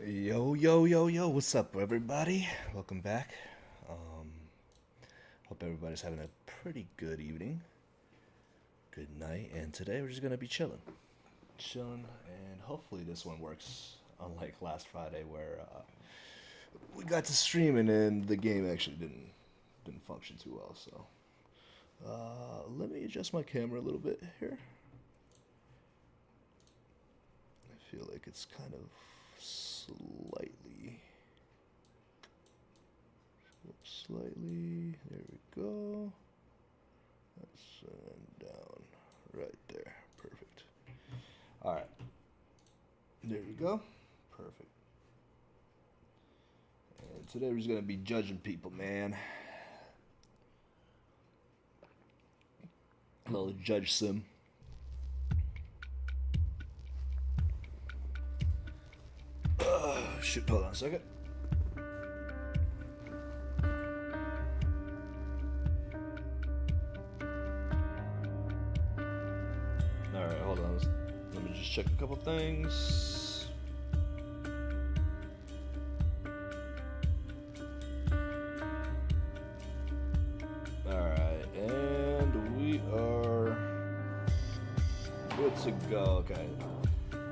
Yo, yo, yo, yo, what's up, everybody? Welcome back. Hope everybody's having a pretty good evening, good night, and today we're just gonna be chilling. And hopefully this one works, unlike last Friday where we got to stream and then the game actually didn't function too well, so. Let me adjust my camera a little bit here. I feel like it's kind of slightly. There we go. That's down right there. Perfect. All right. There we go. Perfect. And today we're just gonna be judging people, man. A little JudgeSim. Shoot, hold on a second. Alright, hold on. Let me just check a couple things. Alright, and we are good to go. Okay.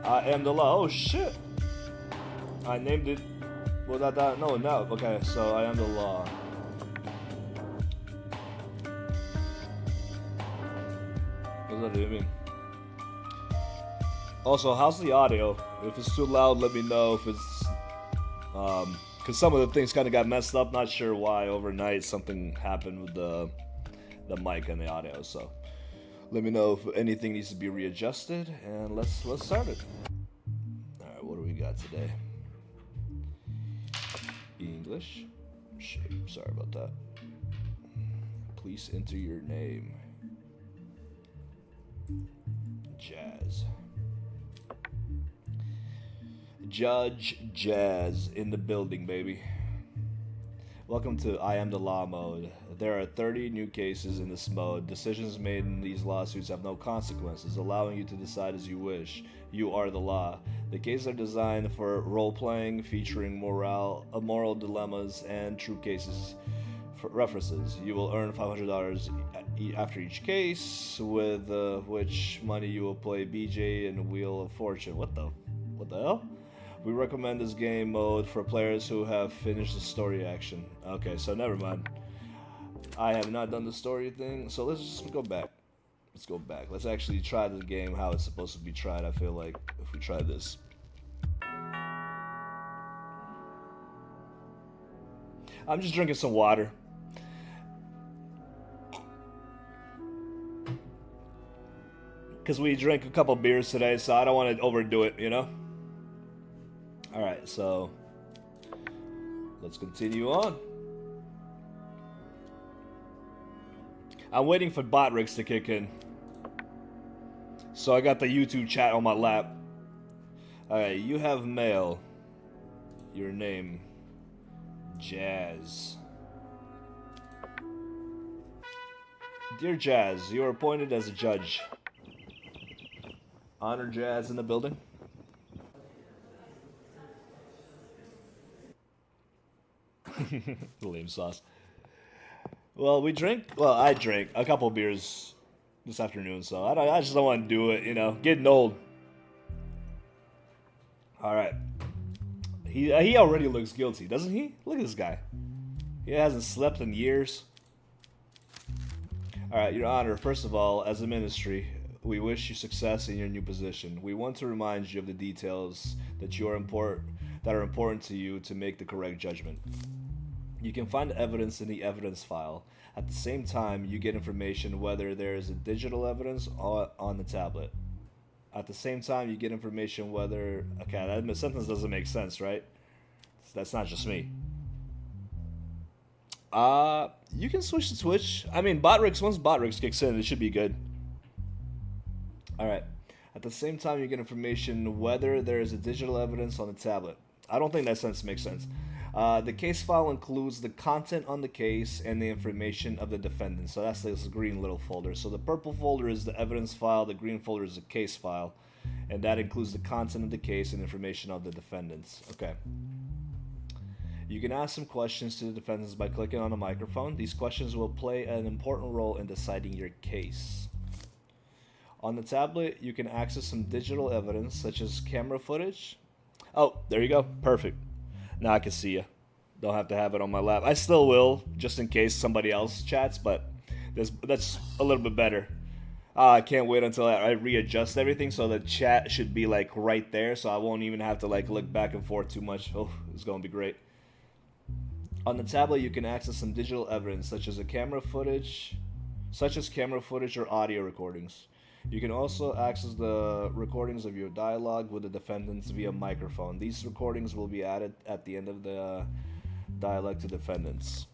I am the law. Oh, shit. I named it. Well, that. No. Okay, so I am the law. What does that mean? Also, how's the audio? If it's too loud, let me know. If it's because some of the things kind of got messed up. Not sure why. Overnight, something happened with the mic and the audio. So let me know if anything needs to be readjusted, and let's start it. All right, what do we got today? English. Shit, sorry about that. Please enter your name. Jazz. Judge Jazz in the building, baby. Welcome to I Am the Law mode. There are 30 new cases in this mode. Decisions made in these lawsuits have no consequences, allowing you to decide as you wish. You are the law. The cases are designed for role-playing, featuring moral dilemmas, and true cases references. You will earn $500 after each case, with which money you will play BJ and Wheel of Fortune. What the hell? We recommend this game mode for players who have finished the story action. Okay, so never mind. I have not done the story thing, so let's just go back. Let's go back. Let's actually try the game how it's supposed to be tried. I feel like if we try this. I'm just drinking some water. Because we drank a couple beers today, so I don't want to overdo it, you know? Alright, so let's continue on. I'm waiting for bot rigs to kick in. So I got the YouTube chat on my lap. Alright, you have mail. Your name. Jazz. Dear Jazz, you are appointed as a judge. Honor Jazz in the building. Lame sauce. Well, I drank a couple beers this afternoon, so I just don't want to do it, you know, getting old. Alright. He already looks guilty, doesn't he? Look at this guy. He hasn't slept in years. Alright, Your Honor, first of all, as a ministry, we wish you success in your new position. We want to remind you of the details that are important to you to make the correct judgment. You can find evidence in the evidence file. At the same time, you get information whether there is a digital evidence on the tablet. At the same time, you get information whether... Okay, that sentence doesn't make sense, right? That's not just me. You can switch to Twitch. I mean, once Botrix kicks in, it should be good. Alright. At the same time, you get information whether there is a digital evidence on the tablet. I don't think that sentence makes sense. The case file includes the content on the case and the information of the defendant. So that's this green little folder. So the purple folder is the evidence file, the green folder is the case file. and that includes the content of the case and information of the defendants. Okay. You can ask some questions to the defendants by clicking on a microphone. These questions will play an important role in deciding your case. On the tablet, you can access some digital evidence, such as camera footage. Oh, there you go. Perfect. Now I can see you. Don't have to have it on my lap. I still will, just in case somebody else chats, but that's a little bit better. I can't wait until I readjust everything, so the chat should be like right there, so I won't even have to like look back and forth too much. Oh, it's gonna be great. On the tablet, you can access some digital evidence, such as camera footage or audio recordings. You can also access the recordings of your dialogue with the defendants via microphone. These recordings will be added at the end of the dialogue to defendants.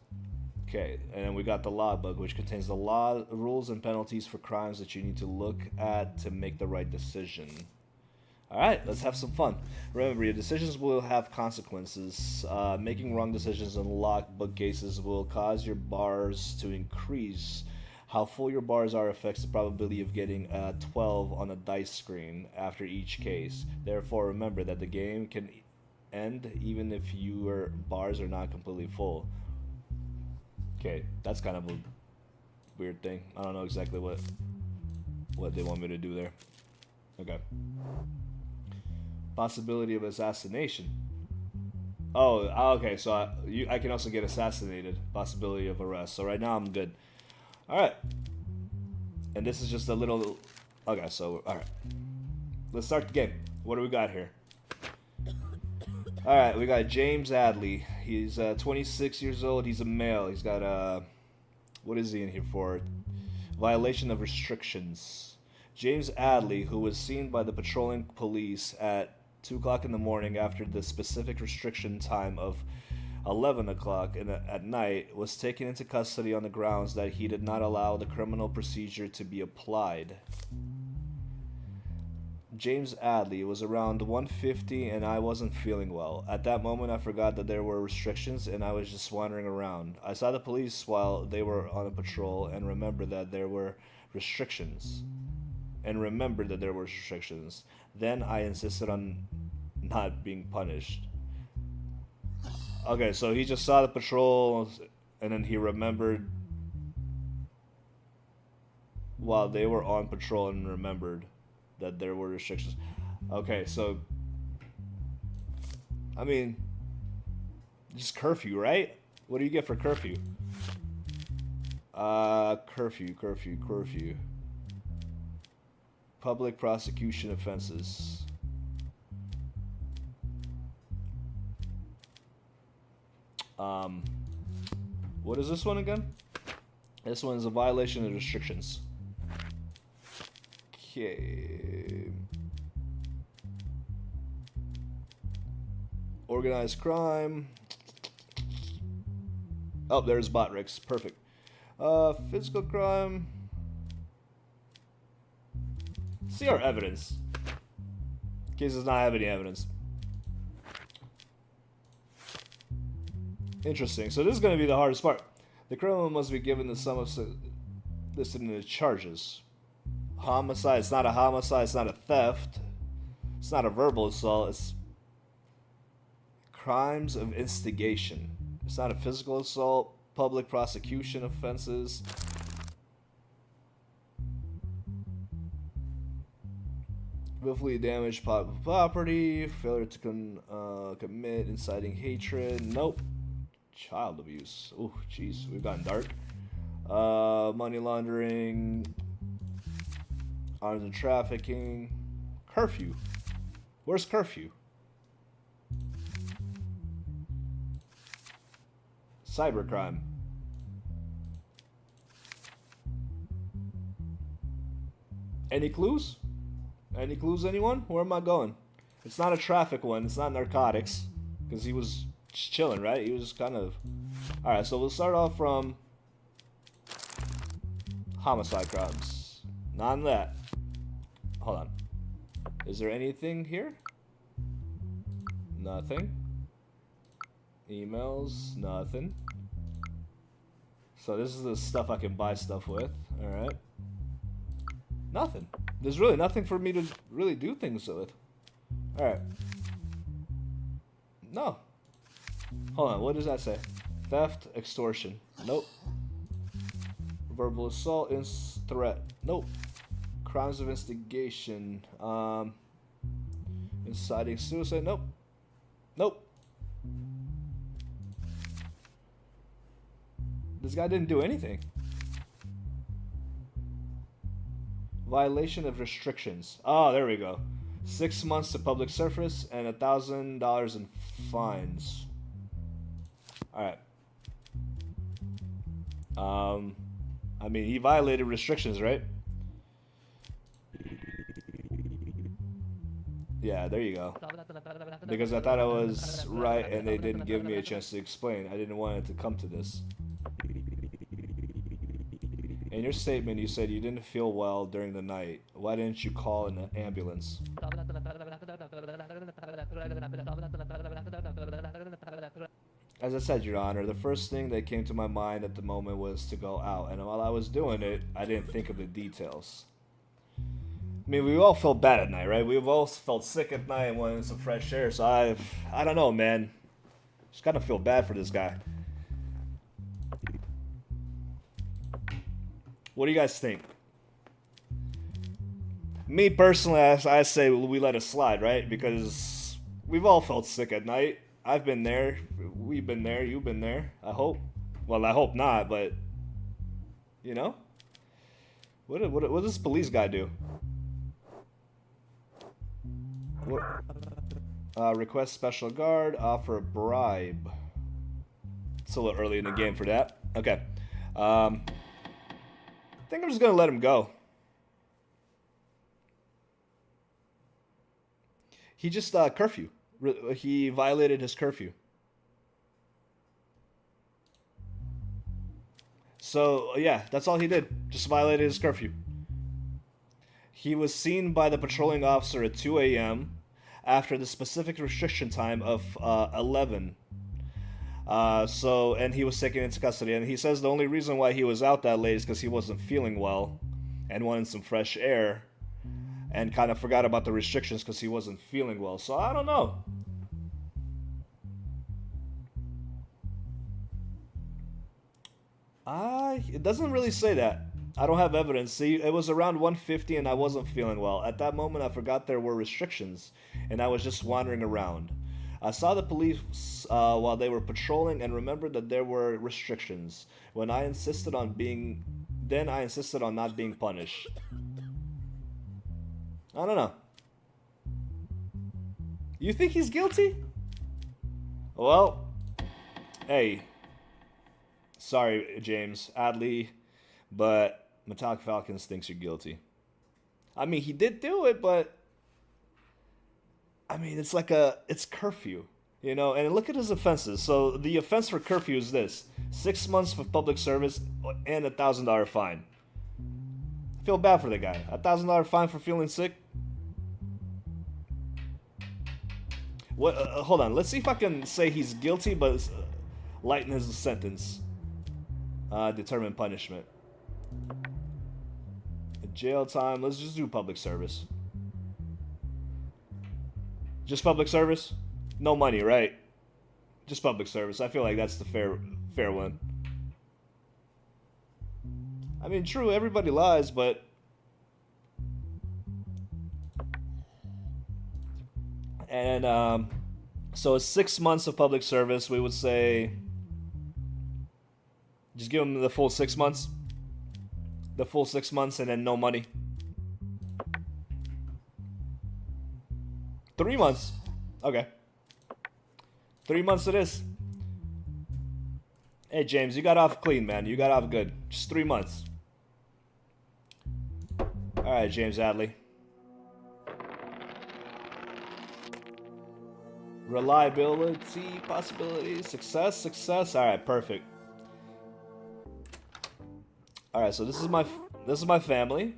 Okay, and then we got the logbook, which contains the law, rules, and penalties for crimes that you need to look at to make the right decision. Alright, let's have some fun. Remember, your decisions will have consequences. Making wrong decisions in logbook cases will cause your bars to increase. How full your bars are affects the probability of getting a 12 on a dice screen after each case. Therefore, remember that the game can end even if your bars are not completely full. Okay, that's kind of a weird thing. I don't know exactly what they want me to do there. Okay. Possibility of assassination. Oh, okay. So I can also get assassinated. Possibility of arrest. So right now I'm good. All right. And this is just a little. Okay. So all right. Let's start the game. What do we got here? All right. We got James Adley. He's 26 years old. He's a male. He's got what is he in here for? Violation of restrictions. James Adley, who was seen by the patrolling police at 2 o'clock in the morning after the specific restriction time of 11 o'clock at night, was taken into custody on the grounds that he did not allow the criminal procedure to be applied. James Adley was around 1:50 and I wasn't feeling well. At that moment, I forgot that there were restrictions and I was just wandering around. I saw the police while they were on a patrol and remembered that there were restrictions. Then I insisted on not being punished. Okay, so he just saw the patrol and then he remembered while they were on patrol and remembered that there were restrictions. Okay, so I mean, just curfew, right? What do you get for curfew? Curfew. Public prosecution offenses. What is this one again? This one is a violation of restrictions. Okay. Organized crime. Oh, there's Botrix. Perfect. Physical crime. See our evidence. Case does not have any evidence. Interesting. So this is going to be the hardest part. The criminal must be given the sum of listed in the charges. Homicide. It's not a homicide. It's not a theft. It's not a verbal assault. It's crimes of instigation. It's not a physical assault. Public prosecution offenses. Willfully damage public property. Failure to commit inciting hatred. Nope. Child abuse. Oh, jeez. We've gotten dark. Money laundering. Arms and trafficking. Curfew. Where's curfew? Cybercrime. Any clues? Any clues, anyone? Where am I going? It's not a traffic one. It's not narcotics. Because he was just chilling, right? He was kind of... Alright, so we'll start off from... homicide crimes. Not that. Hold on. Is there anything here? Nothing. Emails. Nothing. So this is the stuff I can buy stuff with. Alright. Nothing. There's really nothing for me to really do things with. Alright. No. Hold on, what does that say? Theft, extortion. Nope. Verbal assault, threat. Nope. Crimes of instigation. Inciting suicide. Nope. Nope. This guy didn't do anything. Violation of restrictions. Oh, there we go. 6 months to public service and $1,000 in fines. Alright. I mean, he violated restrictions, right? Yeah, there you go. Because I thought I was right and they didn't give me a chance to explain. I didn't want it to come to this. In your statement, you said you didn't feel well during the night. Why didn't you call an ambulance? As I said, Your Honor, the first thing that came to my mind at the moment was to go out. And while I was doing it, I didn't think of the details. I mean, we all felt bad at night, right? We've all felt sick at night and wanted some fresh air. So I don't know, man. Just kind of feel bad for this guy. What do you guys think? Me personally, I say we let it slide, right? Because we've all felt sick at night. I've been there. We've been there. You've been there. I hope. Well, I hope not, but you know, what does this police guy do? What? Request special guard. Offer a bribe. It's a little early in the game for that. Okay. I think I'm just gonna let him go. He just curfew. He violated his curfew. So yeah, that's all he did. Just violated his curfew. He was seen by the patrolling officer at 2 a.m. after the specific restriction time of 11. And he was taken into custody, and he says the only reason why he was out that late is because he wasn't feeling well and wanted some fresh air and kind of forgot about the restrictions because he wasn't feeling well. So I don't know. It doesn't really say that. I don't have evidence. See, it was around 1:50 and I wasn't feeling well. At that moment, I forgot there were restrictions and I was just wandering around. I saw the police while they were patrolling and remembered that there were restrictions. Then I insisted on not being punished. I don't know. You think he's guilty? Well, hey. Sorry, James Adley, but Metallic Falcons thinks you're guilty. I mean, he did do it, but I mean, it's curfew, you know, and look at his offenses. So the offense for curfew is this: 6 months for public service and $1,000 fine. I feel bad for the guy. $1,000 fine for feeling sick. What? Hold on. Let's see if I can say he's guilty, but lighten his sentence. Determine punishment. Jail time. Let's just do public service. Just public service? No money, right? Just public service. I feel like that's the fair one. I mean, true, everybody lies, but and so it's 6 months of public service. We would say just give him the full 6 months. The full 6 months and then no money. 3 months. Okay. 3 months it is. Hey, James, you got off clean, man. You got off good. Just 3 months. Alright, James Adley. Reliability, possibility, success. Alright, perfect. Alright, so this is my family.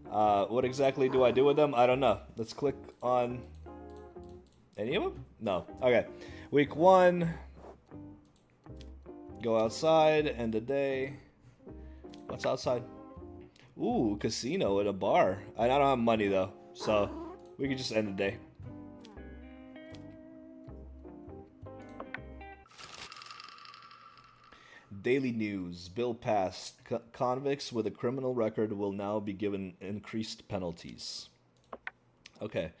What exactly do I do with them? I don't know. Let's click on any of them? No. Okay. Week 1. Go outside, end the day. What's outside? Ooh, casino and a bar. I don't have money though, so we can just end the day. Daily news. Bill passed. Convicts with a criminal record will now be given increased penalties. Okay.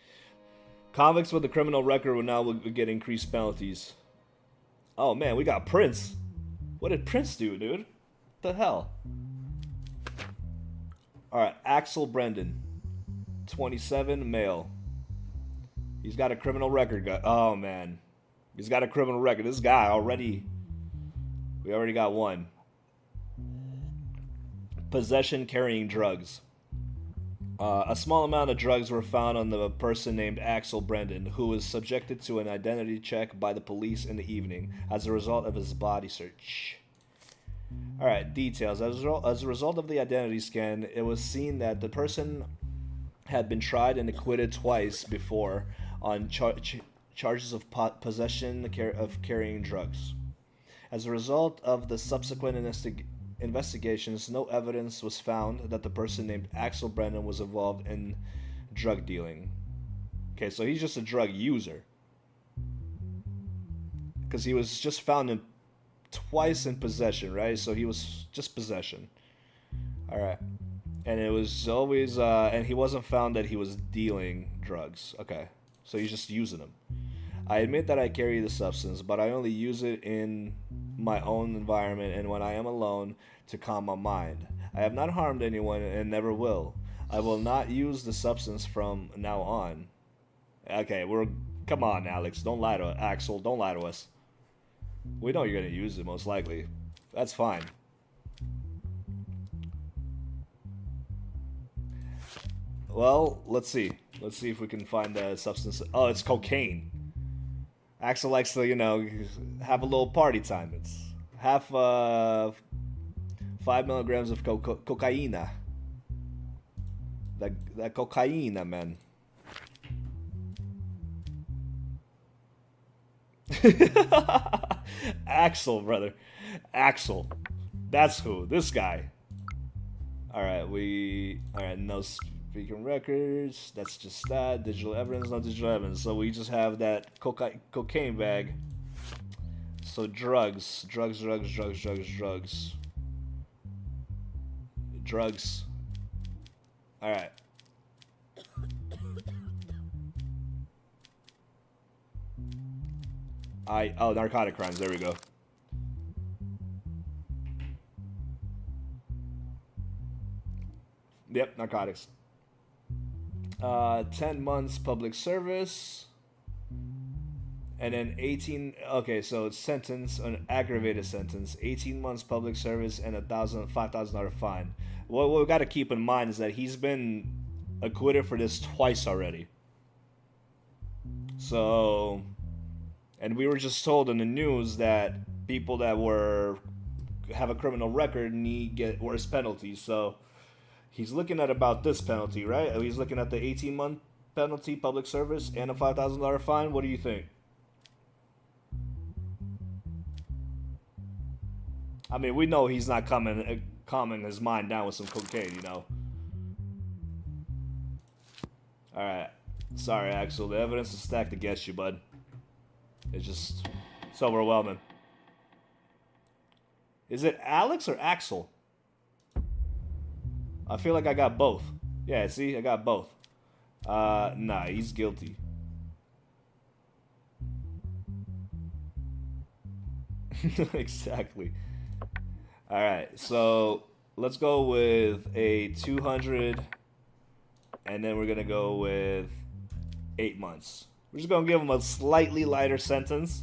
Convicts with a criminal record will now get increased penalties. Oh man, we got Prince. What did Prince do, dude? What the hell? Alright, Axel Brendan. 27, male. He's got a criminal record. Oh man. He's got a criminal record. This guy already... We already got one. Possession carrying drugs. A small amount of drugs were found on the person named Axel Brendan, who was subjected to an identity check by the police in the evening as a result of his body search. Alright, details. As a result of the identity scan, it was seen that the person had been tried and acquitted twice before on charges of possession of carrying drugs. As a result of the subsequent investigations, no evidence was found that the person named Axel Brendan was involved in drug dealing. Okay, so he's just a drug user. Because he was just found twice in possession, right? So he was just possession. Alright. And it was always, and he wasn't found that he was dealing drugs. Okay, so he's just using them. I admit that I carry the substance, but I only use it in my own environment and when I am alone to calm my mind. I have not harmed anyone and never will. I will not use the substance from now on. Okay, come on, Alex. Don't lie to Axel. Don't lie to us. We know you're gonna use it, most likely. That's fine. Well, let's see. Let's see if we can find the substance. Oh, it's cocaine. Axel likes to, have a little party time. It's half 5 milligrams of cocaine. That cocaine, man. Axel, brother. Axel. That's who. This guy. Alright, no speaking records. That's just that. Digital evidence, no digital evidence. So we just have that cocaine bag. So drugs. Drugs. Alright. Narcotic crimes. There we go. Yep, narcotics. 10 months public service. And then 18... Okay, so it's sentence, an aggravated sentence. 18 months public service and $5,000 fine. What we got to keep in mind is that he's been acquitted for this twice already. So... And we were just told in the news that people that have a criminal record get worse penalties. So he's looking at about this penalty, right? He's looking at the 18-month penalty, public service, and a $5,000 fine. What do you think? I mean, we know he's not calming his mind down with some cocaine, Alright. Sorry, Axel. The evidence is stacked against you, bud. It's overwhelming. Is it Alex or Axel? I feel like I got both. Yeah, see? I got both. Nah, he's guilty. Exactly. Alright, so let's go with a 200, and then we're gonna go with 8 months. We're just gonna give him a slightly lighter sentence,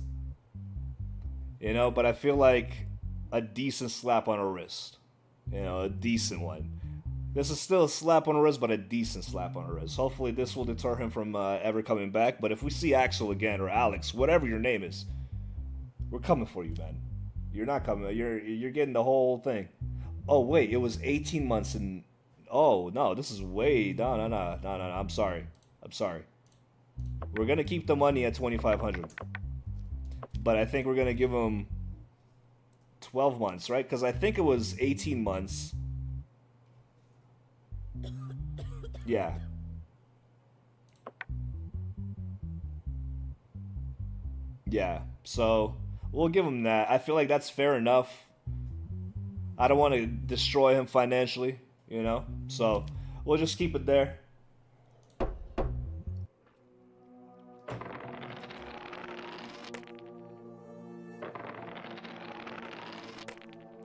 but I feel like a decent slap on the wrist, a decent one. This is still a slap on the wrist, but a decent slap on the wrist. Hopefully this will deter him from ever coming back, but if we see Axel again, or Alex, whatever your name is, we're coming for you, man. You're not coming, you're getting the whole thing. Oh wait, it was 18 months and... Oh, no, this is way... No, I'm sorry. We're gonna keep the money at $2,500, but I think we're gonna give him 12 months, right? Because I think it was 18 months, Yeah. Yeah. So we'll give him that. I feel like that's fair enough. I don't want to destroy him financially, you know? So we'll just keep it there.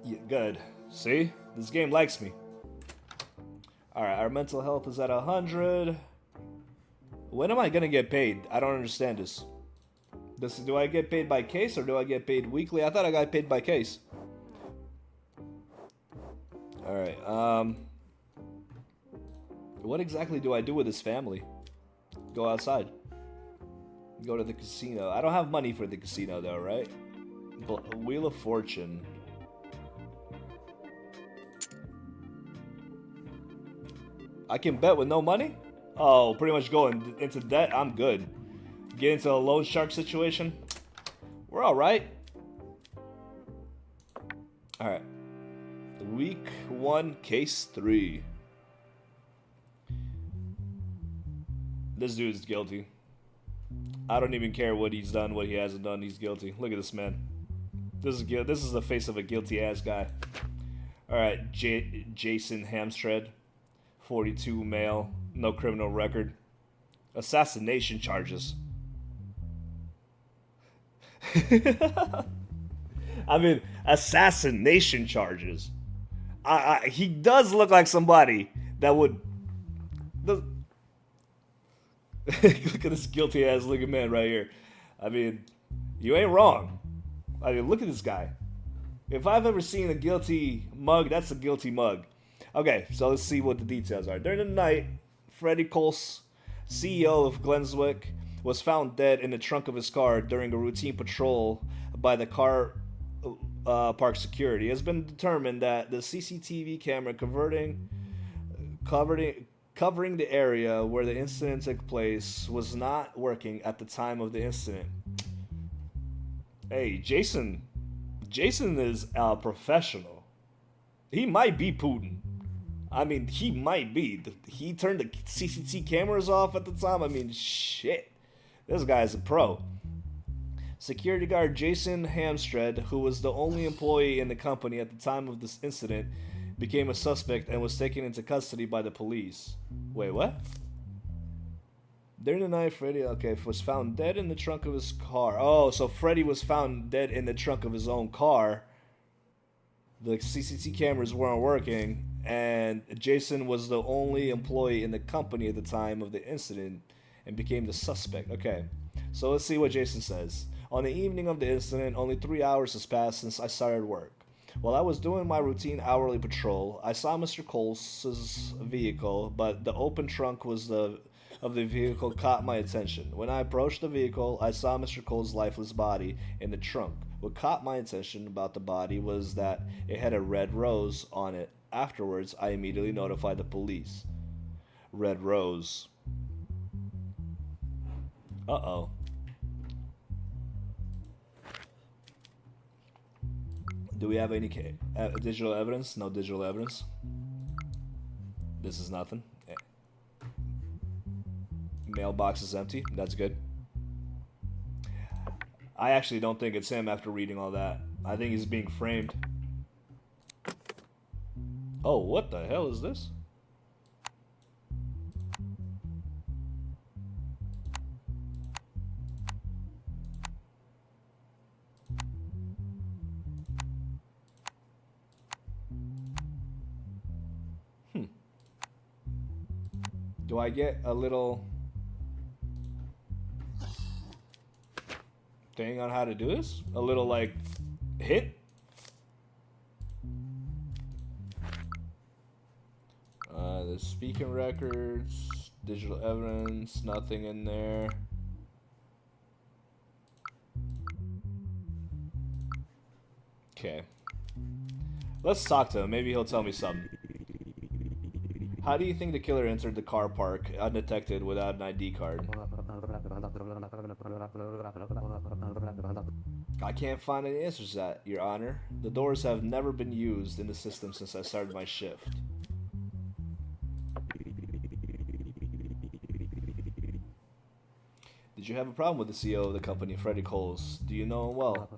Yeah, good. See? This game likes me. Alright, our mental health is at 100. When am I gonna get paid? I don't understand this. Do I get paid by case or do I get paid weekly? I thought I got paid by case. Alright, what exactly do I do with this family? Go outside. Go to the casino. I don't have money for the casino though, right? Wheel of Fortune. I can bet with no money? Oh, pretty much going into debt? I'm good. Get into a loan shark situation? We're alright. Alright. Week 1, case 3. This dude's guilty. I don't even care what he's done, what he hasn't done. He's guilty. Look at this man. This is the face of a guilty ass guy. Alright, Jason Hamstred. 42, male, no criminal record. Assassination charges. I mean, assassination charges. He does look like somebody that would. Look at this guilty ass looking man right here. I mean, you ain't wrong. I mean, look at this guy. If I've ever seen a guilty mug, that's a guilty mug. Okay, so let's see what the details are. During the night, Freddie Coles, CEO of Glenswick, was found dead in the trunk of his car during a routine patrol by the car park security. It has been determined that the CCTV camera covering the area where the incident took place was not working at the time of the incident. Hey, Jason is a professional. He might be Putin. I mean, he might be. He turned the CCTV cameras off at the time. I mean, shit. This guy's a pro. Security guard Jason Hamstred, who was the only employee in the company at the time of this incident, became a suspect and was taken into custody by the police. Wait, what? During the night, Freddie, was found dead in the trunk of his car. Oh, so Freddie was found dead in the trunk of his own car. The CCTV cameras weren't working, and Jason was the only employee in the company at the time of the incident and became the suspect. Okay, so let's see what Jason says. On the evening of the incident, only 3 hours has passed since I started work. While I was doing my routine hourly patrol, I saw Mr. Coles' vehicle, but the open trunk of the vehicle caught my attention. When I approached the vehicle, I saw Mr. Coles' lifeless body in the trunk. What caught my attention about the body was that it had a red rose on it. Afterwards, I immediately notified the police. Red rose. Uh-oh. Do we have any digital evidence? No digital evidence. This is nothing. Mailbox is empty. That's good. I actually don't think it's him after reading all that. I think he's being framed. Oh, what the hell is this? Do I get a little thing on how to do this? A little, like, hit? The speaking records, digital evidence, nothing in there. Okay. Let's talk to him. Maybe he'll tell me something. How do you think the killer entered the car park undetected without an ID card? I can't find any answers to that, Your Honor. The doors have never been used in the system since I started my shift. Did you have a problem with the CEO of the company, Freddie Coles? Do you know him well?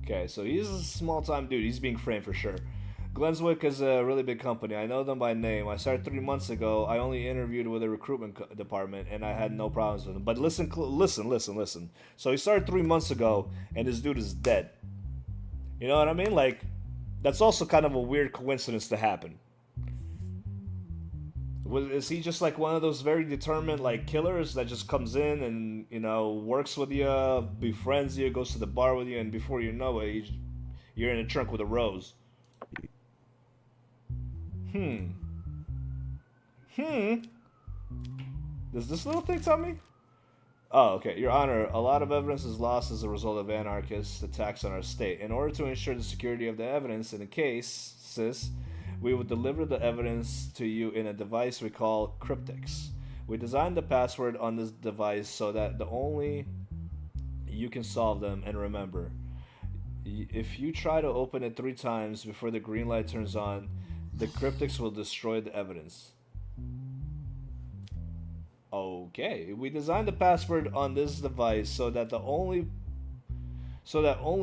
Okay, so he's a small-time dude. He's being framed for sure. Glenswick is a really big company. I know them by name. I started 3 months ago. I only interviewed with a recruitment department, and I had no problems with them. But listen. So he started 3 months ago, and this dude is dead. You know what I mean? Like, that's also kind of a weird coincidence to happen. Is he just like one of those very determined like killers that just comes in and works with you, befriends you, goes to the bar with you, and before you know it, you're in a trunk with a rose? Does this little thing tell me? Oh, okay. Your Honor, a lot of evidence is lost as a result of anarchist attacks on our state. In order to ensure the security of the evidence in the case, sis, we will deliver the evidence to you in a device we call cryptics. We designed the password on this device so that only you can solve them. And remember, if you try to open it 3 times before the green light turns on, the cryptics will destroy the evidence. Okay, we designed the password on this device so that only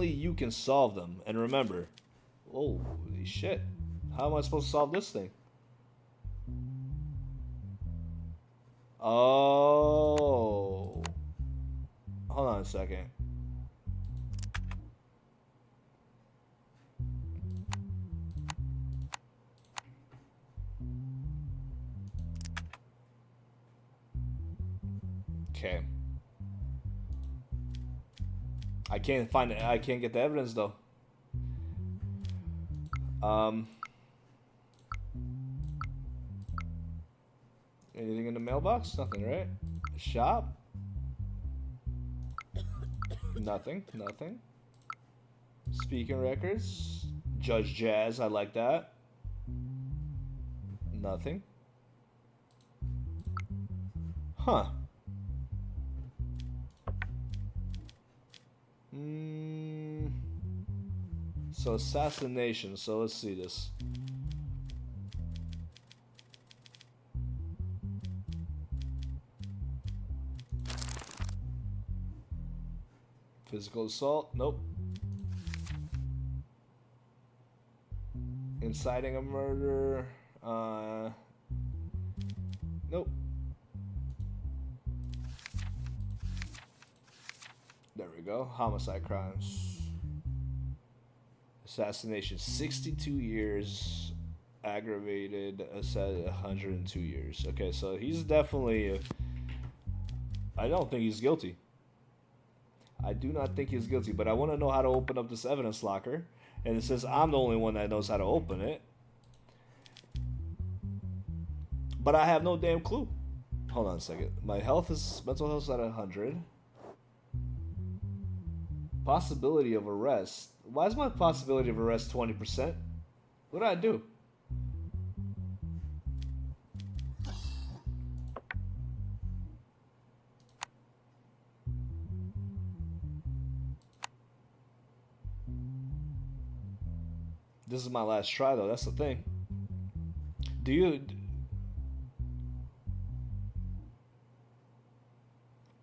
you can solve them. And remember, holy shit. How am I supposed to solve this thing? Oh. Hold on a second. Okay. I can't find it. I can't get the evidence though. Anything in the mailbox? Nothing, right? Shop? Nothing. Speaking records? Judge Jazz, I like that. Nothing. Huh. So assassination. So let's see this. Physical assault? Nope. Inciting a murder? Nope. There we go. Homicide crimes. Assassination, 62 years. Aggravated, 102 years. Okay, so he's definitely... I don't think he's guilty. I do not think he's guilty, but I want to know how to open up this evidence locker. And it says I'm the only one that knows how to open it. But I have no damn clue. Hold on a second. My mental health is at 100. Possibility of arrest. Why is my possibility of arrest 20%? What did I do? This is my last try, though. That's the thing. Do you...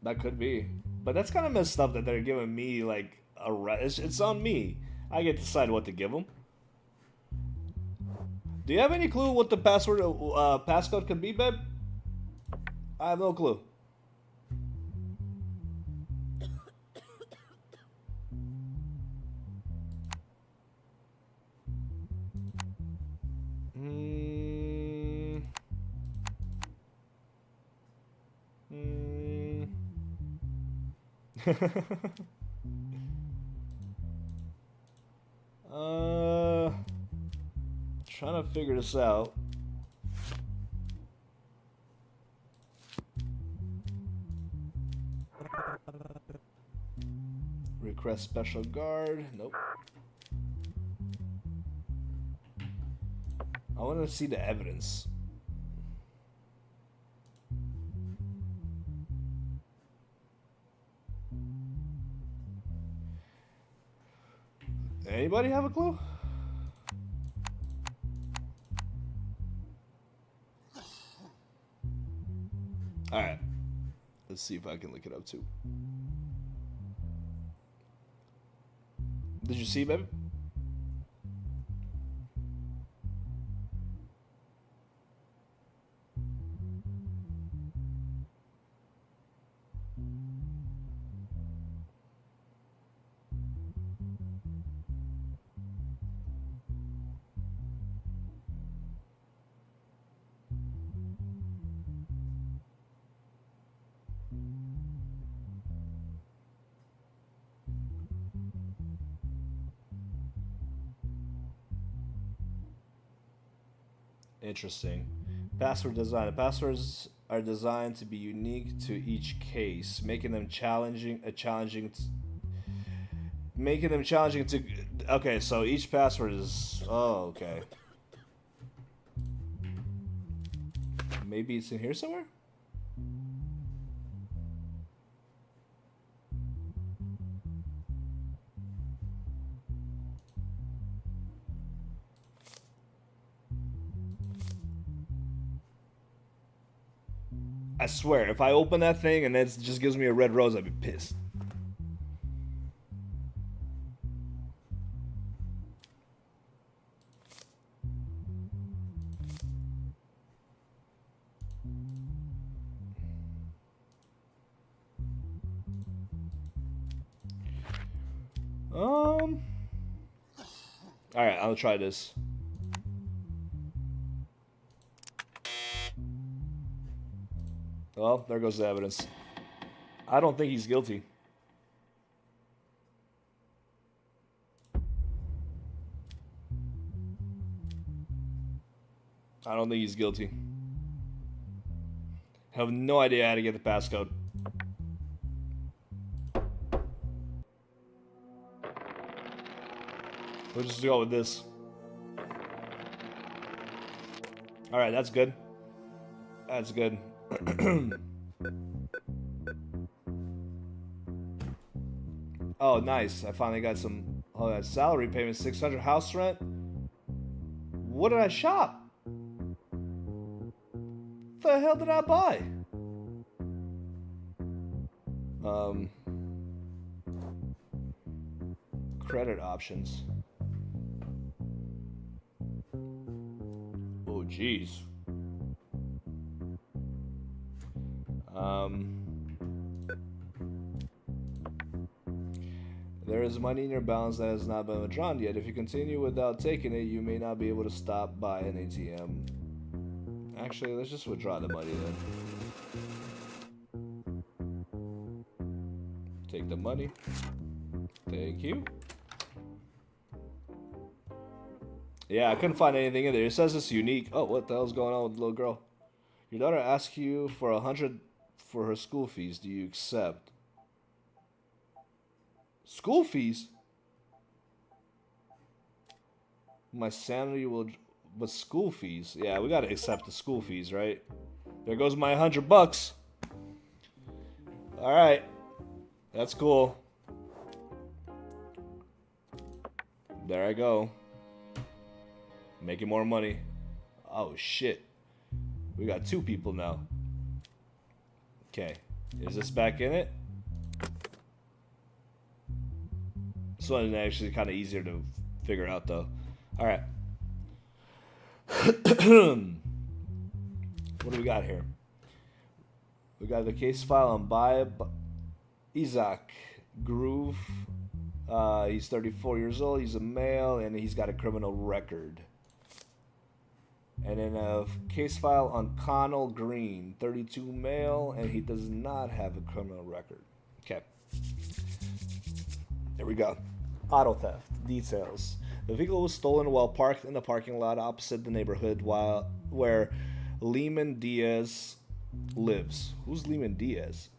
That could be. But that's kind of messed up that they're giving me, like, a rest. It's on me. I get to decide what to give them. Do you have any clue what the passcode could be, babe? I have no clue. Trying to figure this out. Request special guard. Nope. I want to see the evidence. Anybody have a clue? Alright. Let's see if I can look it up too. Did you see, baby? Interesting. Password design. The passwords are designed to be unique to each case, making them challenging. Making them challenging to. Okay, so each password is. Oh, okay. Maybe it's in here somewhere. I swear, if I open that thing and it just gives me a red rose, I'd be pissed. Alright, I'll try this. Well, there goes the evidence. I don't think he's guilty. I don't think he's guilty. Have no idea how to get the passcode. We'll just go with this. Alright, that's good. That's good. Oh, nice. I finally got some salary payment, 600 house rent. What did I shop? What the hell did I buy? Credit options. Oh, jeez. There is money in your balance that has not been withdrawn yet. If you continue without taking it, you may not be able to stop by an ATM. Actually, let's just withdraw the money then. Take the money. Thank you. Yeah, I couldn't find anything in there. It says it's unique. Oh, what the hell's going on with the little girl? Your daughter asks you for $100 for her school fees. Do you accept? School fees? My sanity will... But school fees? Yeah, we gotta accept the school fees, right? There goes my $100. Alright. That's cool. There I go. Making more money. Oh, shit. We got 2 people now. Okay. Is this back in it? This one is actually kind of easier to figure out, though. Alright. What do we got here? We got the case file on Isaac Groove. He's 34 years old. He's a male, and he's got a criminal record. And then a case file on Connell Green, 32 male, and he does not have a criminal record. Okay. There we go. Auto theft. Details. The vehicle was stolen while parked in the parking lot opposite the neighborhood where Lehman Diaz lives. Who's Lehman Diaz?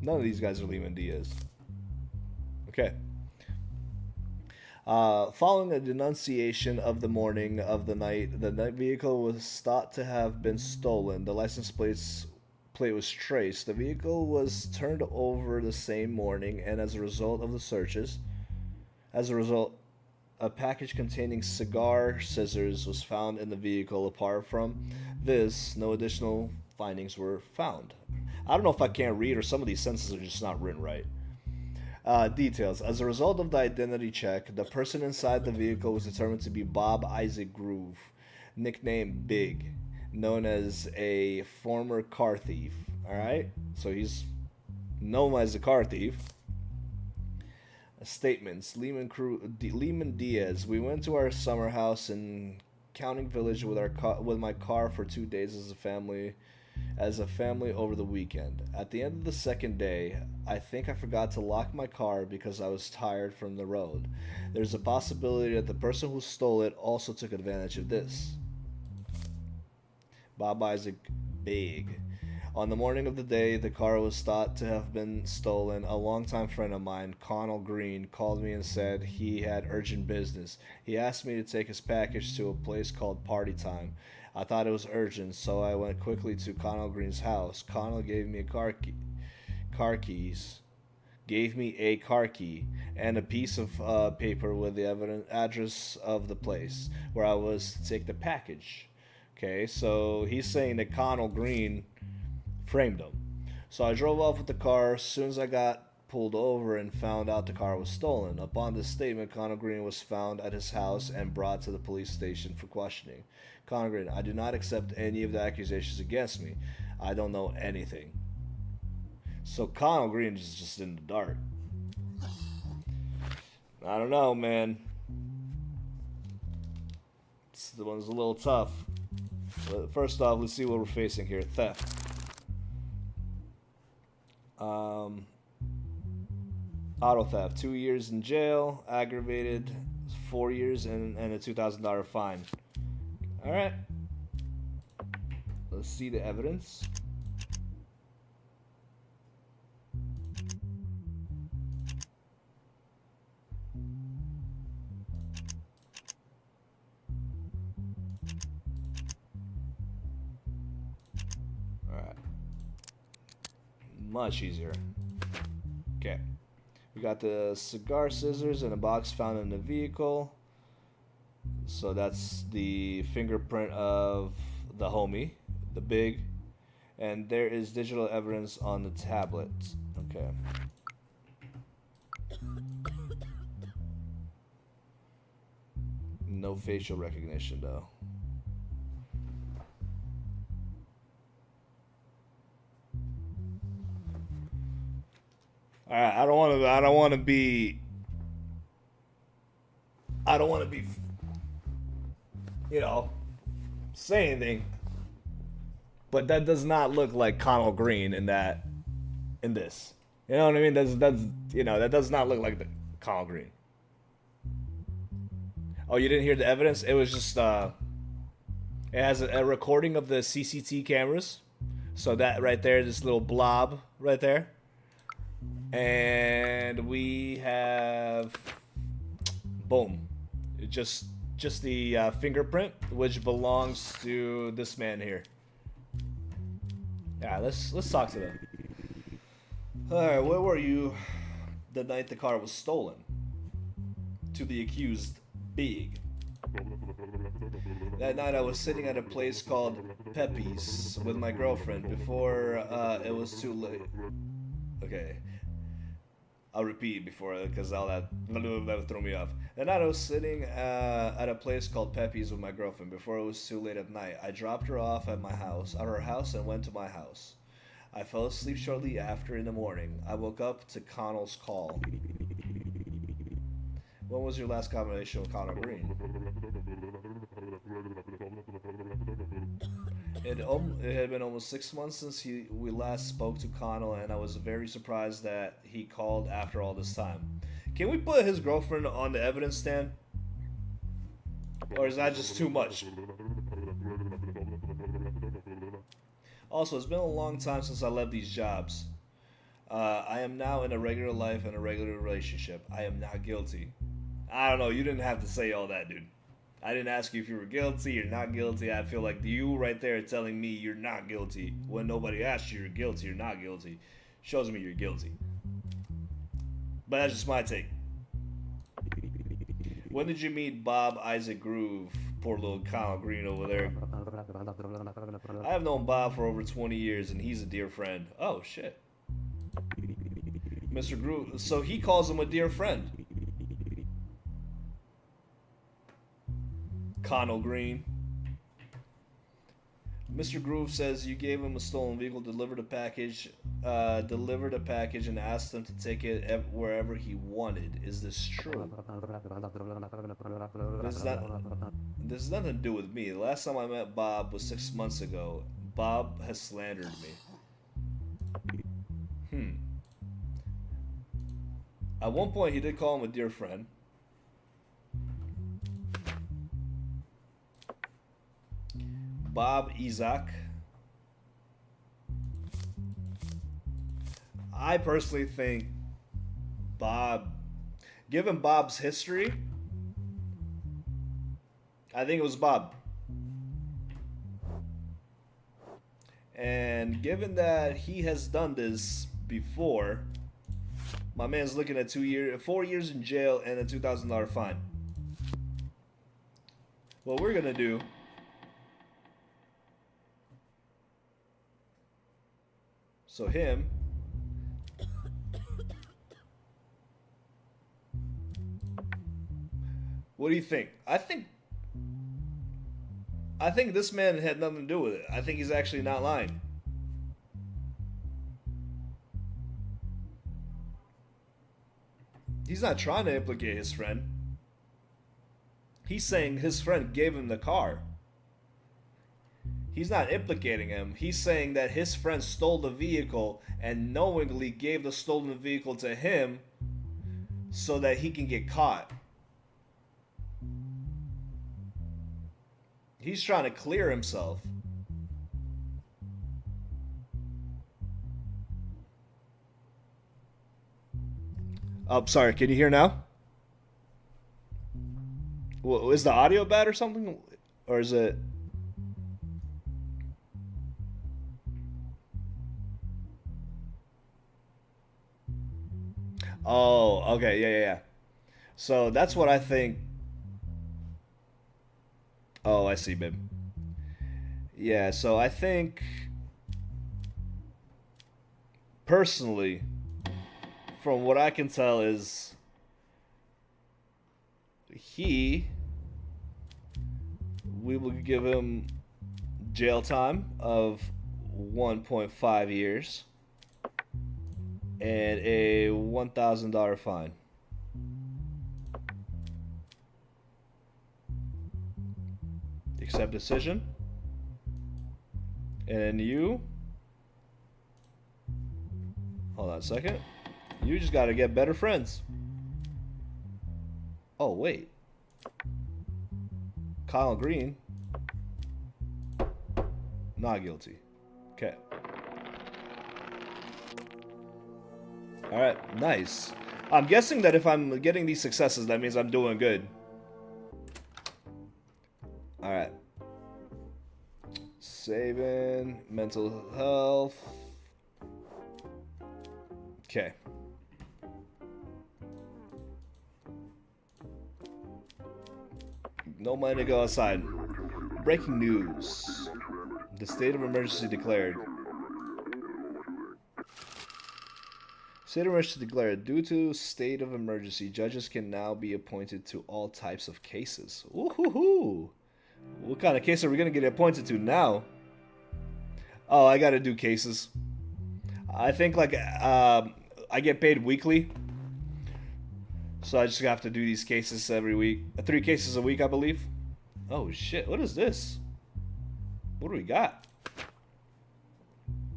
None of these guys are Lehman Diaz. Okay. Following a denunciation of the morning of the night, the vehicle was thought to have been stolen. The license plate was traced. The vehicle was turned over the same morning, and as a result of the searches, a package containing cigar scissors was found in the vehicle. Apart from this, no additional findings were found. I don't know if I can't read or some of these sentences are just not written right. Details. As a result of the identity check, the person inside the vehicle was determined to be Bob Isaac Groove, nicknamed Big, known as a former car thief. Alright? So he's known as a car thief. Statements. Lehman Diaz. We went to our summer house in Counting Village with my car for 2 days as a family over the weekend. At the end of the second day, I think I forgot to lock my car because I was tired from the road. There's a possibility that the person who stole it also took advantage of this. Bob Isaac Big. On the morning of the day the car was thought to have been stolen, a longtime friend of mine, Connell Green, called me and said he had urgent business. He asked me to take his package to a place called Party Time. I thought it was urgent, so I went quickly to Connell Green's house. Connell gave me a car key and a piece of paper with the address of the place where I was to take the package. Okay, so he's saying that Connell Green framed him. So I drove off with the car. As soon as I got pulled over and found out the car was stolen. Upon this statement, Connell Green was found at his house and brought to the police station for questioning. Connell Green: I do not accept any of the accusations against me. I don't know anything. So Connell Green is just in the dark. I don't know, man. This one's a little tough. But first off, let's see what we're facing here. Theft. Auto theft, 2 years in jail, aggravated, 4 years, and a $2,000 fine. All right. Let's see the evidence. All right. Much easier. Okay. We got the cigar scissors in a box found in the vehicle. So that's the fingerprint of the homie, the Big. And there is digital evidence on the tablet. Okay. No facial recognition though. All right, I don't want to be, you know, say anything. But that does not look like Connell Green in this. You know what I mean? That does not look like the Connell Green. Oh, you didn't hear the evidence? It was just it has a recording of the CCTV cameras. So that right there, this little blob right there. And we have, boom, just the fingerprint, which belongs to this man here. Yeah, let's talk to them. All right, where were you the night the car was stolen? To the accused, Big. That night I was sitting at a place called Pepe's with my girlfriend before it was too late. Okay. I'll repeat because all that would throw me off. That night I was sitting at a place called Pepe's with my girlfriend before it was too late at night. I dropped her off at her house, and went to my house. I fell asleep shortly after in the morning. I woke up to Connell's call. When was your last conversation with Connell Green? It had been almost 6 months since we last spoke to Connell, and I was very surprised that he called after all this time. Can we put his girlfriend on the evidence stand? Or is that just too much? Also, it's been a long time since I left these jobs. I am now in a regular life and a regular relationship. I am not guilty. I don't know, you didn't have to say all that, dude. I didn't ask you if you were guilty or not guilty. I feel like you right there telling me you're not guilty when nobody asked you you're guilty or not guilty shows me you're guilty. But that's just my take. When did you meet Bob Isaac Groove, Poor little Kyle Green over there. I have known Bob for over 20 years, and he's a dear friend. Oh, shit. Mr. Groove. So he calls him a dear friend. Connell Green. Mr. Groove says you gave him a stolen vehicle, delivered a package, and asked him to take it wherever he wanted. Is this true? This has nothing to do with me. The last time I met Bob was 6 months ago. Bob has slandered me. At one point, he did call him a dear friend. Bob Isaac. I personally think Bob, given Bob's history, I think it was Bob. And given that he has done this before, my man's looking at 4 years in jail and a $2,000 fine. What we're gonna do, so him, what do you think? I think this man had nothing to do with it. I think he's actually not lying. He's not trying to implicate his friend. He's saying his friend gave him the car. He's not implicating him. He's saying that his friend stole the vehicle and knowingly gave the stolen vehicle to him so that he can get caught. He's trying to clear himself. Oh, sorry. Can you hear now? Well, is the audio bad or something? Or is it... Oh, okay. Yeah. So that's what I think. Oh, I see, babe. Yeah, so I think... Personally, from what I can tell is... We will give him jail time of 1.5 years and a $1,000 fine. Accept decision. And you... Hold on a second. You just gotta get better friends. Oh, wait. Kyle Green. Not guilty. Okay. Alright, nice. I'm guessing that if I'm getting these successes, that means I'm doing good. Alright. Saving. Mental health. Okay. No money to go outside. Breaking news. The state of emergency declared. State of emergency declared. Due to state of emergency, judges can now be appointed to all types of cases. Ooh-hoo-hoo. What kind of case are we going to get appointed to now? Oh, I got to do cases. I think like I get paid weekly. So I just have to do these cases every week. 3 cases a week, I believe. Oh, shit. What is this? What do we got?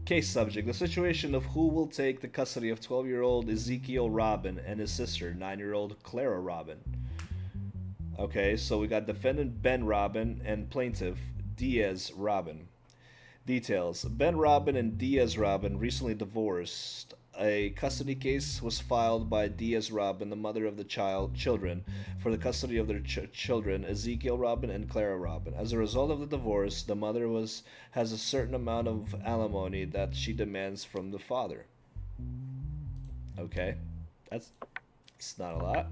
Case subject. The situation of who will take the custody of 12-year-old Ezekiel Robin and his sister, 9-year-old Clara Robin. Okay, so we got defendant Ben Robin and plaintiff Diaz Robin. Details. Ben Robin and Diaz Robin recently divorced. A custody case was filed by Diaz Robin, the mother of the children, for the custody of their children, Ezekiel Robin and Clara Robin. As a result of the divorce, the mother has a certain amount of alimony that she demands from the father. Okay, that's not a lot.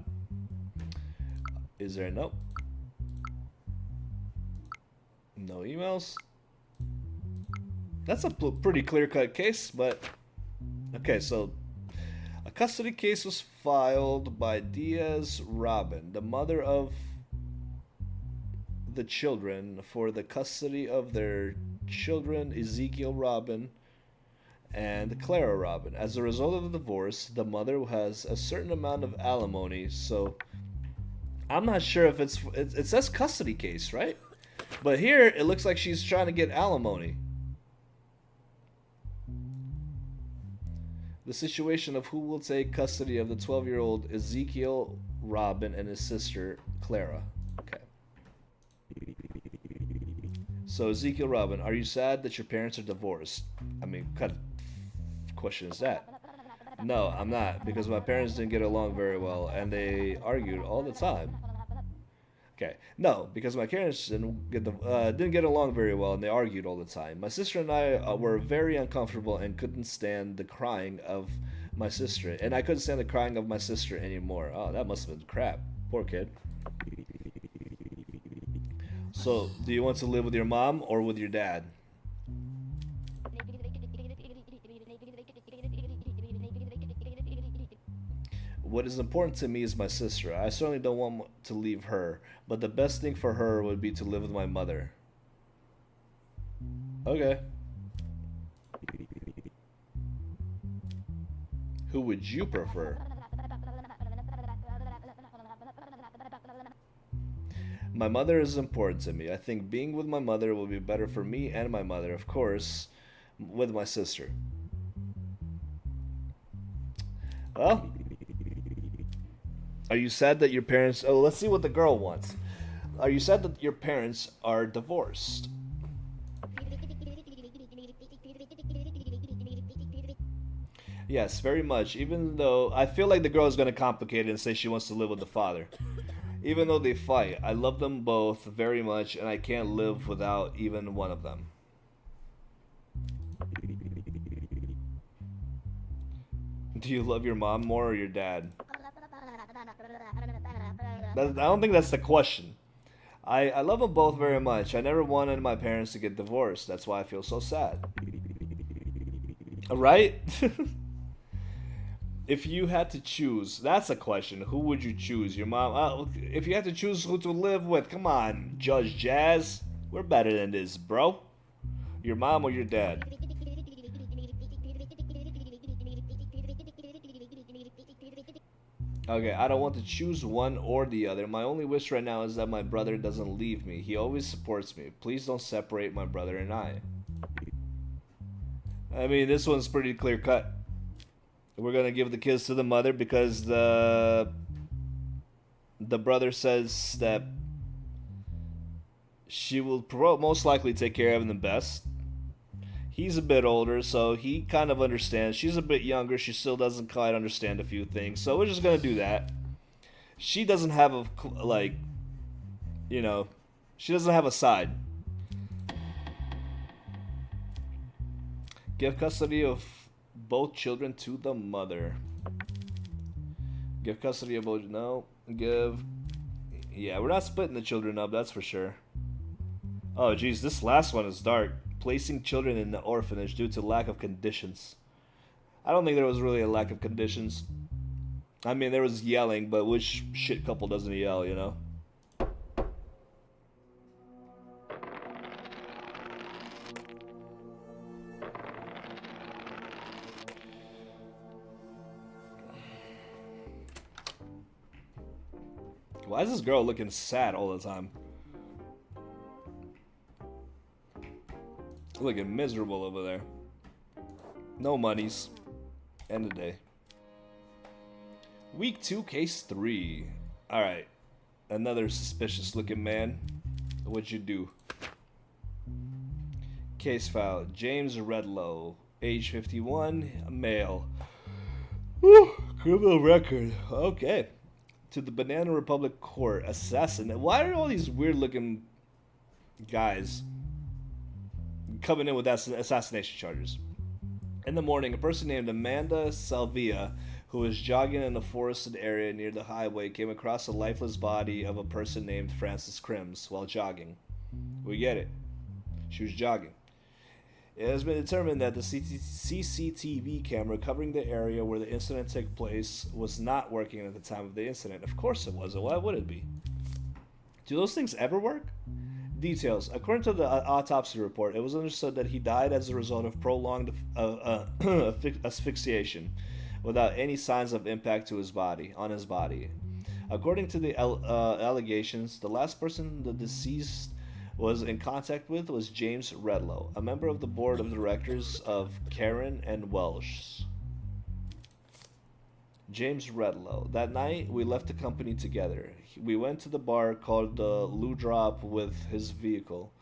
Is there? Nope. No emails. That's a pretty clear-cut case, but okay. So a custody case was filed by Diaz Robin, the mother of the children, for the custody of their children Ezekiel Robin and Clara Robin. As a result of the divorce, the mother has a certain amount of alimony. So I'm not sure if it says custody case, right? But here it looks like she's trying to get alimony. The situation of who will take custody of the 12-year-old Ezekiel Robin and his sister Clara. Okay. So Ezekiel Robin, are you sad that your parents are divorced? I mean, what kind of question is that? No, I'm not, because my parents didn't get along very well and they argued all the time. Okay, no, because my parents didn't get along very well and they argued all the time. My sister and I were very uncomfortable and couldn't stand the crying of my sister, and I couldn't stand the crying of my sister anymore. Oh, that must have been crap. Poor kid. So, do you want to live with your mom or with your dad? What is important to me is my sister. I certainly don't want to leave her, but the best thing for her would be to live with my mother. Okay. Who would you prefer? My mother is important to me. I think being with my mother will be better for me and my mother, of course, with my sister. Well, are you sad that your parents... Oh, let's see what the girl wants. Are you sad that your parents are divorced? Yes, very much. Even though I feel like the girl is going to complicate it and say she wants to live with the father. Even though they fight, I love them both very much and I can't live without even one of them. Do you love your mom more or your dad? I don't think that's the question. I love them both very much. I never wanted my parents to get divorced. That's why I feel so sad. Right? If you had to choose, that's a question. Who would you choose? Your mom? If you had to choose who to live with, come on, Judge Jazz. We're better than this, bro. Your mom or your dad? Okay, I don't want to choose one or the other. My only wish right now is that my brother doesn't leave me. He always supports me. Please don't separate my brother and I. I mean, this one's pretty clear cut. We're gonna give the kids to the mother because the brother says that she will most likely take care of him the best. He's a bit older, so he kind of understands. She's a bit younger. She still doesn't quite understand a few things. So we're just going to do that. She doesn't have a, like, you know, she doesn't have a side. Give custody of both children to the mother. Give custody of both, no. Give, yeah, we're not splitting the children up, that's for sure. Oh, geez, this last one is dark. Placing children in the orphanage due to lack of conditions. I don't think there was really a lack of conditions. I mean, there was yelling, but which shit couple doesn't yell, you know? Why is this girl looking sad all the time? Looking miserable over there. No monies. End of day. Week 2, case 3. Alright. Another suspicious looking man. What'd you do? Case file. James Redlow. Age 51. Male. Whew, criminal record. Okay. To the Banana Republic Court. Assassin. Why are all these weird looking guys coming in with assassination charges? In the morning, a person named Amanda Salvia, who was jogging in a forested area near the highway, came across the lifeless body of a person named Francis Crims while jogging. We get it. She was jogging. It has been determined that the CCTV camera covering the area where the incident took place was not working at the time of the incident. Of course it wasn't. Why would it be? Do those things ever work? Details. According to the autopsy report, it was understood that he died as a result of prolonged asphyxiation, without any signs of impact to his body. According to the allegations, the last person the deceased was in contact with was James Redlow, a member of the board of directors of Karen and Welsh. James Redlow. That night, we left the company together. We went to the bar called the Lou Drop with his vehicle.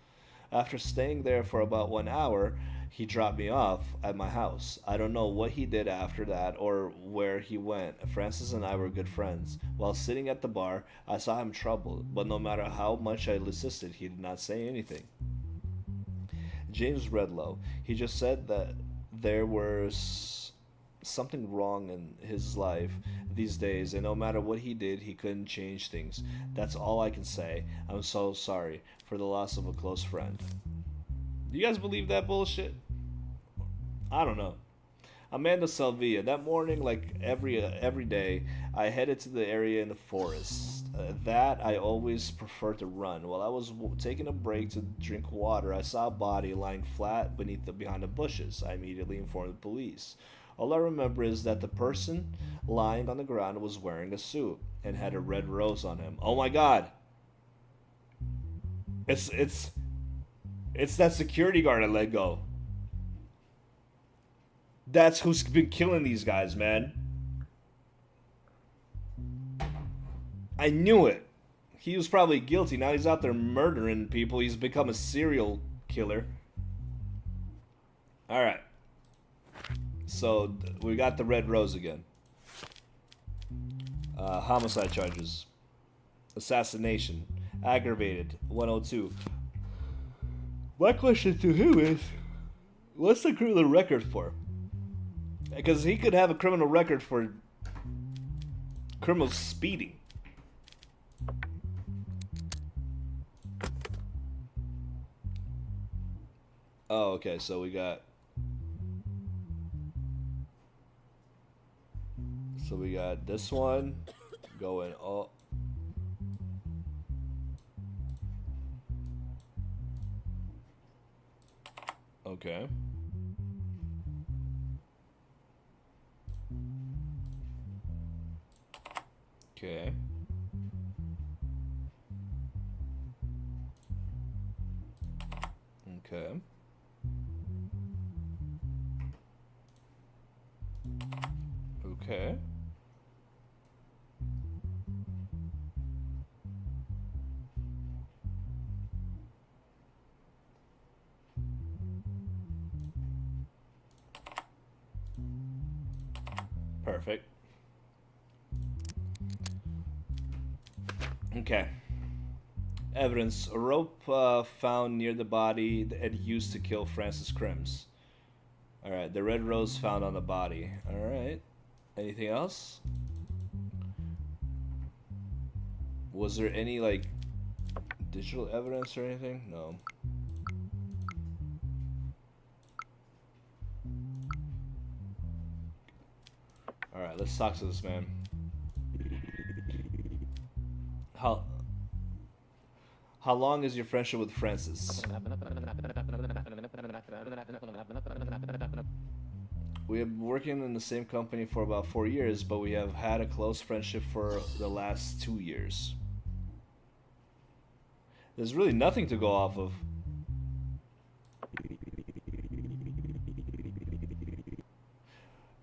After staying there for about 1 hour, he dropped me off at my house. I don't know what he did after that or where he went. Francis and I were good friends. While sitting at the bar, I saw him troubled, but no matter how much I insisted, he did not say anything. James Redlow. He just said that there was something wrong in his life these days, and no matter what he did, he couldn't change things. That's all I can say. I'm so sorry for the loss of a close friend. Do you guys believe that bullshit? I don't know. Amanda Salvia. That morning, like every day, I headed to the area in the forest. That I always prefer to run. While I was taking a break to drink water, I saw a body lying flat behind the bushes. I immediately informed the police. All I remember is that the person lying on the ground was wearing a suit and had a red rose on him. Oh my god! It's that security guard I let go. That's who's been killing these guys, man. I knew it. He was probably guilty. Now he's out there murdering people. He's become a serial killer. Alright. So, we got the red rose again. Homicide charges. Assassination. Aggravated. 102. My question to him is, what's the criminal record for? Because he could have a criminal record for criminal speeding. Oh, okay, so we got... So we got this one going all... Okay. Okay. Okay. Okay. Perfect. Okay. Evidence. A rope found near the body that used to kill Francis Crims. Alright, the red rose found on the body. Alright. Anything else? Was there any, like, digital evidence or anything? No. Alright, let's talk to this man. How long is your friendship with Francis? We have been working in the same company for about 4 years, but we have had a close friendship for the last 2 years. There's really nothing to go off of.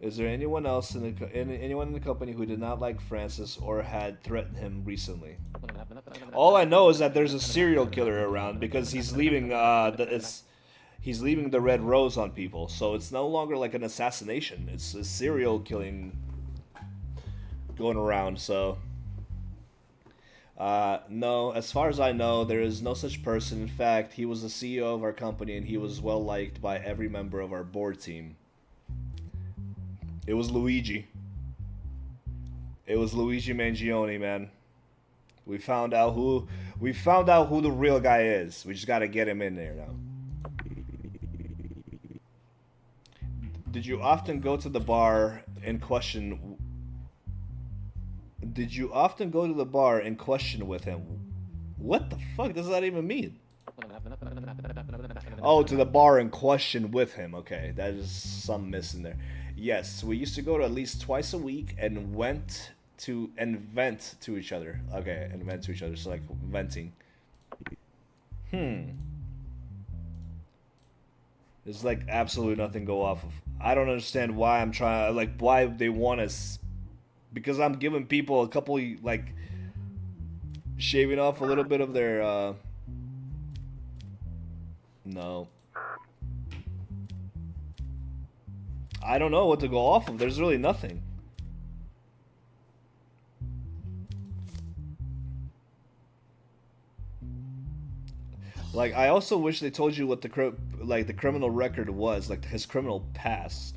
Is there anyone else anyone in the company who did not like Francis or had threatened him recently? All I know is that there's a serial killer around because he's leaving he's leaving the red rose on people, so it's no longer like an assassination. It's a serial killing going around. So no, as far as I know, there is no such person. In fact, he was the CEO of our company and he was well liked by every member of our board team. It was Luigi. It was Luigi Mangione, man. We found out who the real guy is. We just gotta get him in there now. Did you often go to the bar in question? Did you often go to the bar in question with him? What the fuck does that even mean? Oh, to the bar in question with him. Okay, that is some missing there. Yes, we used to go to at least twice a week and vent to each other. Okay, and vent to each other. So like venting. There's like absolutely nothing go off of. I don't understand why I'm trying. Like why they want us. Because I'm giving people a couple like shaving off a little bit of their. No. I don't know what to go off of. There's really nothing. Like, I also wish they told you what the criminal record was, like his criminal past.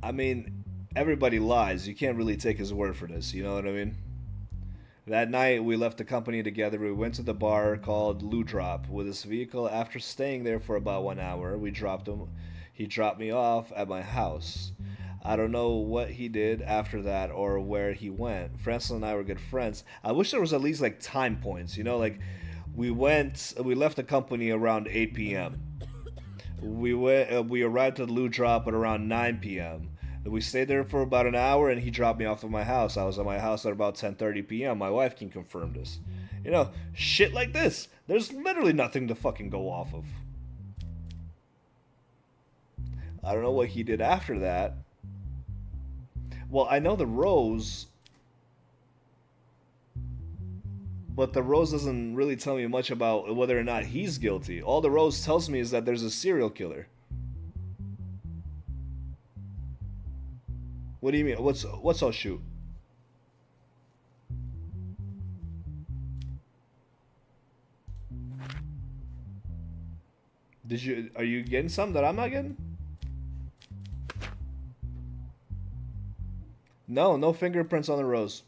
I mean, everybody lies. You can't really take his word for this. You know what I mean? That night, we left the company together. We went to the bar called Lou Drop with his vehicle. After staying there for about 1 hour, we dropped him. He dropped me off at my house. I don't know what he did after that or where he went. Francis and I were good friends. I wish there was at least like time points. You know, like we left the company around 8 p.m. We arrived at Lou Drop at around 9 p.m. We stayed there for about an hour, and he dropped me off at my house. I was at my house at about 10:30 p.m. My wife can confirm this. You know, shit like this. There's literally nothing to fucking go off of. I don't know what he did after that. Well, I know the rose, but the rose doesn't really tell me much about whether or not he's guilty. All the rose tells me is that there's a serial killer. What do you mean? What's all shoot? Are you getting some that I'm not getting? No fingerprints on the rose.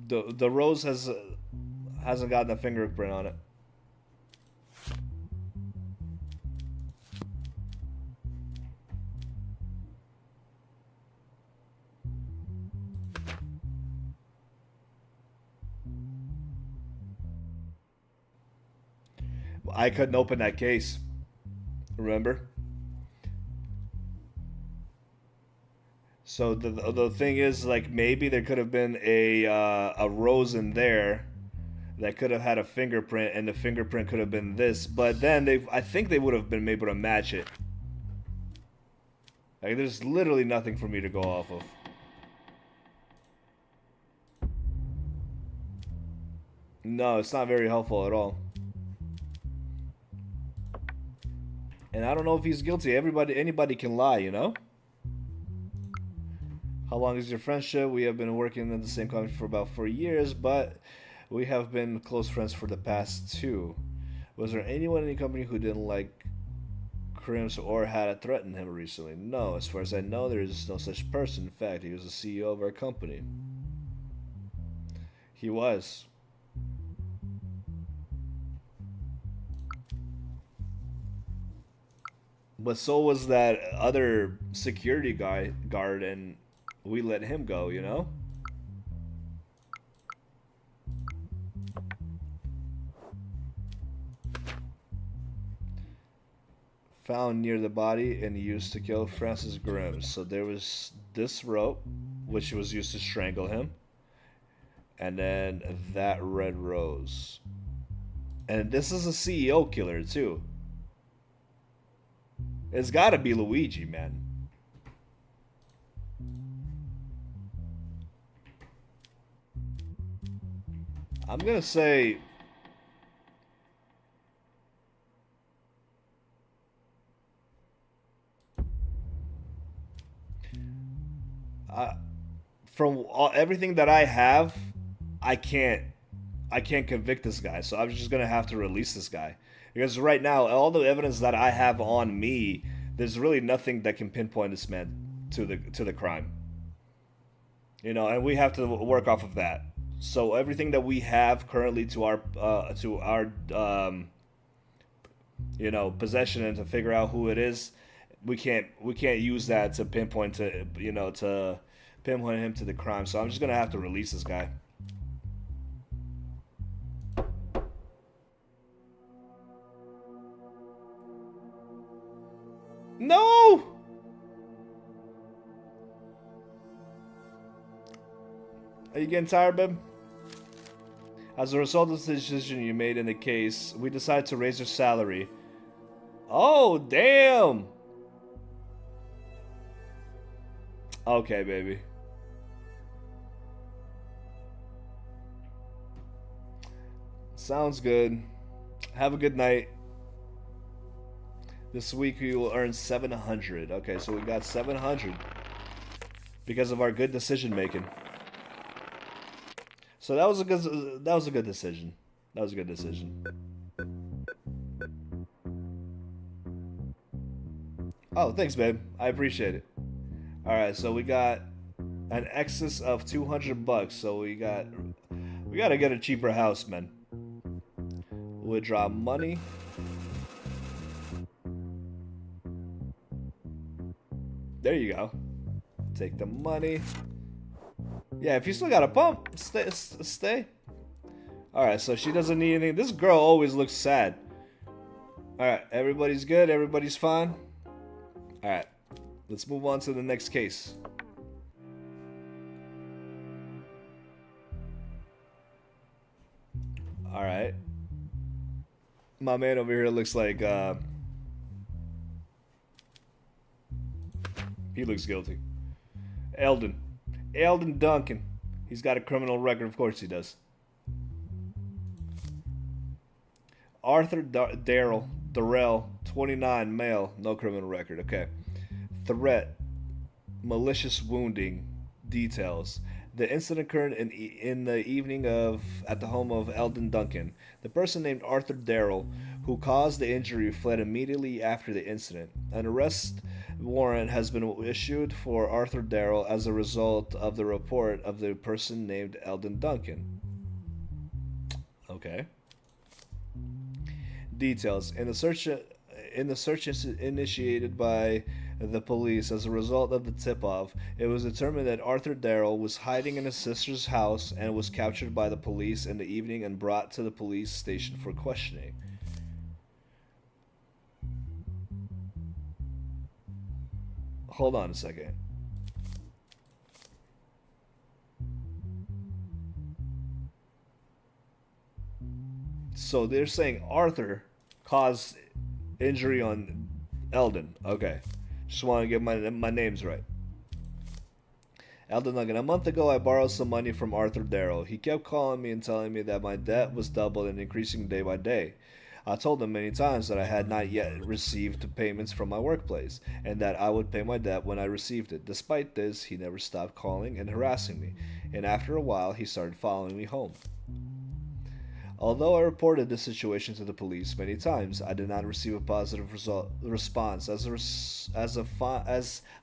The rose hasn't gotten a fingerprint on it. I couldn't open that case. Remember? So the thing is, like, maybe there could have been a rose in there that could have had a fingerprint, and the fingerprint could have been this. But then I think they would have been able to match it. Like, there's literally nothing for me to go off of. No, it's not very helpful at all. And I don't know if he's guilty. Anybody can lie, you know? How long is your friendship? We have been working in the same company for about 4 years, but we have been close friends for the past 2. Was there anyone in the company who didn't like crimes or had threatened him recently? No, as far as I know, there is no such person. In fact, he was the CEO of our company. He was. But so was that other security guard, and we let him go, you know? Found near the body and used to kill Francis Grimm. So there was this rope, which was used to strangle him. And then that red rose. And this is a CEO killer, too. It's gotta be Luigi, man. I'm gonna say... from everything that I have, I can't convict this guy. So I'm just gonna have to release this guy. Because right now, all the evidence that I have on me, there's really nothing that can pinpoint this man to the crime. You know, and we have to work off of that. So everything that we have currently to our you know, possession and to figure out who it is, we can't use that to pinpoint to you know to pinpoint him to the crime. So I'm just gonna have to release this guy. No. Are you getting tired, babe? As a result of the decision you made in the case, we decided to raise your salary. Oh, damn! Okay, baby. Sounds good. Have a good night. This week we will earn 700. Okay, so we got 700 because of our good decision making. So that was a good decision. That was a good decision. Oh, thanks, babe. I appreciate it. All right, so we got an excess of 200 bucks. So we gotta get a cheaper house, man. Withdraw money. There you go. Take the money. Yeah, if you still got a pump, stay. All right, so she doesn't need anything. This girl always looks sad. All right, everybody's good. Everybody's fine. All right, let's move on to the next case. All right. My man over here looks like he looks guilty. Eldon. Eldon Duncan. He's got a criminal record. Of course he does. Arthur Darrell, 29, male, no criminal record. Okay. Threat, malicious wounding, details. The incident occurred in the evening at the home of Eldon Duncan. The person named Arthur Darrell, who caused the injury, fled immediately after the incident. An arrest warrant has been issued for Arthur Darrell as a result of the report of the person named Eldon Duncan. Okay. Details. In the search initiated by the police as a result of the tip-off, it was determined that Arthur Darrell was hiding in his sister's house and was captured by the police in the evening and brought to the police station for questioning. Hold on a second. So they're saying Arthur caused injury on Eldon. Okay. Just want to get my names right. Eldon Duncan. A month ago, I borrowed some money from Arthur Darrell. He kept calling me and telling me that my debt was doubled and increasing day by day. I told him many times that I had not yet received payments from my workplace, and that I would pay my debt when I received it. Despite this, he never stopped calling and harassing me, and after a while, he started following me home. Although I reported this situation to the police many times, I did not receive a positive response. As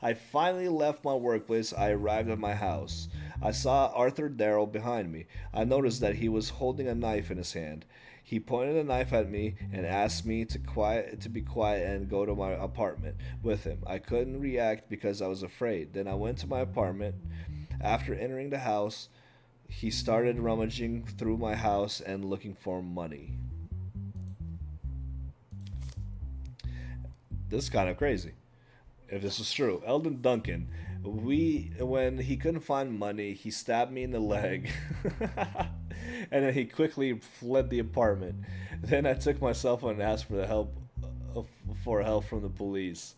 I finally left my workplace, I arrived at my house. I saw Arthur Darrell behind me. I noticed that he was holding a knife in his hand. He pointed the knife at me and asked me to be quiet and go to my apartment with him. I couldn't react because I was afraid. Then I went to my apartment. After entering the house, he started rummaging through my house and looking for money. This is kind of crazy. If this was true, Eldon Duncan, when he couldn't find money, he stabbed me in the leg, and then he quickly fled the apartment. Then I took my cell phone and asked for help from the police.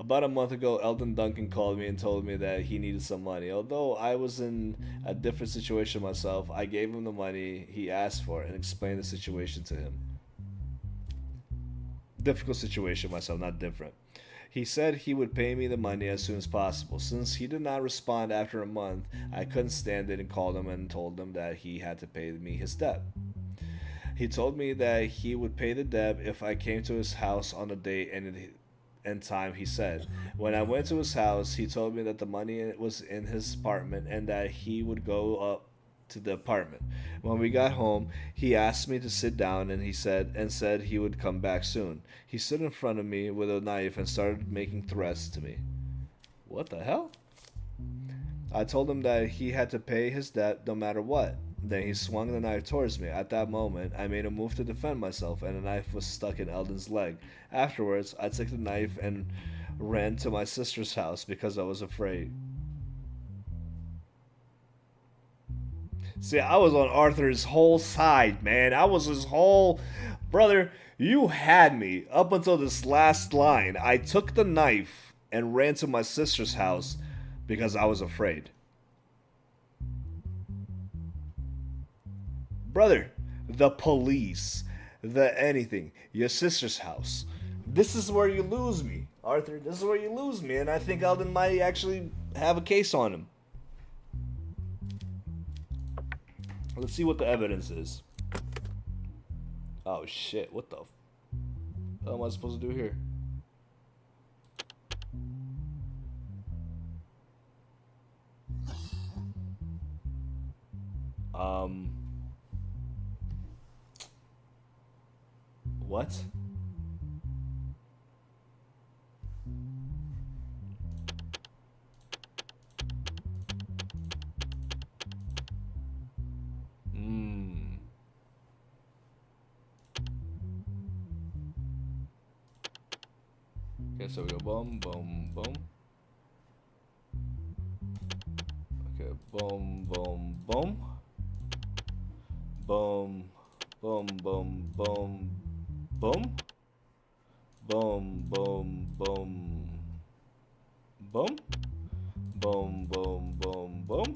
About a month ago, Eldon Duncan called me and told me that he needed some money. Although I was in a different situation myself, I gave him the money he asked for and explained the situation to him. Difficult situation myself, not different. He said he would pay me the money as soon as possible. Since he did not respond after a month, I couldn't stand it and called him and told him that he had to pay me his debt. He told me that he would pay the debt if I came to his house on a date and and time, he said. When I went to his house, he told me that the money was in his apartment and that he would go up to the apartment. When we got home, he asked me to sit down and said he would come back soon. He stood in front of me with a knife and started making threats to me. What the hell? I told him that he had to pay his debt no matter what. Then he swung the knife towards me. At that moment, I made a move to defend myself, and the knife was stuck in Eldon's leg. Afterwards, I took the knife and ran to my sister's house because I was afraid. See, I was on Arthur's whole side, man. I was his whole... Brother, you had me up until this last line. I took the knife and ran to my sister's house because I was afraid. Brother, the police, the anything, your sister's house. This is where you lose me, Arthur. This is where you lose me, and I think Eldon might actually have a case on him. Let's see what the evidence is. Oh shit, what the hell am I supposed to do here? What? Okay, so we go boom, boom, boom. Okay, boom, boom, boom. Boom, boom, boom, boom, boom. Boom, boom, boom. Boom. Boom, boom, boom, boom.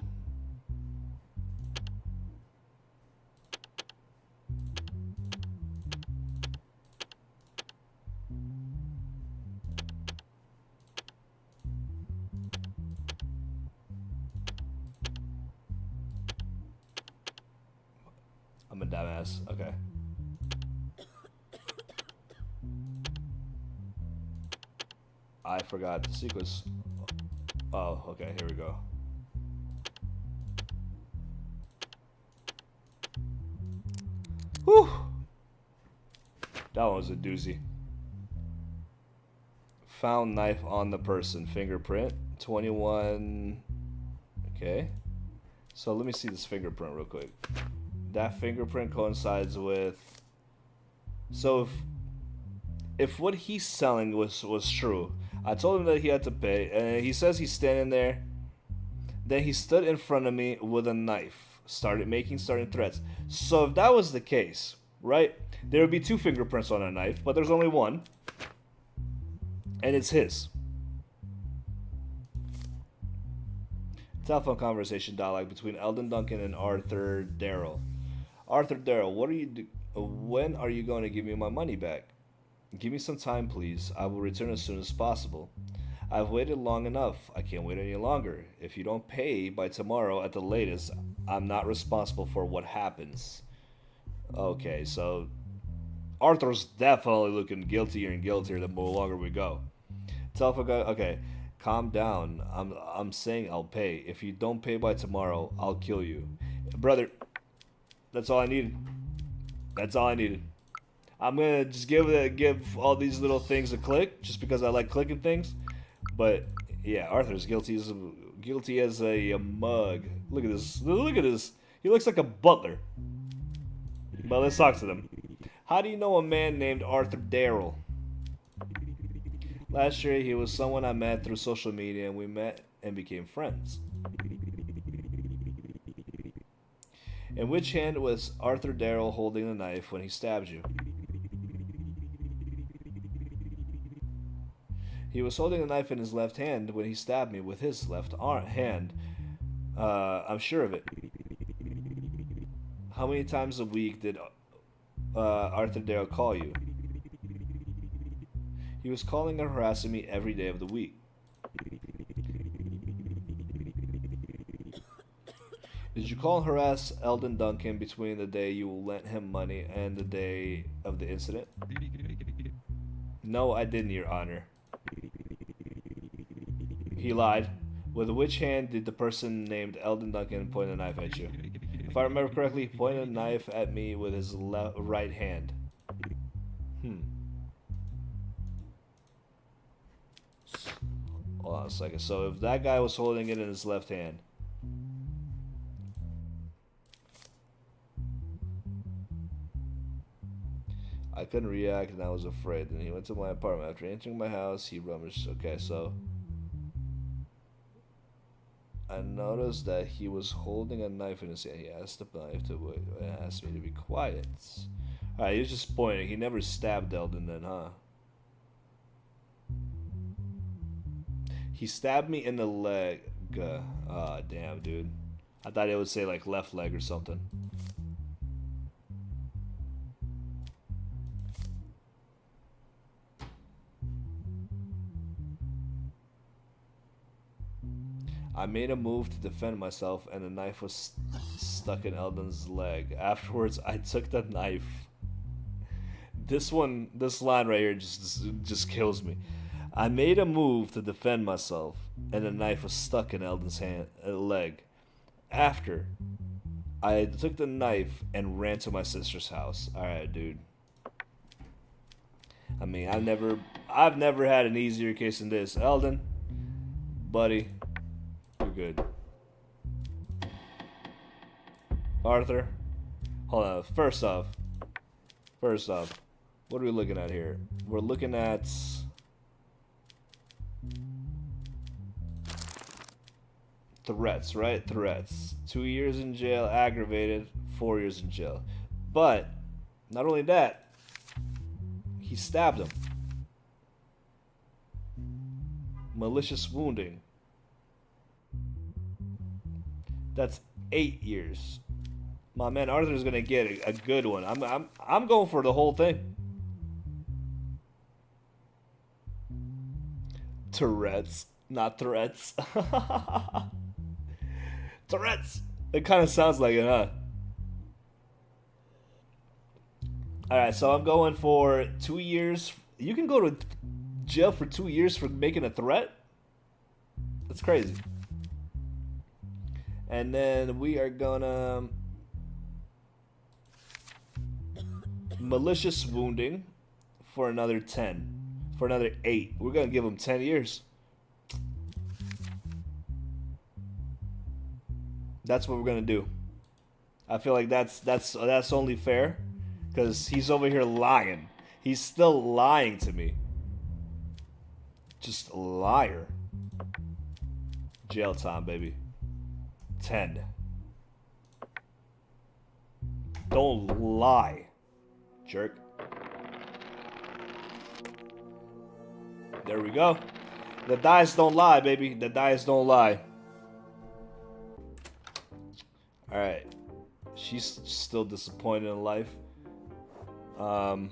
I'm a dumbass. Okay. I forgot the sequence. Oh, okay, here we go. Whew. That one was a doozy. Found knife on the person. Fingerprint. 21. Okay. So let me see this fingerprint real quick. That fingerprint coincides with... So if what he's selling was true, I told him that he had to pay, and he says he's standing there. Then he stood in front of me with a knife, starting threats. So if that was the case, right, there would be two fingerprints on a knife, but there's only one, and it's his. Telephone conversation dialogue between Eldon Duncan and Arthur Darrell. Arthur Darrell, when are you going to give me my money back? Give me some time, please. I will return as soon as possible. I've waited long enough. I can't wait any longer. If you don't pay by tomorrow at the latest, I'm not responsible for what happens. Okay, so Arthur's definitely looking guiltier and guiltier the longer we go. Telephone guy, okay, calm down. I'm saying I'll pay. If you don't pay by tomorrow, I'll kill you. Brother, that's all I needed. That's all I needed. I'm gonna just give all these little things a click, just because I like clicking things. But yeah, Arthur's guilty as a mug. Look at this. Look at this. He looks like a butler. But let's talk to them. How do you know a man named Arthur Darrell? Last year, he was someone I met through social media, and we met and became friends. In which hand was Arthur Darrell holding the knife when he stabbed you? He was holding the knife in his left hand when he stabbed me with his left hand. I'm sure of it. How many times a week did Arthur Darrell call you? He was calling and harassing me every day of the week. Did you call and harass Eldon Duncan between the day you lent him money and the day of the incident? No, I didn't, Your Honor. He lied. With which hand did the person named Eldon Duncan point a knife at you? If I remember correctly, he pointed a knife at me with his right hand. Hold on a second. So if that guy was holding it in his left hand. I couldn't react and I was afraid. Then he went to my apartment. After entering my house, he rummaged. Okay, so I noticed that he was holding a knife in his hand. He asked the knife to asked me to be quiet. Alright, he was just pointing. He never stabbed Eldon then, huh? He stabbed me in the leg. Ah, damn, dude. I thought it would say like left leg or something. I made a move to defend myself, and the knife was stuck in Eldon's leg. Afterwards, I took the knife. This line right here just kills me. I made a move to defend myself, and the knife was stuck in Eldon's leg. After, I took the knife and ran to my sister's house. All right, dude. I mean, I've never had an easier case than this. Eldon, buddy. Good. Arthur, hold on. First off, what are we looking at here? We're looking at threats, right? Threats. 2 years in jail, aggravated, 4 years in jail. But not only that, he stabbed him. Malicious wounding. That's 8 years. My man Arthur's gonna get a good one. I'm going for the whole thing. Tourette's, not threats. Tourette's. It kind of sounds like it, huh? All right, so I'm going for 2 years. You can go to jail for 2 years for making a threat. That's crazy. And then we are gonna malicious wounding for another 10. For another 8. We're gonna give him 10 years. That's what we're gonna do. I feel like that's only fair, because he's over here lying. He's still lying to me. Just a liar. Jail time, baby. 10. Don't lie, jerk. There we go. The dice don't lie, baby. The dice don't lie. Alright. She's still disappointed in life. Got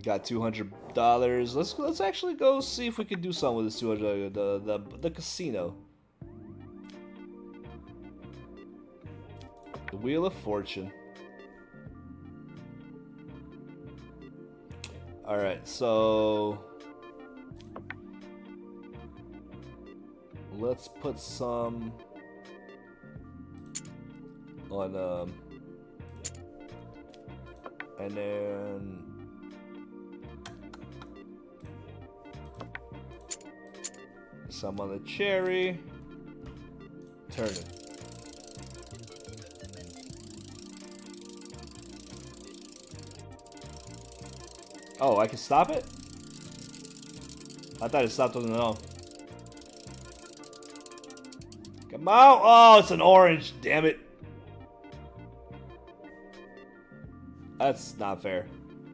$200. Let's actually go see if we can do something with this $200. The casino. The Wheel of Fortune. Alright, so let's put some on and then some on the cherry. Turn it. Oh, I can stop it? I thought it stopped on its own. Come on! Oh, it's an orange. Damn it. That's not fair.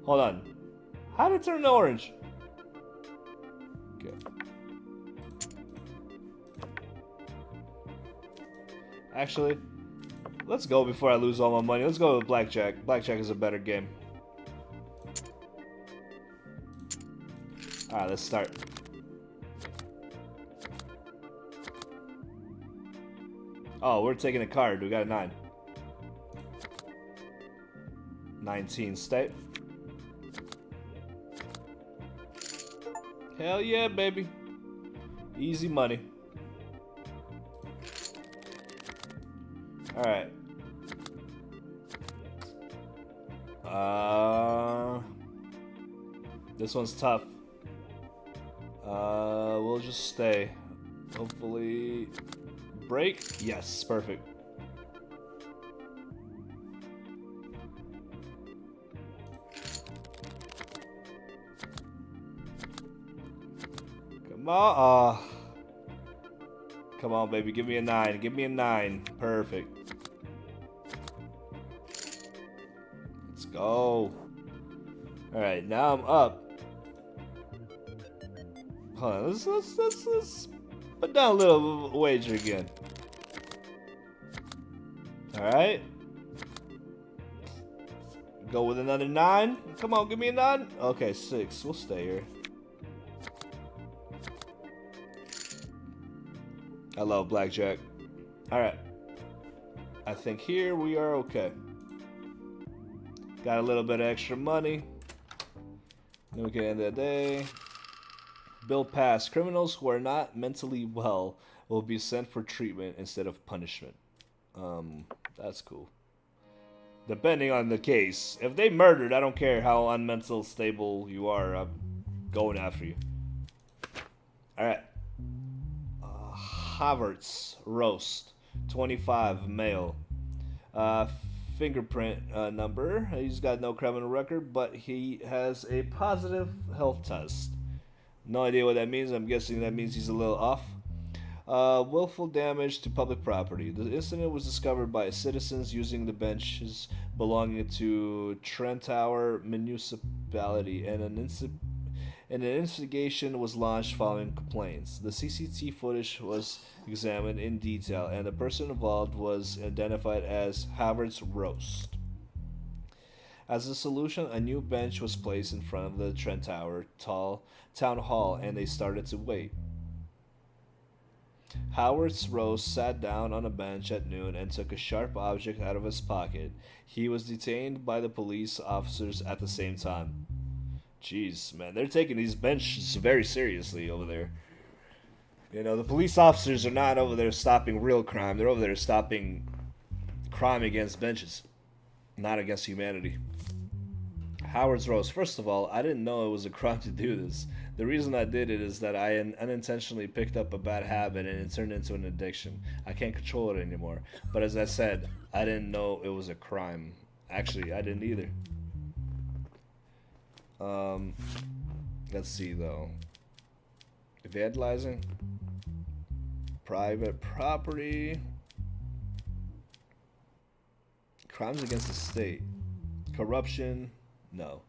Hold on. How did it turn to orange? Okay. Actually, let's go before I lose all my money. Let's go with blackjack. Blackjack is a better game. Alright, let's start. Oh, we're taking a card. We got a 9. 19. Stay. Hell yeah, baby. Easy money. Alright. This one's tough. We'll just stay. Hopefully... Break? Yes, perfect. Come on. Come on, baby. Give me a 9. Give me a 9. Perfect. Let's go. Alright, now I'm up. Hold on. Let's put down a little wager again. Alright. Go with another 9. Come on, give me a 9. Okay, 6. We'll stay here. I love blackjack. Alright. I think here we are okay. Got a little bit of extra money. Then we can end the day. Bill passed. Criminals who are not mentally well will be sent for treatment instead of punishment. That's cool. Depending on the case. If they murdered, I don't care how unmental stable you are. I'm going after you. Alright. Havertz roast, 25, male. Fingerprint number. He's got no criminal record, but he has a positive health test. No idea what that means. I'm guessing that means he's a little off. Willful damage to public property. The incident was discovered by citizens using the benches belonging to Trentauer Municipality, and an investigation was launched following complaints. The CCTV footage was examined in detail, and the person involved was identified as Havertz Roast. As a solution, a new bench was placed in front of the Trentauer Town Hall, and they started to wait. Havertz Roast sat down on a bench at noon and took a sharp object out of his pocket. He was detained by the police officers at the same time. Jeez, man, they're taking these benches very seriously over there. You know, the police officers are not over there stopping real crime. They're over there stopping crime against benches, not against humanity. Howard's Roast. First of all, I didn't know it was a crime to do this. The reason I did it is that I unintentionally picked up a bad habit and it turned into an addiction. I can't control it anymore. But as I said, I didn't know it was a crime. Actually, I didn't either. Let's see though. Vandalizing, private property, crimes against the state, corruption, no.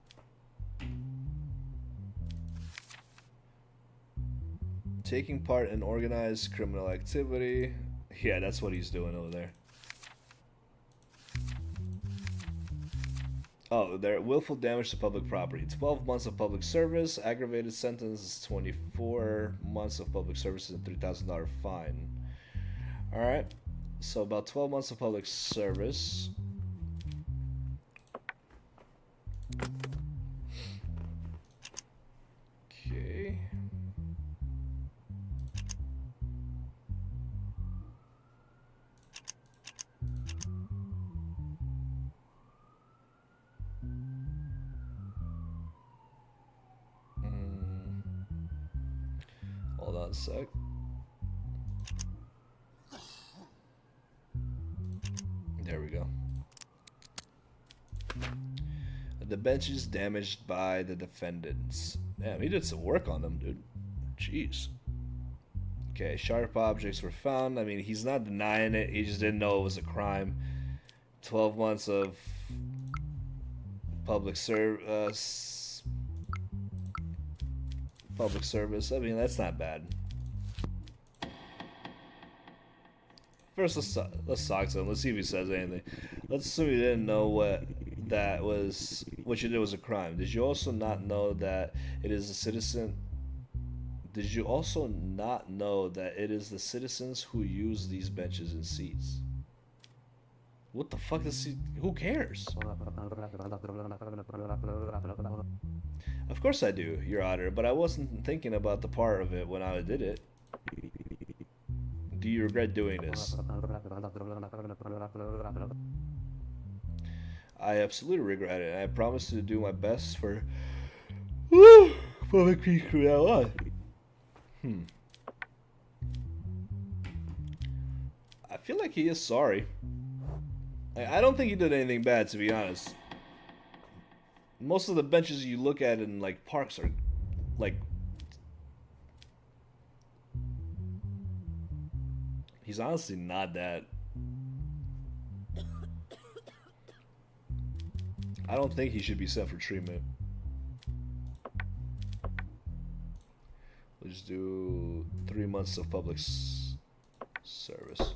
Taking part in organized criminal activity, yeah, that's what he's doing over there. Oh, there, willful damage to public property. 12 months of public service. Aggravated sentence is 24 months of public service and a $3,000 fine. Alright. So about 12 months of public service. Okay. Hold on a sec. There we go. The bench is damaged by the defendants. Damn, he did some work on them, dude. Jeez. Okay, sharp objects were found. I mean, he's not denying it. He just didn't know it was a crime. 12 months of public service. Public service. I mean, that's not bad. First, let's talk to him. Let's see if he says anything. Let's assume you didn't know what you did was a crime. Did you also not know that it is a citizen? Did you also not know that it is the citizens who use these benches and seats? What the fuck does he? Who cares? Of course I do, Your Honor, but I wasn't thinking about the part of it when I did it. Do you regret doing this? I absolutely regret it. I promise to do my best for public peace from now on. I feel like he is sorry. I don't think he did anything bad, to be honest. Most of the benches you look at in like parks are like, he's honestly not that. I don't think he should be sent for treatment. Let's do 3 months of public service.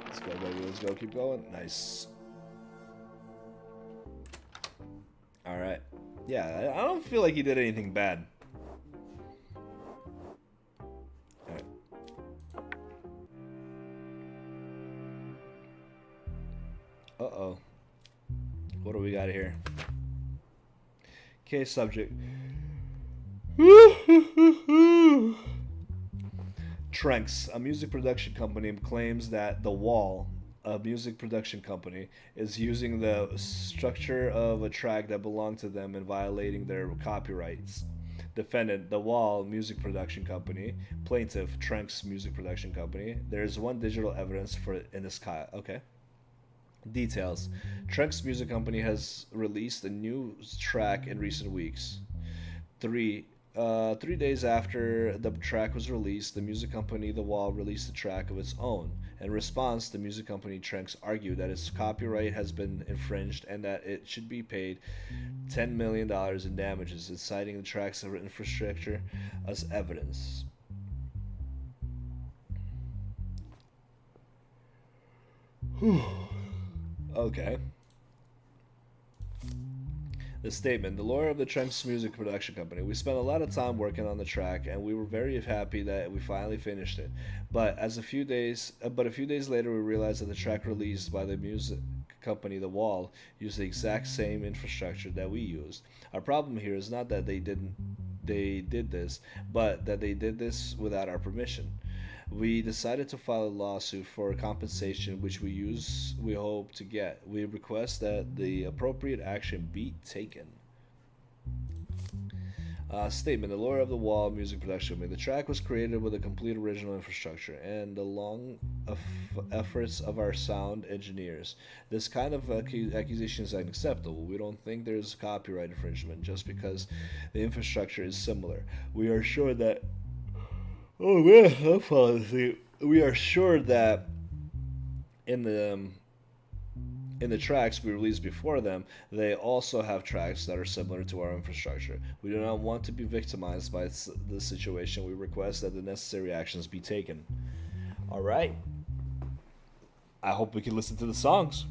Let's go, baby. Let's go. Keep going. Nice. Alright. Yeah, I don't feel like he did anything bad. Alright. Uh-oh. What do we got here? Case subject. Tranks, a music production company, claims that The Wall, a music production company, is using the structure of a track that belonged to them and violating their copyrights. Defendant, The Wall Music Production Company. Plaintiff, Tranks Music Production Company. There is one digital evidence for it in this case. Okay. Details. Tranks Music Company has released a new track in recent weeks. 3 days after the track was released, the music company The Wall released a track of its own. In response, the music company Tranks argued that its copyright has been infringed and that it should be paid $10 million in damages, citing the track's infrastructure as evidence. Okay. The statement, the lawyer of the Tranks Music Production Company. We spent a lot of time working on the track, and we were very happy that we finally finished it. But a few days later, we realized that the track released by the music company The Wall used the exact same infrastructure that we used. Our problem here is not that they did this, but that they did this without our permission. We decided to file a lawsuit for compensation, which we hope to get. We request that the appropriate action be taken. Statement, the lawyer of The Wall Music Production Company. The track was created with a complete original infrastructure and the long efforts of our sound engineers. This kind of accusation is unacceptable. We don't think there's copyright infringement just because the infrastructure is similar. We are sure that we are sure that in the tracks we released before them, they also have tracks that are similar to our infrastructure. We do not want to be victimized by the situation. We request that the necessary actions be taken. All right. I hope we can listen to the songs.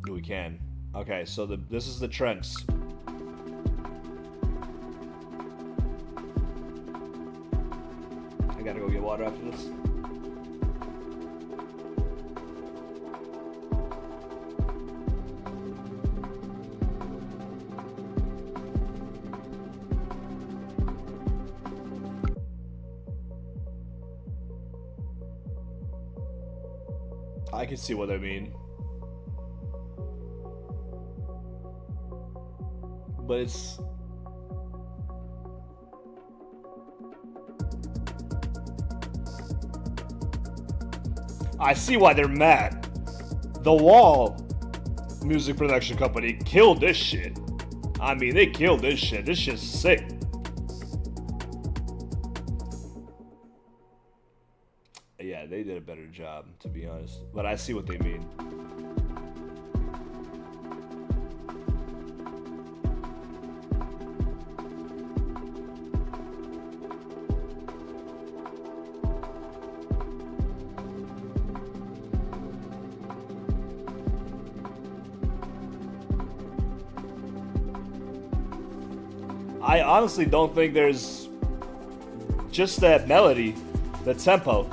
We can. Okay, so this is the Tranks. I gotta go get water after this. I can see what I mean. But it's... I see why they're mad. The Wall Music Production Company killed this shit. I mean, they killed this shit. This shit's sick. Yeah, they did a better job, to be honest. But I see what they mean. I honestly don't think there's just that melody, the tempo.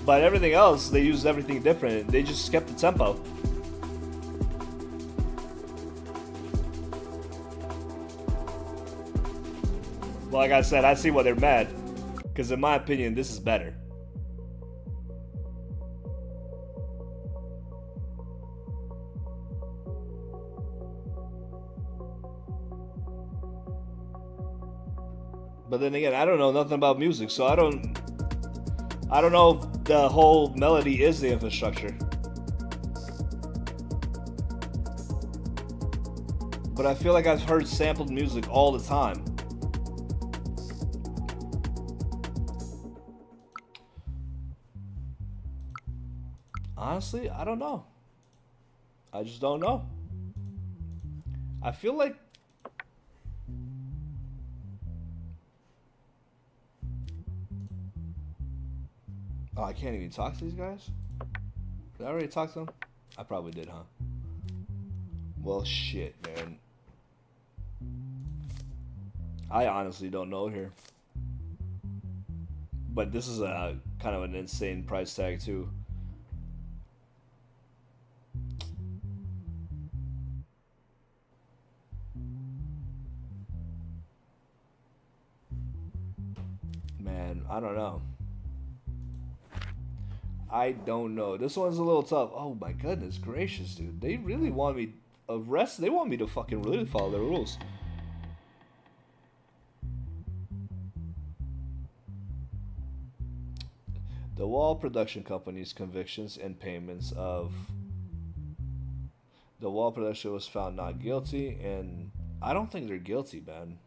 But everything else, they used everything different. They just kept the tempo. Well, like I said, I see why they're mad. Because in my opinion, this is better. But then again, I don't know nothing about music, so I don't know if the whole melody is the infrastructure. But I feel like I've heard sampled music all the time. Honestly, I don't know. I just don't know. I feel like oh, I can't even talk to these guys? Did I already talk to them? I probably did, huh? Well, shit, man. I honestly don't know here. But this is a kind of an insane price tag, too. Man, I don't know. I don't know. This one's a little tough. Oh my goodness gracious, dude. They really want me arrested. They want me to fucking really follow their rules. The Wall Production Company's convictions and payments of the Wall Production was found not guilty, and I don't think they're guilty, man.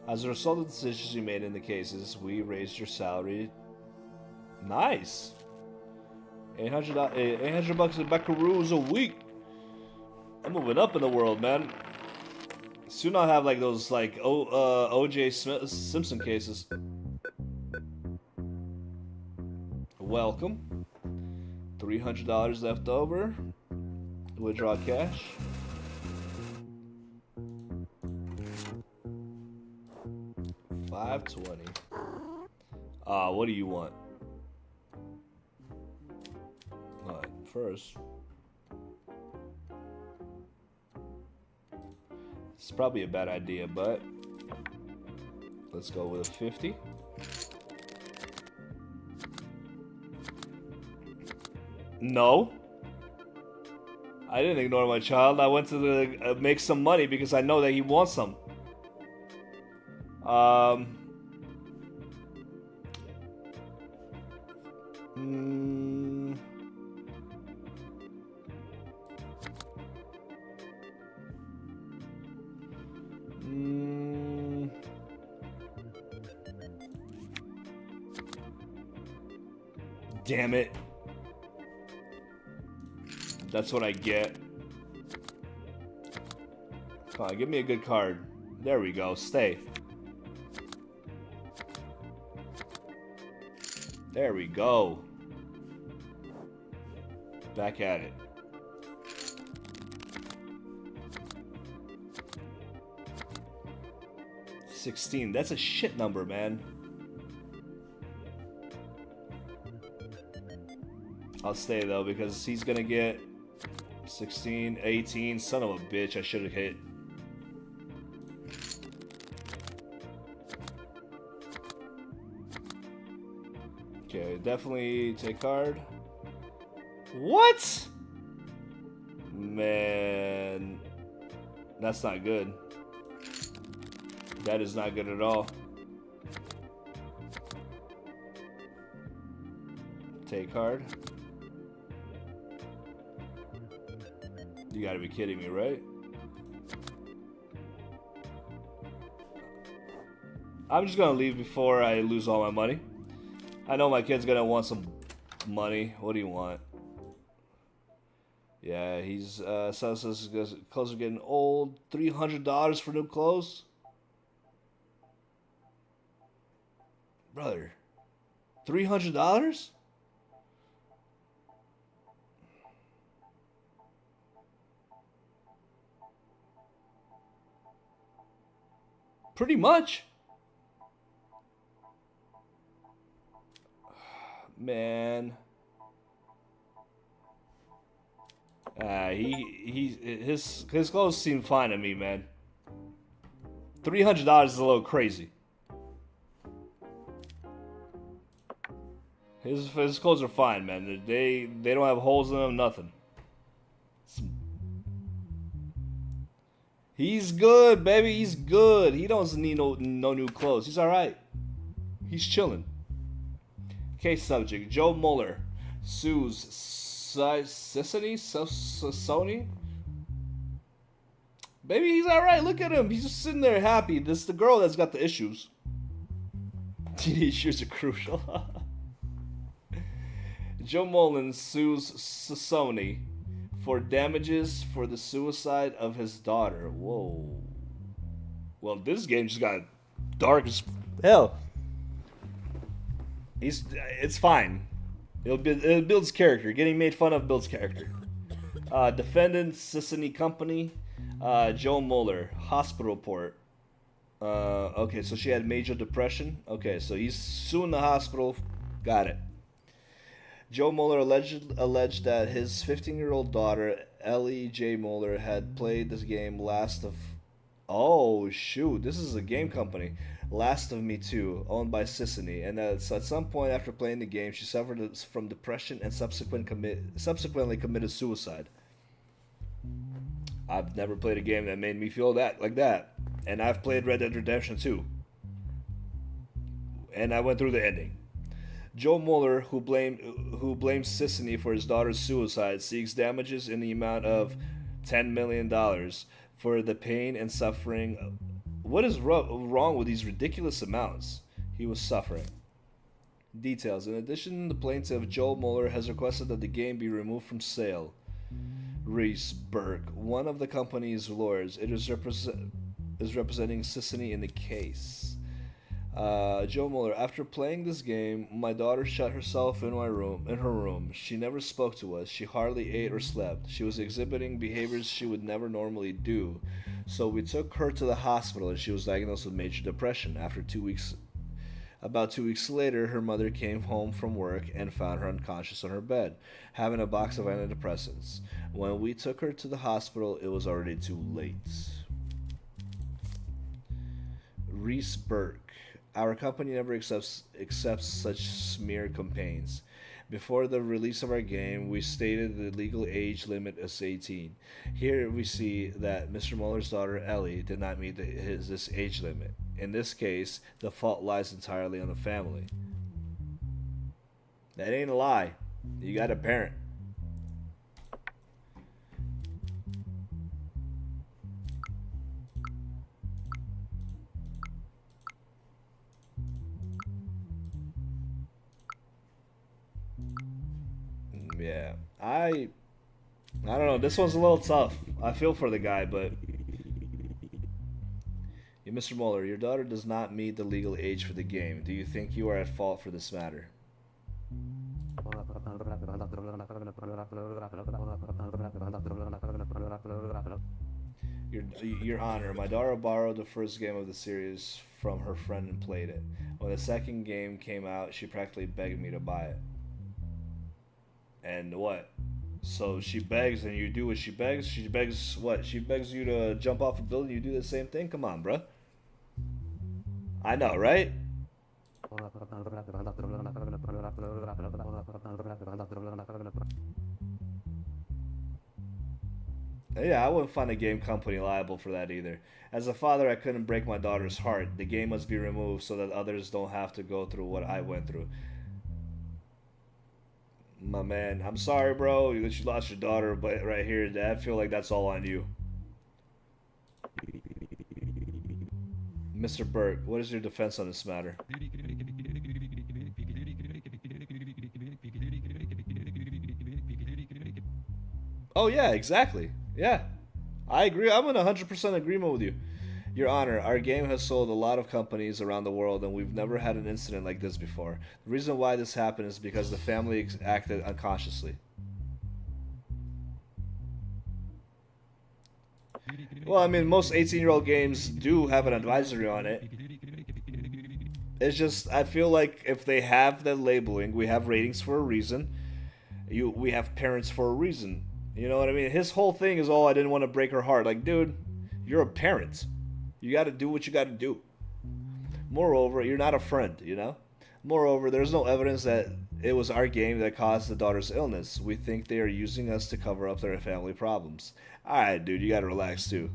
As a result of the decisions you made in the cases, we raised your salary. Nice. 800 bucks in buckaroos a week. I'm moving up in the world, man. Soon I'll have like those like OJ Simpson cases. Welcome. $300 left over. Withdraw cash. $520. What do you want? Alright, first. It's probably a bad idea, but let's go with a 50. No. I didn't ignore my child. I went to the make some money because I know that he wants some. Damn it. That's what I get. Come on, give me a good card. There we go. Stay. There we go. Back at it. $16. That's a shit number, man. I'll stay though because he's gonna get 16, 18. Son of a bitch, I should have hit. Okay, definitely take card. What? Man, that's not good. That is not good at all. Take card. You gotta be kidding me, right? I'm just gonna leave before I lose all my money. I know my kid's gonna want some money. What do you want? Yeah, he's says clothes are getting old. $300 for new clothes, brother. $300? Pretty much. Man. His clothes seem fine to me, man. $300 is a little crazy. His clothes are fine, man. They don't have holes in them, nothing. He's good, baby. He's good. He doesn't need no new clothes. He's all right. He's chilling. Case subject: Joe Mueller sues Sony. Baby, he's all right. Look at him. He's just sitting there happy. This is the girl that's got the issues. Teenage issues are crucial. Joe Mullen sues Sony for damages for the suicide of his daughter. Whoa. Well, this game just got dark as hell. It's fine. It builds character. Getting made fun of builds character. Defendant Sissony Company. Joe Mueller. Hospital report. Okay, so she had major depression. Okay, so he's suing the hospital. Got it. Joe Mueller alleged that his 15-year-old daughter, Ellie J. Mueller, had played this game Oh, shoot. This is a game company. Last of Me 2, owned by Sissony. And at some point after playing the game, she suffered from depression and subsequently committed suicide. I've never played a game that made me feel like that. And I've played Red Dead Redemption 2. And I went through the ending. Joe Mueller, who blames Sissony for his daughter's suicide, seeks damages in the amount of $10 million for the pain and suffering. What is wrong with these ridiculous amounts he was suffering? Details. In addition, the plaintiff, Joe Mueller, has requested that the game be removed from sale. Reese Burke, one of the company's lawyers, is representing Sissony in the case. Joe Mueller, after playing this game, my daughter shut herself in her room. She never spoke to us. She hardly ate or slept. She was exhibiting behaviors she would never normally do. So we took her to the hospital and she was diagnosed with major depression. About 2 weeks later, her mother came home from work and found her unconscious on her bed, having a box of antidepressants. When we took her to the hospital, it was already too late. Reese Burke. Our company never accepts such smear campaigns. Before the release of our game, we stated the legal age limit is 18. Here we see that Mr. Mueller's daughter, Ellie, did not meet this age limit. In this case, the fault lies entirely on the family. That ain't a lie. You got a parent. Yeah, I don't know. This one's a little tough. I feel for the guy, but Mr. Mueller, your daughter does not meet the legal age for the game. Do you think you are at fault for this matter? Your Honor, my daughter borrowed the first game of the series from her friend and played it. When the second game came out, she practically begged me to buy it. And what? So she begs and you do what she begs? She begs what? She begs you to jump off a building, you do the same thing? Come on, bruh. I know, right? Yeah, I wouldn't find a game company liable for that either. As a father, I couldn't break my daughter's heart. The game must be removed so that others don't have to go through what I went through. My man, I'm sorry, bro, that you lost your daughter, but right here, I feel like that's all on you. Mr. Burke, what is your defense on this matter? Oh, yeah, exactly. Yeah, I agree. I'm in 100% agreement with you. Your Honor, our game has sold a lot of companies around the world, and we've never had an incident like this before. The reason why this happened is because the family acted unconsciously. Well, I mean, most 18-year-old games do have an advisory on it. It's just, I feel like if they have the labeling, we have ratings for a reason. We have parents for a reason. You know what I mean? His whole thing is, oh, I didn't want to break her heart. Like, dude, you're a parent. You got to do what you got to do. Moreover, you're not a friend, you know? Moreover, there's no evidence that it was our game that caused the daughter's illness. We think they are using us to cover up their family problems. Alright, dude, you gotta relax too.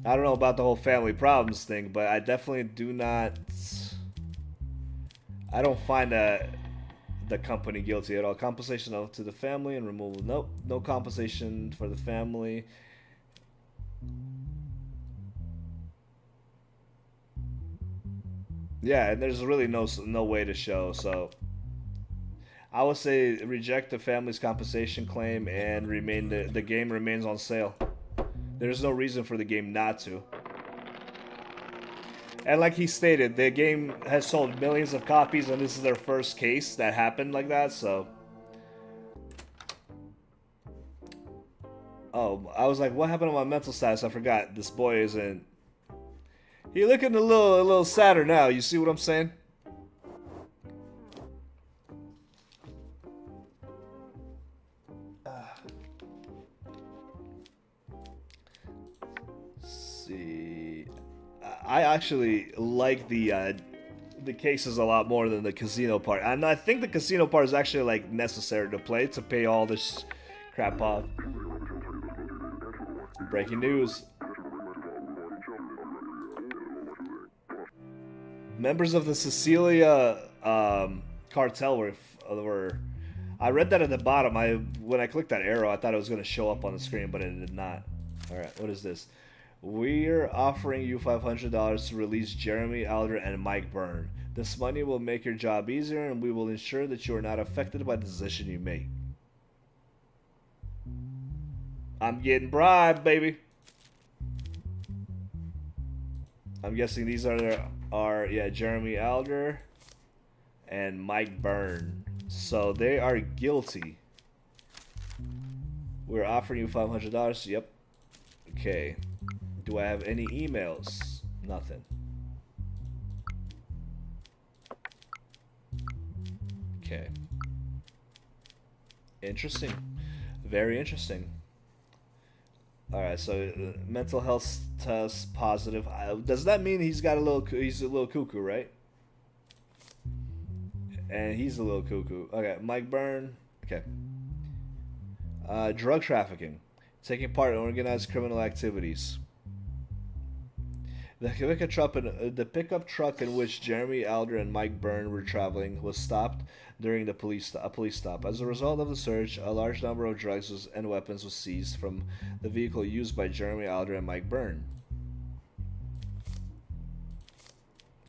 I don't know about the whole family problems thing, but I definitely do not. I don't find the company guilty at all. Compensation to the family and removal. Nope, no compensation for the family. Yeah, and there's really no way to show. So I would say reject the family's compensation claim and remain the game remains on sale. There's no reason for the game not to. And like he stated, the game has sold millions of copies, and this is their first case that happened like that. So, oh, I was like, what happened to my mental status? I forgot. This boy isn't. He looking a little sadder now. You see what I'm saying? See, I actually like the cases a lot more than the casino part, and I think the casino part is actually like necessary to play to pay all this crap off. Breaking news. Members of the Sicilia cartel were. I read that at the bottom. When I clicked that arrow, I thought it was going to show up on the screen, but it did not. All right, what is this? We're offering you $500 to release Jeremy Alder and Mike Byrne. This money will make your job easier, and we will ensure that you are not affected by the decision you make. I'm getting bribed, baby. I'm guessing these are yeah, Jeremy Alder and Mike Byrne. So they are guilty. We're offering you $500. Yep. Okay. Do I have any emails? Nothing. Okay. Interesting. Very interesting. Alright, so mental health test positive. Does that mean he's a little cuckoo, right? And he's a little cuckoo. Okay, Mike Byrne. Okay. Drug trafficking. Taking part in organized criminal activities. The pickup truck in which Jeremy Alder and Mike Byrne were traveling was stopped during a police stop. As a result of the search, a large number of drugs and weapons was seized from the vehicle used by Jeremy Alder and Mike Byrne.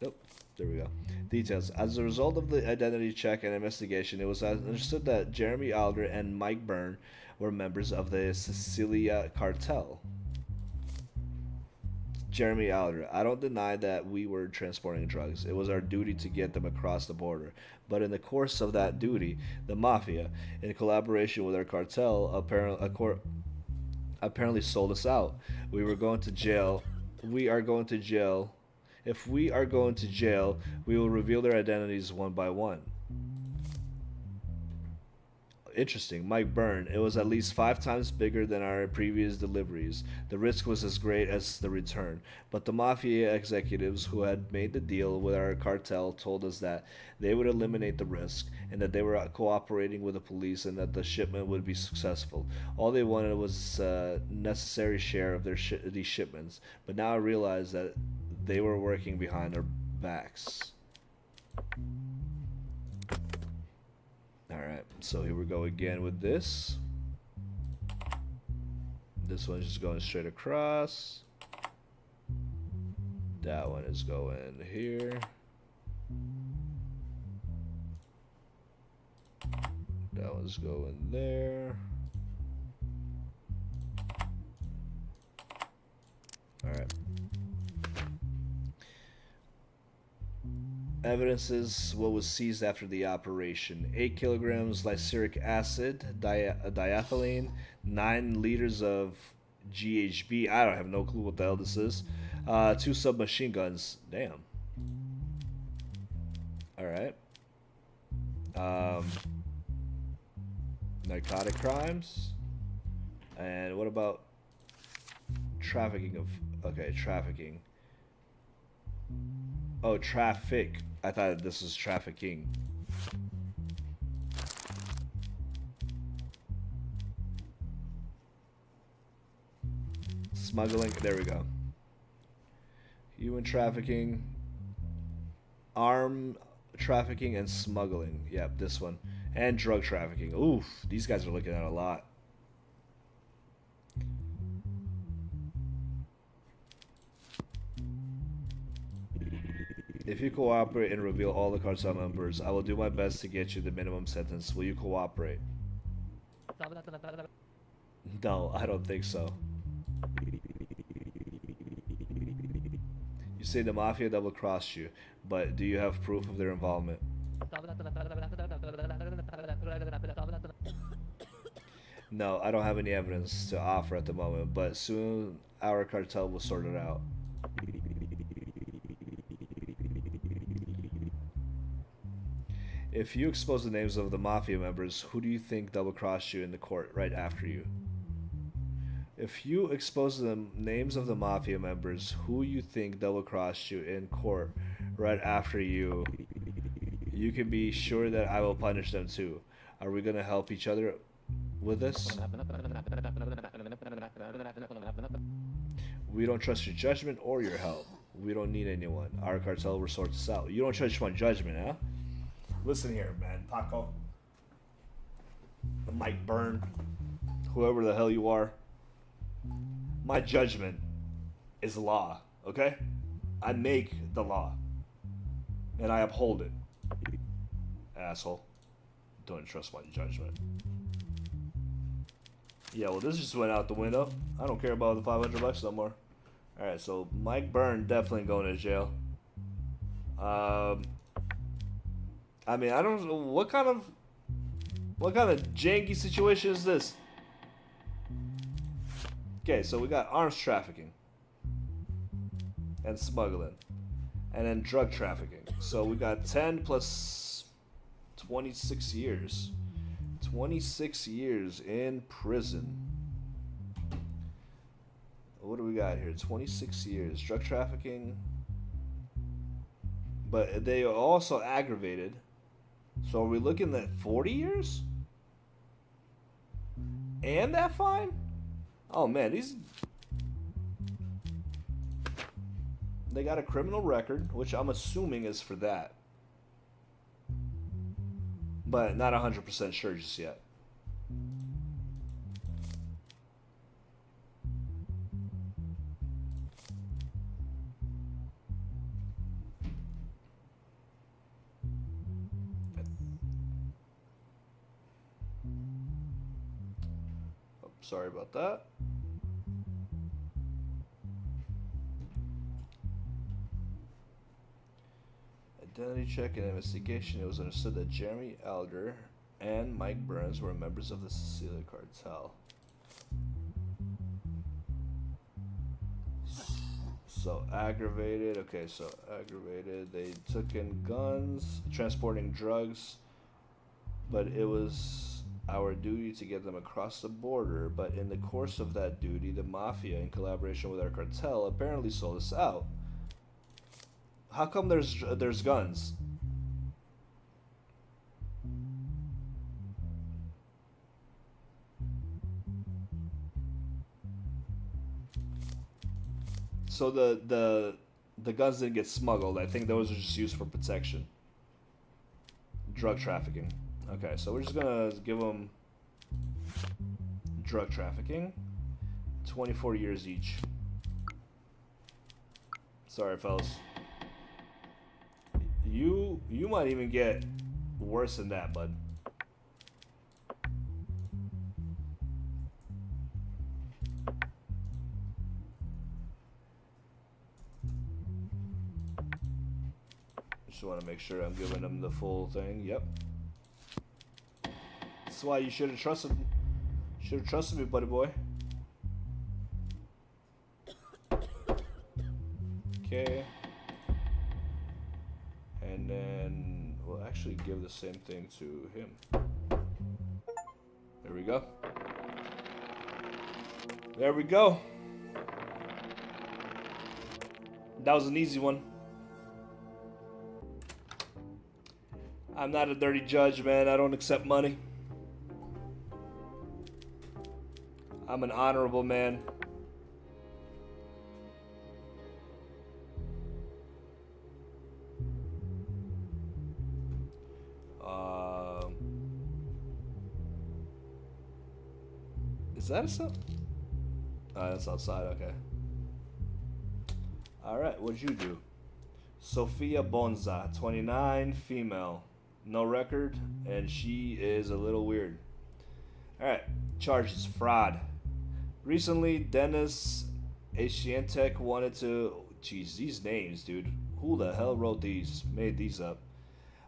Nope, there we go. Details. As a result of the identity check and investigation, it was understood that Jeremy Alder and Mike Byrne were members of the Sicilia cartel. Jeremy Alder, I don't deny that we were transporting drugs. It was our duty to get them across the border. But in the course of that duty, the mafia, in collaboration with our cartel, apparently sold us out. We were going to jail. We are going to jail. If we are going to jail, we will reveal their identities one by one. Interesting. Mike Byrne. It was at least 5 times bigger than our previous deliveries. The risk was as great as the return. But the mafia executives who had made the deal with our cartel told us that they would eliminate the risk and that they were cooperating with the police and that the shipment would be successful. All they wanted was a necessary share of these shipments. But now I realize that they were working behind our backs. Alright, so here we go again with this. This one's just going straight across. That one is going here. That one's going there. Alright. Evidences what was seized after the operation: 8 kilograms lysergic acid, diethylene, 9 liters of GHB. I don't have no clue what the hell this is. 2 submachine guns. Damn. All right. Narcotic crimes. And what about trafficking of... Okay, trafficking. Oh, traffic. I thought this was trafficking. Smuggling. There we go. Human trafficking. Arm trafficking and smuggling. Yep, this one. And drug trafficking. Oof, these guys are looking at a lot. If you cooperate and reveal all the cartel members, I will do my best to get you the minimum sentence. Will you cooperate? No, I don't think so. You say the mafia double-crossed you, but do you have proof of their involvement? No, I don't have any evidence to offer at the moment, but soon our cartel will sort it out. If you expose the names of the mafia members, who do you think double-crossed you in the court right after you? If you expose the names of the mafia members, who you think double-crossed you in court right after you, you can be sure that I will punish them too. Are we gonna help each other with this? We don't trust your judgment or your help. We don't need anyone. Our cartel will sort this out. You don't trust my judgment, huh? Listen here, man. Paco. Mike Byrne. Whoever the hell you are. My judgment is law, okay? I make the law. And I uphold it. Asshole. Don't trust my judgment. Yeah, well, this just went out the window. I don't care about the $500 no more. Alright, so Mike Byrne definitely going to jail. I mean, I don't know what kind of janky situation is this? Okay, so we got arms trafficking and smuggling, and then drug trafficking. So we got 10 plus 26 years. 26 years in prison. What do we got here? 26 years. Drug trafficking. But they are also aggravated. So are we looking at 40 years? And that fine? Oh man, they got a criminal record, which I'm assuming is for that. But not 100% sure just yet. Oh, sorry about that. Identity check and investigation. It was understood that Jeremy Alger and Mike Burns were members of the Sicilia cartel. So aggravated. Okay, so aggravated. They took in guns, transporting drugs, but it was our duty to get them across the border. But in the course of that duty, the mafia, in collaboration with our cartel, apparently sold us out. How come there's guns? So the guns didn't get smuggled. I think those are just used for protection. Drug trafficking. Okay, so we're just gonna give them drug trafficking. 24 years each. Sorry, fellas. You might even get worse than that, bud. Just want to make sure I'm giving them the full thing. Yep. That's why you should have trusted. Should have trusted me, buddy boy. Okay. And then we'll actually give the same thing to him. There we go. There we go. That was an easy one. I'm not a dirty judge, man. I don't accept money. I'm an honorable man. Is that a sub? Oh, that's outside, okay. Alright, what'd you do? Sophia Bonza, 29, female. No record, and she is a little weird. Alright, charges, fraud. Recently, Dennis Asientek wanted to... Jeez, these names, dude. Who the hell wrote these? Made these up.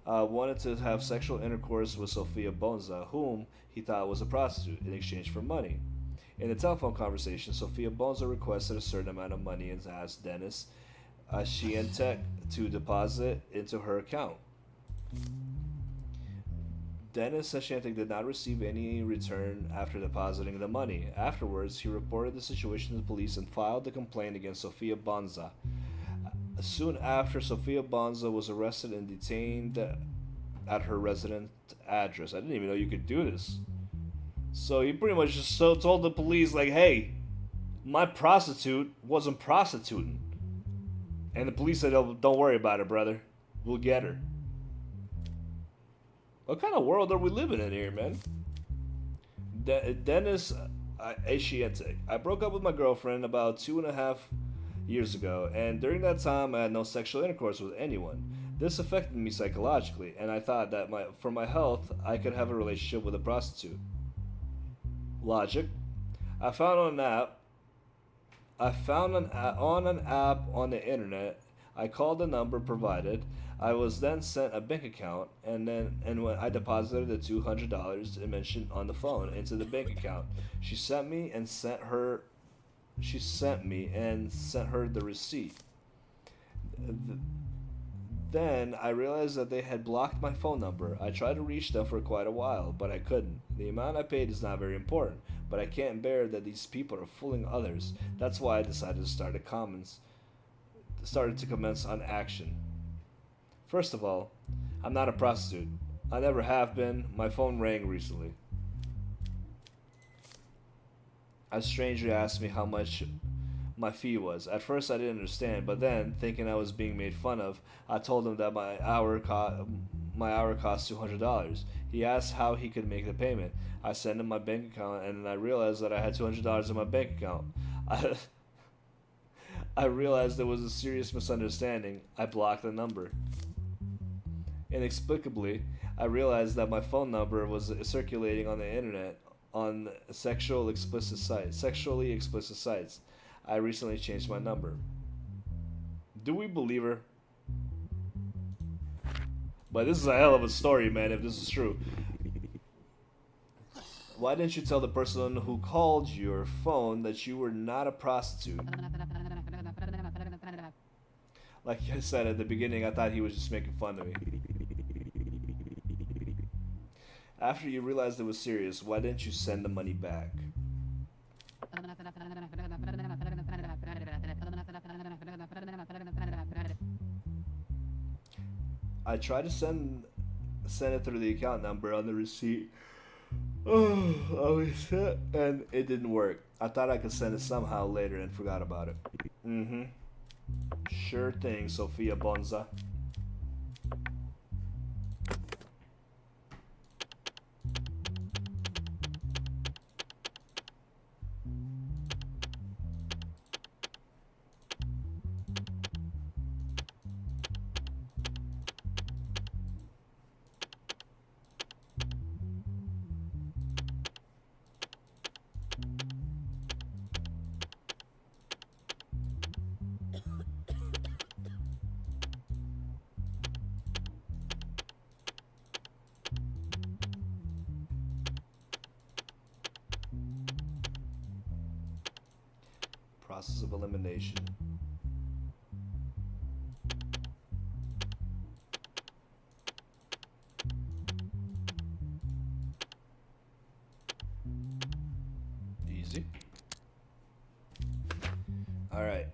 Wanted to have sexual intercourse with Sophia Bonza, whom he thought was a prostitute, in exchange for money. In a telephone conversation, Sophia Bonza requested a certain amount of money and asked Dennis Asientek to deposit into her account. Dennis Asientek did not receive any return after depositing the money. Afterwards, he reported the situation to the police and filed a complaint against Sophia Bonza. Soon after, Sophia Bonza was arrested and detained at her resident address. I didn't even know you could do this. So he pretty much just told the police, like, hey, my prostitute wasn't prostituting. And the police said, oh, don't worry about it, brother. We'll get her. What kind of world are we living in here, man? Dennis Asientek. I broke up with my girlfriend about 2.5 years ago, and during that time I had no sexual intercourse with anyone. This affected me psychologically, and I thought that for my health I could have a relationship with a prostitute. Logic. I found on an app on the internet. I called the number provided. I was then sent a bank account, and when I deposited the $200 it mentioned on the phone into the bank account. She sent me and sent her the receipt. Then I realized that they had blocked my phone number. I tried to reach them for quite a while, but I couldn't. The amount I paid is not very important, but I can't bear that these people are fooling others. That's why I decided to started to commence on action. First of all, I'm not a prostitute. I never have been. My phone rang recently. A stranger asked me how much my fee was. At first I didn't understand, but then, thinking I was being made fun of, I told him that my hour cost $200. He asked how he could make the payment. I sent him my bank account, and then I realized that I had $200 in my bank account. I realized there was a serious misunderstanding. I blocked the number. Inexplicably, I realized that my phone number was circulating on the internet on sexually explicit sites. I recently changed my number. Do we believe her? But this is a hell of a story, man, if this is true. Why didn't you tell the person who called your phone that you were not a prostitute? Like I said at the beginning, I thought he was just making fun of me. After you realized it was serious, why didn't you send the money back? I tried to send it through the account number on the receipt. And it didn't work. I thought I could send it somehow later and forgot about it. Sure thing, Sophia Bonza. Process of elimination. guilty. Alright.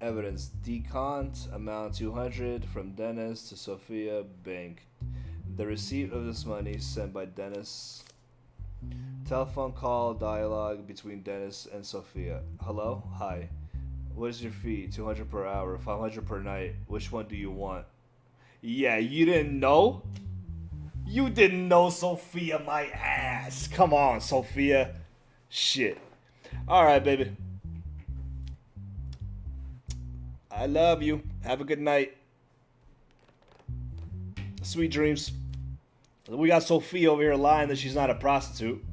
Evidence. Decont amount 200 from Dennis to Sophia Bank. The receipt of this money sent by Dennis. Telephone call dialogue between Dennis and Sophia. Hello? Hi. What is your fee? 200 per hour, 500 per night. Which one do you want? Yeah, you didn't know? You didn't know, Sophia, my ass. Come on, Sophia. Shit. Alright, baby. I love you. Have a good night. Sweet dreams. We got Sophia over here lying that she's not a prostitute.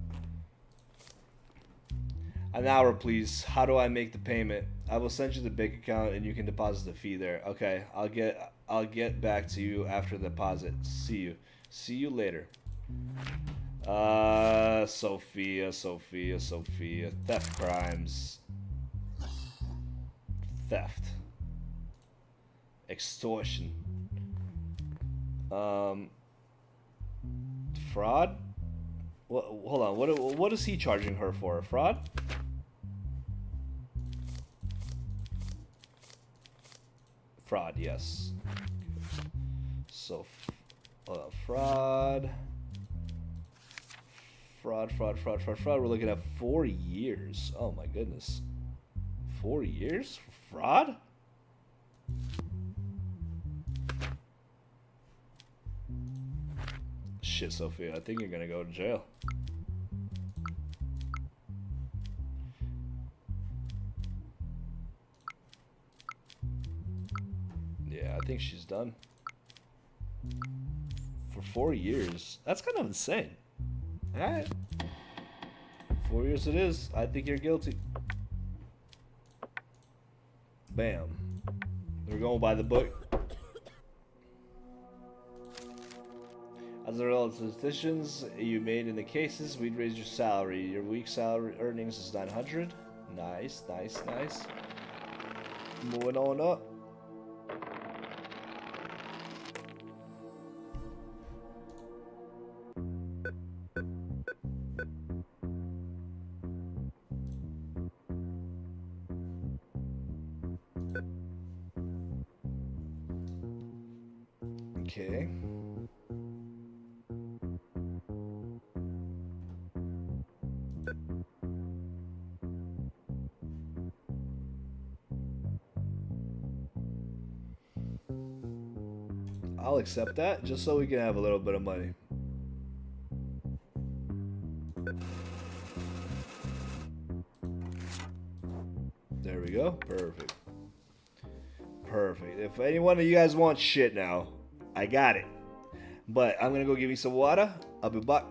An hour, please. How do I make the payment? I will send you the bank account and you can deposit the fee there. Okay, I'll get back to you after the deposit. See you later. Sophia. Theft crimes. Theft. Extortion. Fraud? Hold on. What is he charging her for? Fraud? Fraud, yes. So, fraud. Fraud. We're looking at 4 years. Oh my goodness. 4 years for fraud? Shit, Sophia, I think you're gonna go to jail. Yeah, I think she's done. For 4 years. That's kind of insane. Alright. 4 years it is. I think you're guilty. Bam. We're going by the book. As a result of the decisions you made in the cases, we'd raise your salary. Your week salary earnings is 900. Nice. Moving on up. Okay. I'll accept that, just so we can have a little bit of money. There we go. Perfect. If any one of you guys want shit now, I got it. But I'm gonna go give me some water. I'll be back.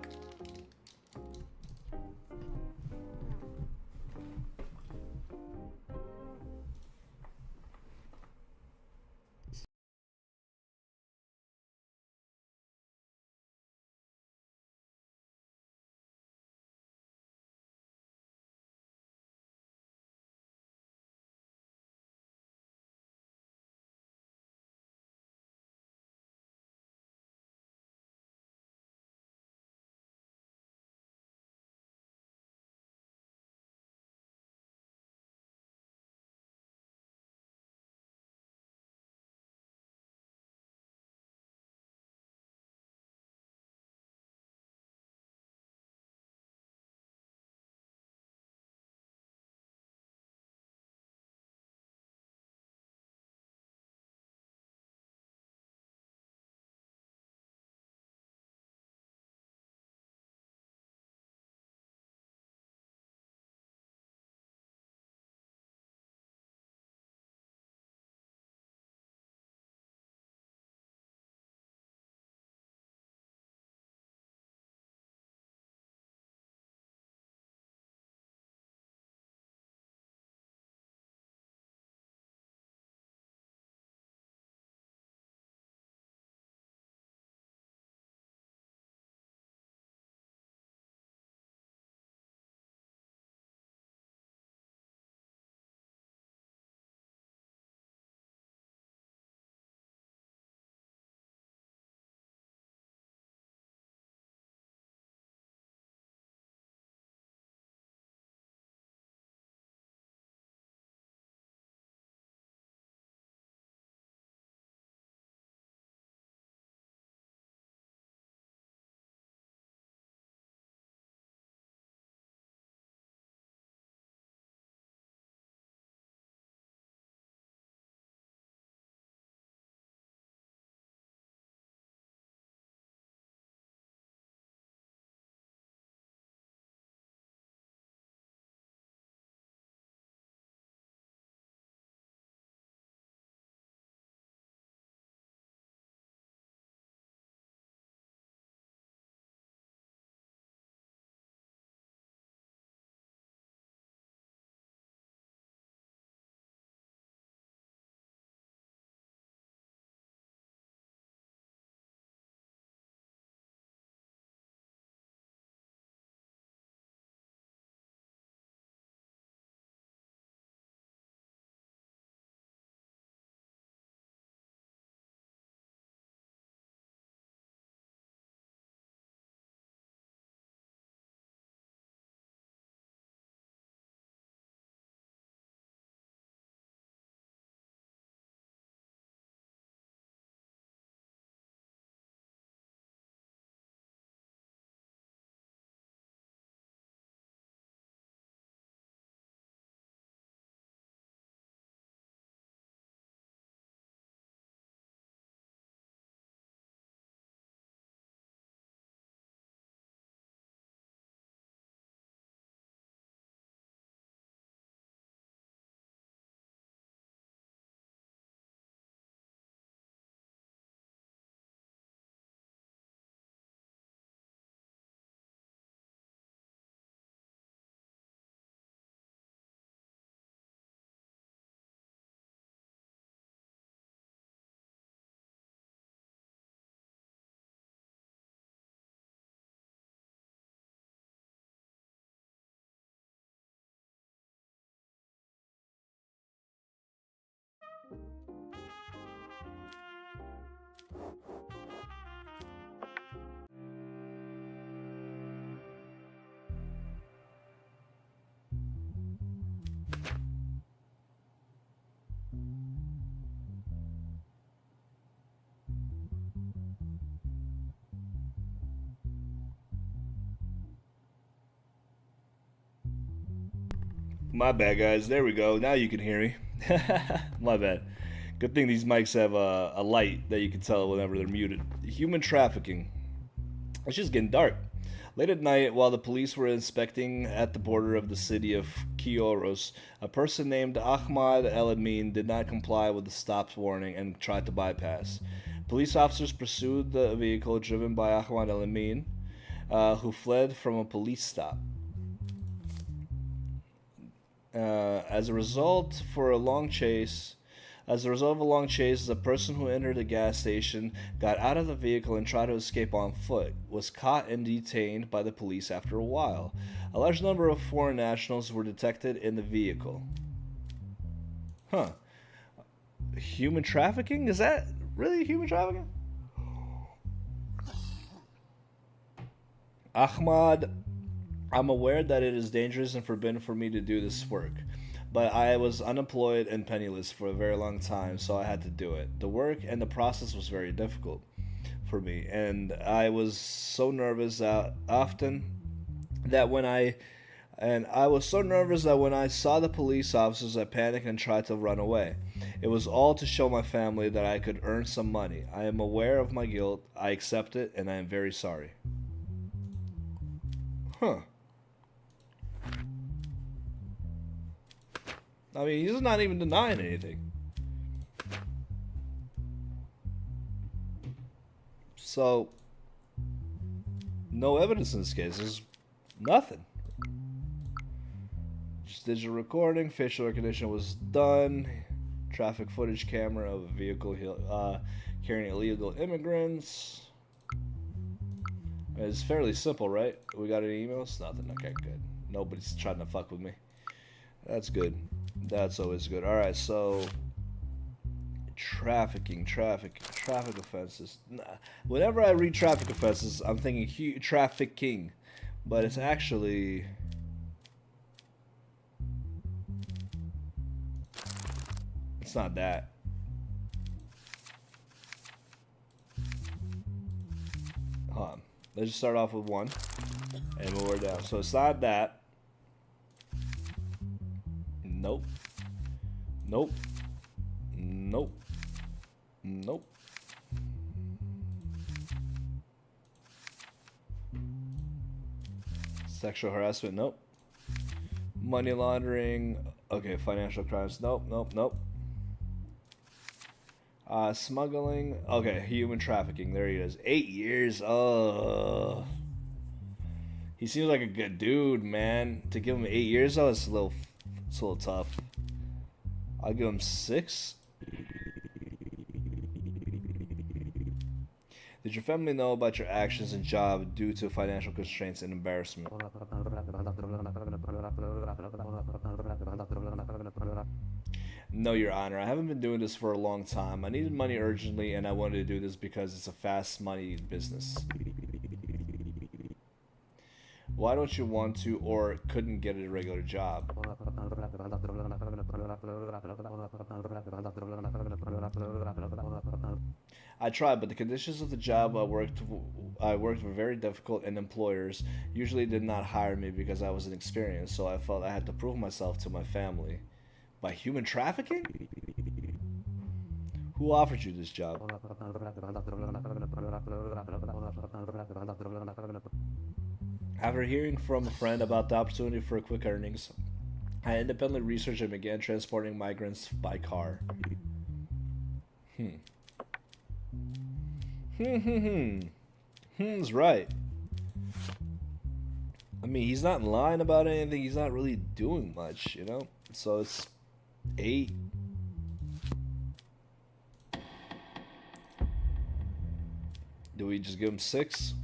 My bad, guys. There we go. Now you can hear me. My bad. Good thing these mics have a light that you can tell whenever they're muted. Human trafficking. It's just getting dark. Late at night, while the police were inspecting at the border of the city of Kioros, a person named Ahmad El Amin did not comply with the stop warning and tried to bypass. Police officers pursued the vehicle driven by Ahmad El Amin, who fled from a police stop. As a result of a long chase, the person who entered the gas station got out of the vehicle and tried to escape on foot, was caught and detained by the police after a while. A large number of foreign nationals were detected in the vehicle. Huh. Human trafficking? Is that really human trafficking? Ahmad, I'm aware that it is dangerous and forbidden for me to do this work. But I was unemployed and penniless for a very long time, so I had to do it. The work and the process was very difficult for me, and I was so nervous that when I saw the police officers, I panicked and tried to run away. It was all to show my family that I could earn some money. I am aware of my guilt. I accept it, and I am very sorry. Huh. I mean, he's not even denying anything. So, no evidence in this case. There's nothing. Just digital recording, facial recognition was done, traffic footage camera of a vehicle carrying illegal immigrants. It's fairly simple, right? We got any emails? Nothing. Okay, good. Nobody's trying to fuck with me. That's good. That's always good. Alright, so traffic offenses. Whenever I read traffic offenses, I'm thinking trafficking, but it's actually it's not that. Hold on. Let's just start off with one and move her down. So it's not that. Nope. Nope. Nope. Nope. Sexual harassment, nope. Money laundering, okay, financial crimes, nope, nope, nope. Smuggling, okay, human trafficking, there he is. 8 years, oh. He seems like a good dude, man. To give him 8 years, though, it's a little tough. I'll give him 6. Did your family know about your actions and job due to financial constraints and embarrassment? No, Your Honor. I haven't been doing this for a long time. I needed money urgently, and I wanted to do this because it's a fast money business. Why don't you want to or couldn't get a regular job? I tried, but the conditions of the job I worked were very difficult, and employers usually did not hire me because I was inexperienced, so I felt I had to prove myself to my family. By human trafficking? Who offered you this job? After hearing from a friend about the opportunity for quick earnings, I independently researched and began transporting migrants by car. He's right. I mean, he's not lying about anything. He's not really doing much, you know? So it's 8. Do we just give him 6?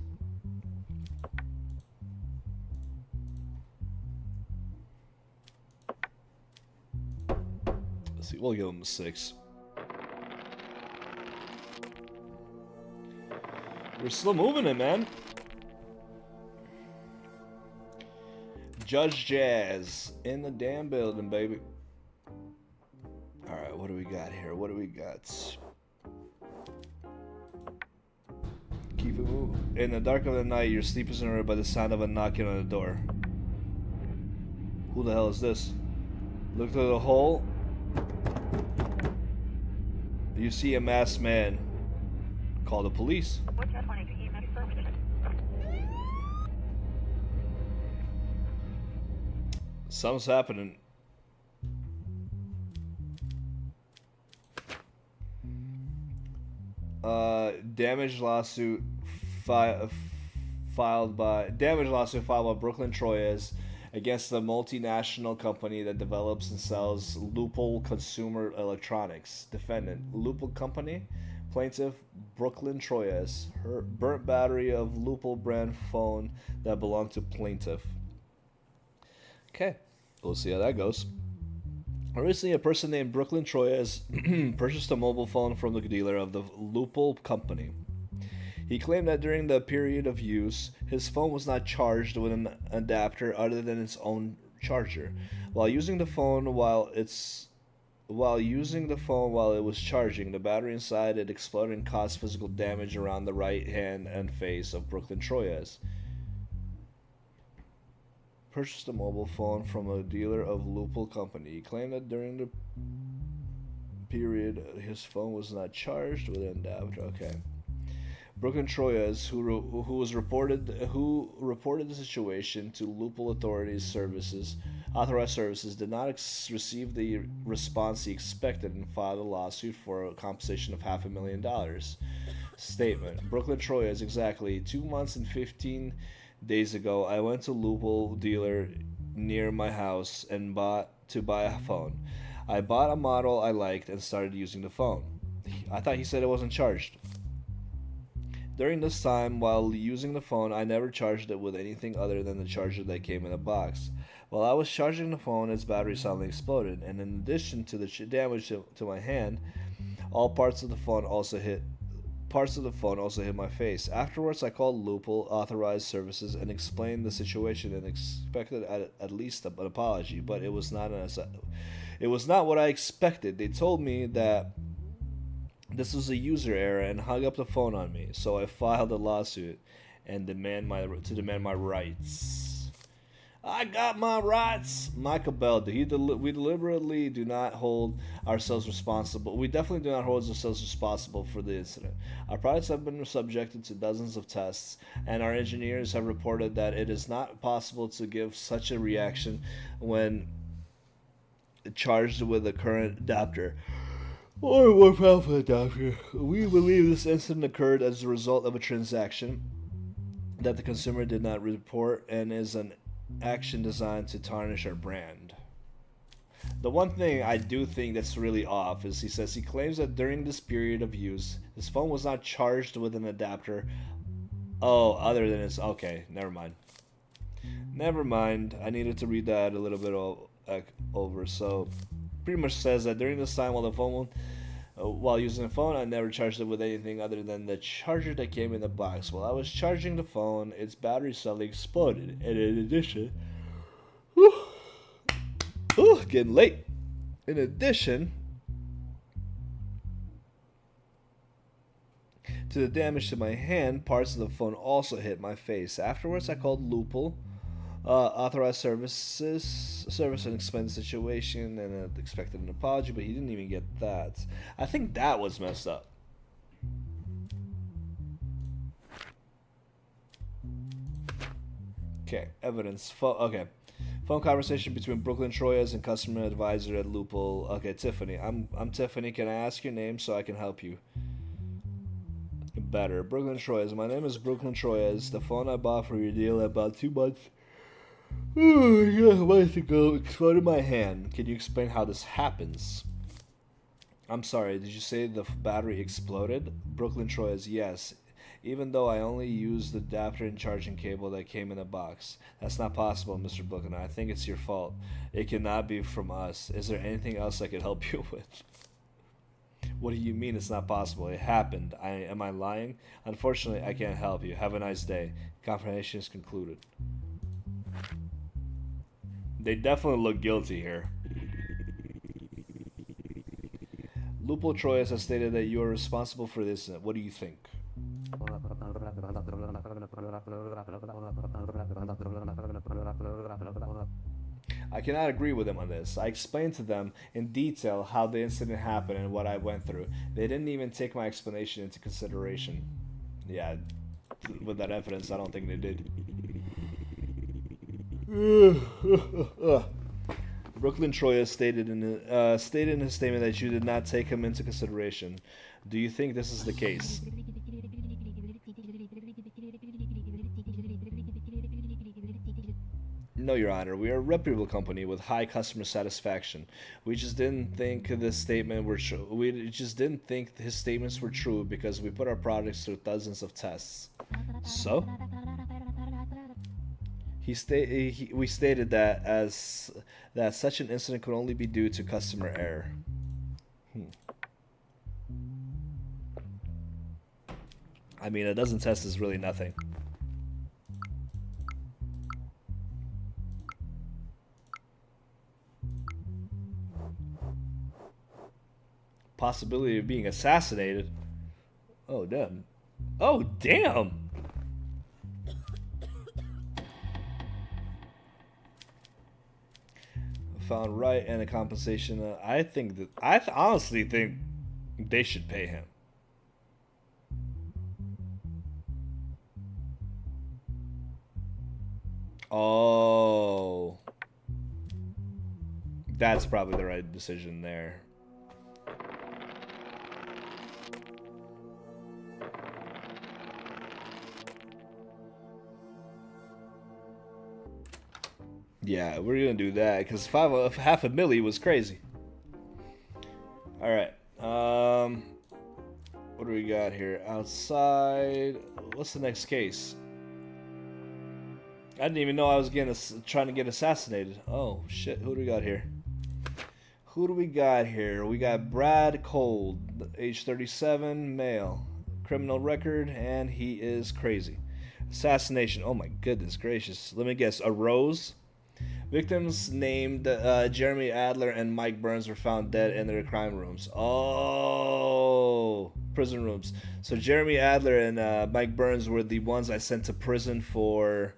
Let's see, we'll give him a 6. We're still moving it, man. Judge Jazz in the damn building, baby. Alright, what do we got here? What do we got? Keep it moving. In the dark of the night, your sleep is interrupted by the sound of a knocking on the door. Who the hell is this? Look through the hole. You see a masked man. Call the police. Something's happening. Damage lawsuit filed by Brooklyn Troyes against the multinational company that develops and sells Loophole Consumer Electronics. Defendant, Loophole Company. Plaintiff, Brooklyn Troyes. Her burnt battery of Loophole brand phone that belonged to plaintiff. Okay, we'll see how that goes. Recently, a person named Brooklyn Troyes purchased a mobile phone from the dealer of the Loophole Company. He claimed that during the period of use, his phone was not charged with an adapter other than its own charger. While using the phone while it was charging, the battery inside it exploded and caused physical damage around the right hand and face of Brooklyn Troyes. Purchased a mobile phone from a dealer of Loophole Company. He claimed that during the period his phone was not charged with an adapter. Okay. Brooklyn Troyes, who reported the situation to Loophole authorized services, did not receive the response he expected and filed a lawsuit for a compensation of $500,000. Statement: Brooklyn Troyes, exactly 2 months and 15 days ago, I went to Loophole dealer near my house and buy a phone. I bought a model I liked and started using the phone. I thought he said it wasn't charged. During this time, while using the phone, I never charged it with anything other than the charger that came in the box. While I was charging the phone, its battery suddenly exploded, and in addition to the damage to my hand, parts of the phone also hit my face. Afterwards, I called Loophole authorized services and explained the situation and expected at least an apology, but it was not what I expected. They told me that this was a user error and hung up the phone on me, so I filed a lawsuit and demand my rights. I got my rights. Michael Bell, we deliberately do not hold ourselves responsible. We definitely do not hold ourselves responsible for the incident. Our products have been subjected to dozens of tests, and our engineers have reported that it is not possible to give such a reaction when charged with a current adapter or a more powerful adapter. We believe this incident occurred as a result of a transaction that the consumer did not report and is an action designed to tarnish our brand. The one thing I do think that's really off is he claims that during this period of use, his phone was not charged with an adapter. Other than it's okay. Never mind. I needed to read that a little bit over. So, pretty much says that during this time while using the phone, I never charged it with anything other than the charger that came in the box. While I was charging the phone, its battery suddenly exploded. And in addition, getting late. In addition to the damage to my hand, parts of the phone also hit my face. Afterwards, I called Loophole authorized service and explained the situation and expected an apology, but he didn't even get that. I think that was messed up. Okay, evidence. Phone conversation between Brooklyn Troyes and customer advisor at Loophole. Okay, Tiffany. I'm Tiffany. Can I ask your name so I can help you better? Brooklyn Troyes. My name is Brooklyn Troyes. The phone I bought for your deal about 2 months ago exploded my hand. Can you explain how this happens? I'm sorry, did you say the battery exploded? Brooklyn Troyes, yes. Even though I only used the adapter and charging cable that came in the box. That's not possible, Mr. Booker. I think it's your fault. It cannot be from us. Is there anything else I could help you with? What do you mean it's not possible? It happened. Am I lying? Unfortunately, I can't help you. Have a nice day. Confirmation is concluded. They definitely look guilty here. Loophole Troyes has stated that you are responsible for this. What do you think? I cannot agree with them on this. I explained to them in detail how the incident happened and what I went through. They didn't even take my explanation into consideration. Yeah, with that evidence, I don't think they did. Brooklyn Troya stated in his statement that you did not take him into consideration. Do you think this is the case? No, Your Honor. We are a reputable company with high customer satisfaction. We just didn't think this statement were true. We just didn't think his statements were true because we put our products through dozens of tests. So, we stated that such an incident could only be due to customer error. I mean, a dozen tests is really nothing. Possibility of being assassinated. Oh, damn. Oh, damn. Found right and a compensation. I honestly think they should pay him. Oh, that's probably the right decision there. Yeah, we're gonna do that because half a milli was crazy. All right. What do we got here? Outside. What's the next case? I didn't even know I was trying to get assassinated. Oh shit! Who do we got here? Who do we got here? We got Brad Cold, age 37, male, criminal record, and he is crazy. Assassination. Oh my goodness gracious! Let me guess. A rose. Victims named Jeremy Adler and Mike Burns were found dead in their crime rooms. Oh, prison rooms. So Jeremy Adler and Mike Burns were the ones I sent to prison for.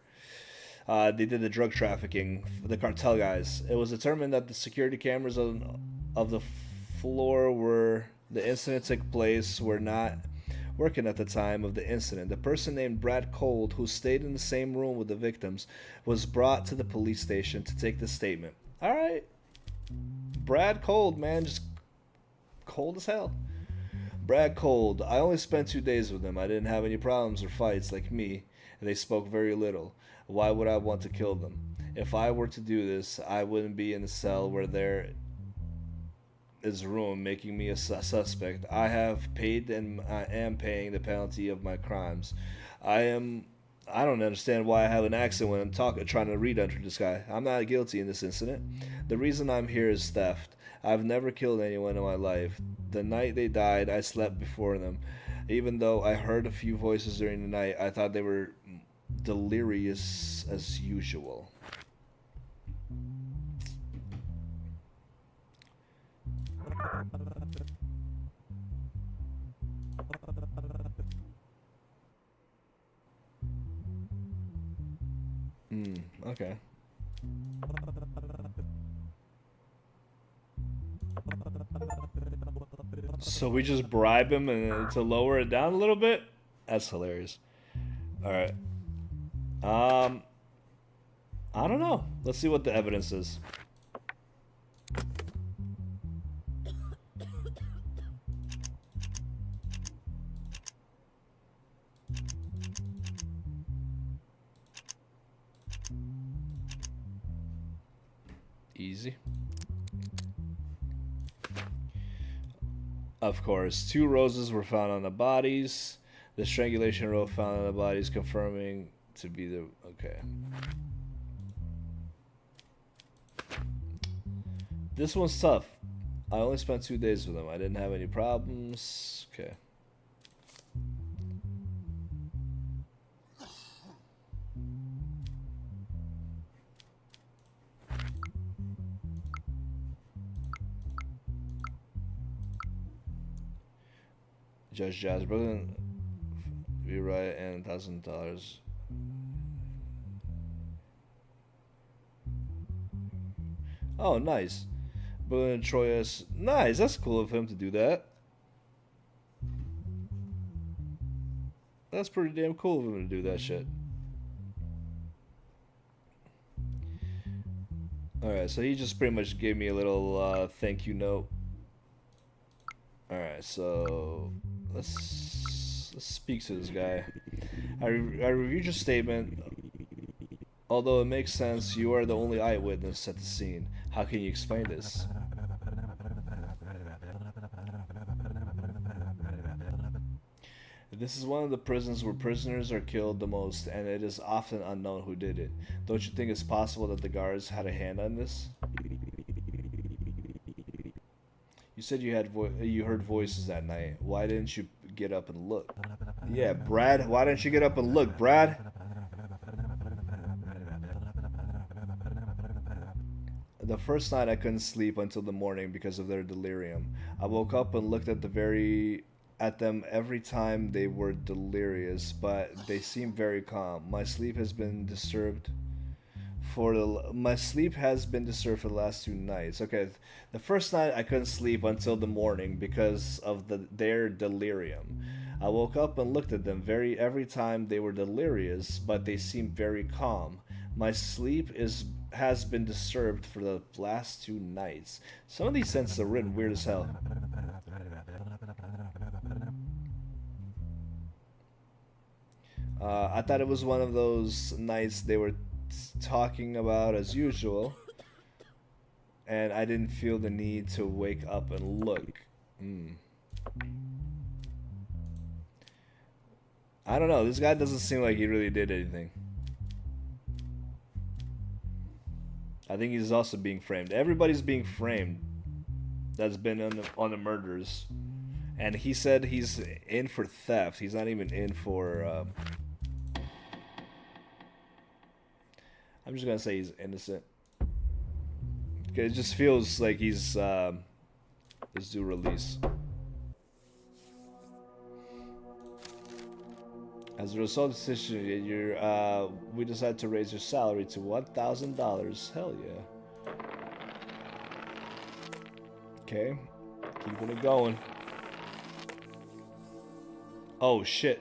They did the drug trafficking, the cartel guys. It was determined that the security cameras of the floor where the incident took place were not working at the time of the incident. The person named Brad Cold, who stayed in the same room with the victims, was brought to the police station to take the statement. All right. Brad Cold, man, just cold as hell. Brad Cold, I only spent 2 days with them. I didn't have any problems or fights like me, and they spoke very little. Why would I want to kill them? If I were to do this, I wouldn't be in the cell where there is room, making me a suspect. I have paid and I am paying the penalty of my crimes. I don't understand why I have an accent when I'm trying to read under this guy. I'm not guilty in this incident. The reason I'm here is theft. I've never killed anyone in my life. The night they died, I slept before them. Even though I heard a few voices during the night, I thought they were delirious as usual. Okay. So we just bribe him and to lower it down a little bit? That's hilarious. All right. I don't know. Let's see what the evidence is. Easy. Of course, 2 roses were found on the bodies. The strangulation rope found on the bodies confirming to be the... Okay. This one's tough. I only spent 2 days with them. I didn't have any problems. Okay. Judge Jazz Brooklyn, be right, and $1,000. Oh, nice. But in Troyes, nice. That's cool of him to do that. That's pretty damn cool of him to do that shit. Alright, so he just pretty much gave me a little thank you note. Alright, so let's speak to this guy. I reviewed your statement. Although it makes sense, you are the only eyewitness at the scene. How can you explain this? This is one of the prisons where prisoners are killed the most, and it is often unknown who did it. Don't you think it's possible that the guards had a hand on this? You said you heard voices that night. Why didn't you get up and look? Yeah, Brad. Why didn't you get up and look, Brad? The first night I couldn't sleep until the morning because of their delirium. I woke up and looked at them every time they were delirious, but they seemed very calm. My sleep has been disturbed for the last 2 nights. Okay, the first night I couldn't sleep until the morning because of their delirium. I woke up and looked at them every time they were delirious, but they seemed very calm. My sleep has been disturbed for the last 2 nights. Some of these sentences are written weird as hell. I thought it was one of those nights they were talking about as usual, and I didn't feel the need to wake up and look. I don't know, this guy doesn't seem like he really did anything. I think he's also being framed. Everybody's being framed that's been on the murders. And he said he's in for theft. He's not even in for... I'm just gonna say he's innocent. It just feels like he's due release. As a result of the decision, we decided to raise your salary to $1,000. Hell yeah. Okay, keeping it going. Oh shit.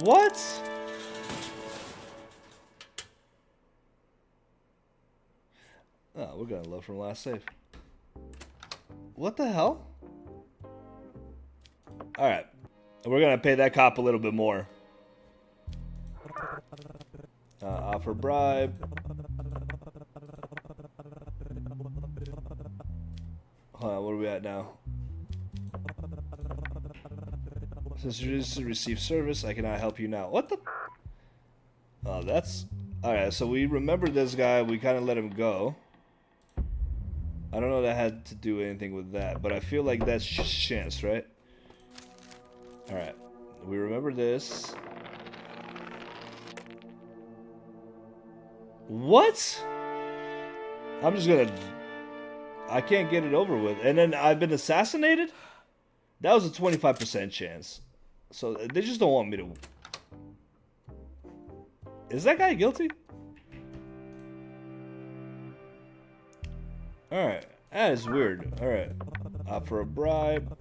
What? Oh, we're gonna load from last save. What the hell? Alright. We're gonna pay that cop a little bit more. Offer bribe. Hold on, what are we at now? Since you just received service, I cannot help you now. What the? Oh, that's... Alright, so we remember this guy. We kind of let him go. I don't know that had to do anything with that, but I feel like that's just chance, right? Alright. We remember this. What? I'm just gonna... I can't get it over with. And then I've been assassinated? That was a 25% chance. So they just don't want me to... Is that guy guilty? Alright. That is weird. Alright. Offer a bribe.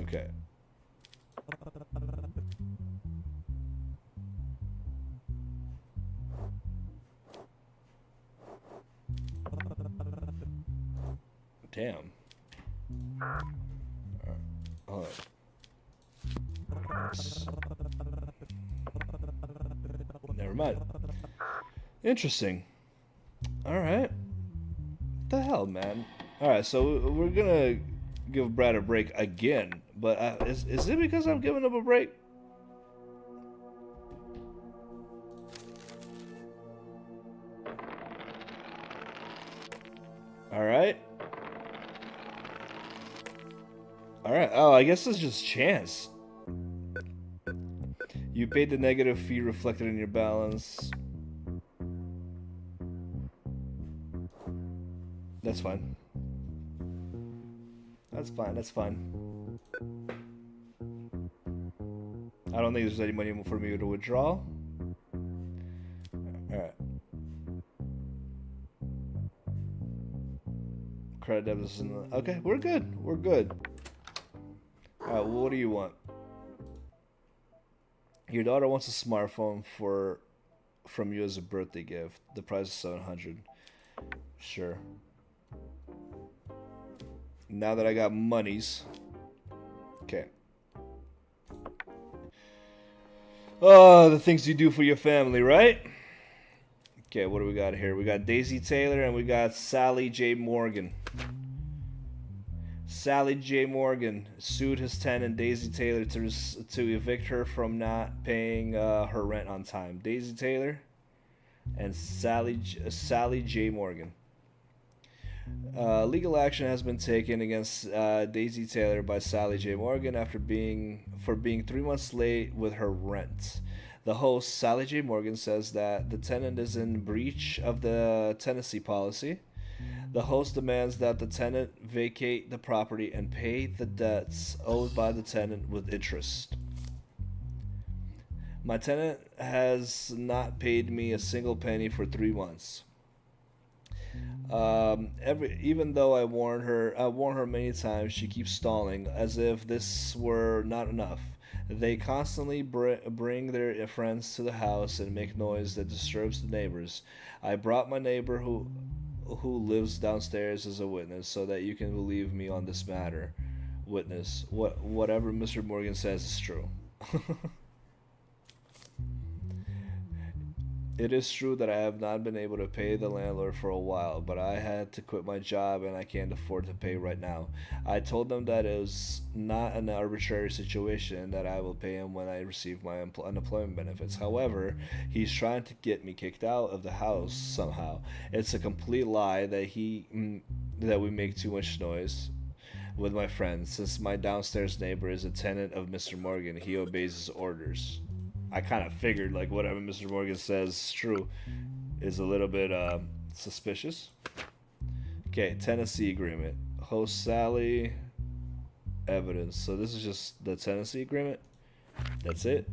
Okay. Damn. Hold on. Never mind. Interesting. Alright. What the hell, man? Alright, so we're gonna give Brad a break again. But is it because I'm giving him a break? Alright. Alright, oh, I guess it's just chance. You paid the negative fee reflected in your balance. That's fine. That's fine, that's fine. I don't think there's any money for me to withdraw. credit debit. Okay, we're good. We're good. All right, well, what do you want? Your daughter wants a smartphone from you as a birthday gift. The price is $700. Sure. Now that I got monies. Okay. Oh, the things you do for your family, right? Okay, what do we got here? We got Daisy Taylor and we got Sally J. Morgan. Sally J. Morgan sued his tenant Daisy Taylor to evict her from not paying her rent on time. Daisy Taylor and Sally J. Morgan. Legal action has been taken against Daisy Taylor by Sally J. Morgan after being 3 months late with her rent. The host, Sally J. Morgan, says that the tenant is in breach of the tenancy policy. The host demands that the tenant vacate the property and pay the debts owed by the tenant with interest. My tenant has not paid me a single penny for 3 months. Even though I warn her many times, she keeps stalling, as if this were not enough. They constantly bring their friends to the house and make noise that disturbs the neighbors. I brought my neighbor who lives downstairs as a witness, so that you can believe me on this matter. Witness, whatever Mr. Morgan says is true. It is true that I have not been able to pay the landlord for a while, but I had to quit my job and I can't afford to pay right now. I told them that it was not an arbitrary situation and that I will pay him when I receive my unemployment benefits. However, he's trying to get me kicked out of the house somehow. It's a complete lie that we make too much noise with my friends. Since my downstairs neighbor is a tenant of Mr. Morgan, he obeys his orders. I kind of figured like whatever Mr. Morgan says is true is a little bit suspicious. Okay, tenancy agreement. Host Sally, evidence. So this is just the tenancy agreement. That's it.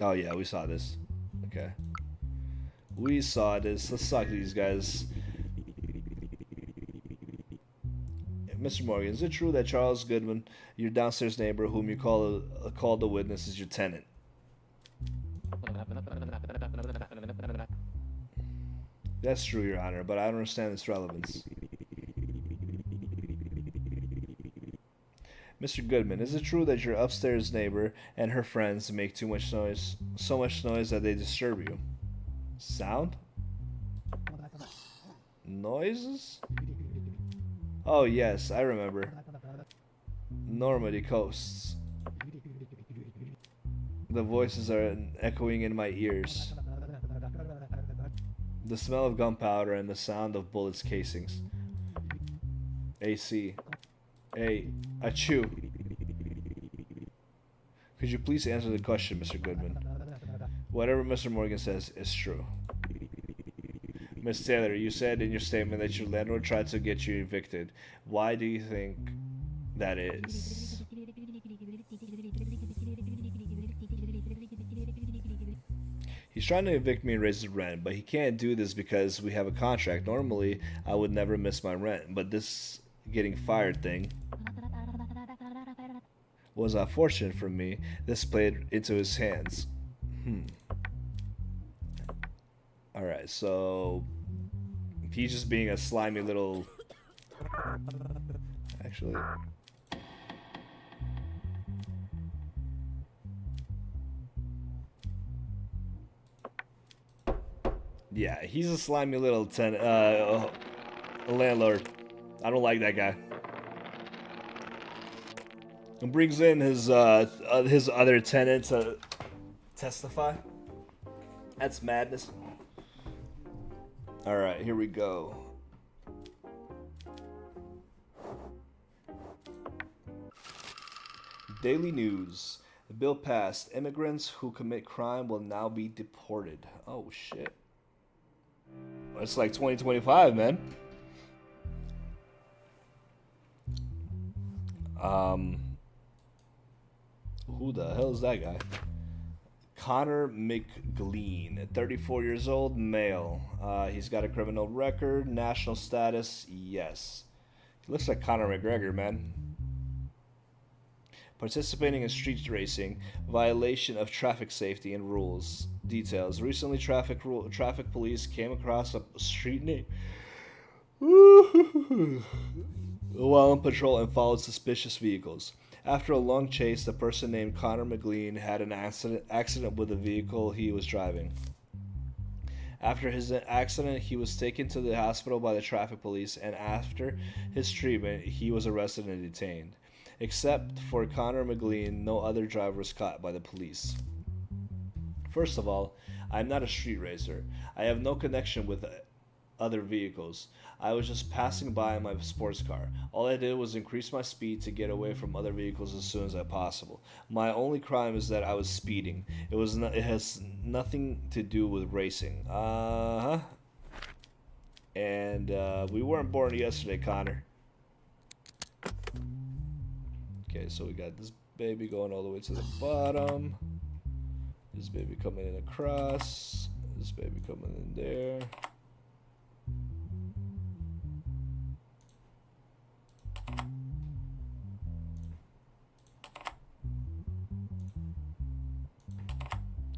Oh yeah, we saw this. Okay. We saw this. Let's talk to these guys. Mr. Morgan, is it true that Charles Goodman, your downstairs neighbor, whom you called a witness, is your tenant? That's true, Your Honor, but I don't understand its relevance. Mr. Goodman, is it true that your upstairs neighbor and her friends make too much noise, so much noise that they disturb you? Sound? Noises? Oh yes, I remember. Normandy coasts. The voices are echoing in my ears. The smell of gunpowder and the sound of bullets casings. AC. Achoo. Could you please answer the question, Mr. Goodman? Whatever Mr. Morgan says is true. Miss Taylor, you said in your statement that your landlord tried to get you evicted. Why do you think that is? He's trying to evict me and raise his rent, but he can't do this because we have a contract. Normally, I would never miss my rent, but this getting fired thing was unfortunate for me. This played into his hands. Alright, so he's just being a slimy little... Actually... Yeah, he's a slimy little landlord. I don't like that guy. And brings in his other tenant to testify. That's madness. All right, here we go. Daily News. The bill passed. Immigrants who commit crime will now be deported. Oh shit. It's like 2025, man. Who the hell is that guy? Connor McGlean, 34 years old, male. He's got a criminal record. National status, yes. He looks like Conor McGregor, man. Participating in street racing, violation of traffic safety and rules. Details. Recently, traffic police came across a street name while on patrol and followed suspicious vehicles. After a long chase, the person named Connor McGlean had an accident with the vehicle he was driving. After his accident, he was taken to the hospital by the traffic police, and after his treatment, he was arrested and detained. Except for Connor McGlean, no other driver was caught by the police. First of all, I'm not a street racer. I have no connection with other vehicles. I was just passing by in my sports car. All I did was increase my speed to get away from other vehicles as soon as possible. My only crime is that I was speeding. It has nothing to do with racing. And we weren't born yesterday, Connor. Okay, so we got this baby going all the way to the bottom. This baby coming in across. This baby coming in there.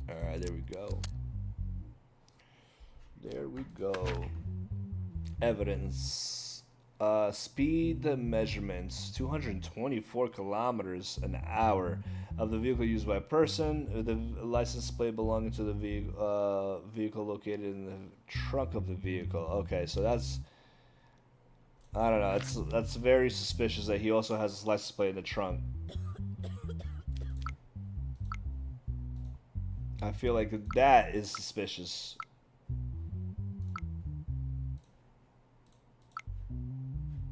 Alright, there we go. There we go. Evidence. Speed measurements. 224 kilometers an hour of the vehicle used by a person. The license plate belonging to the vehicle located in the trunk of the vehicle. Okay, so that's... I don't know. That's very suspicious that he also has his license plate in the trunk. I feel like that is suspicious.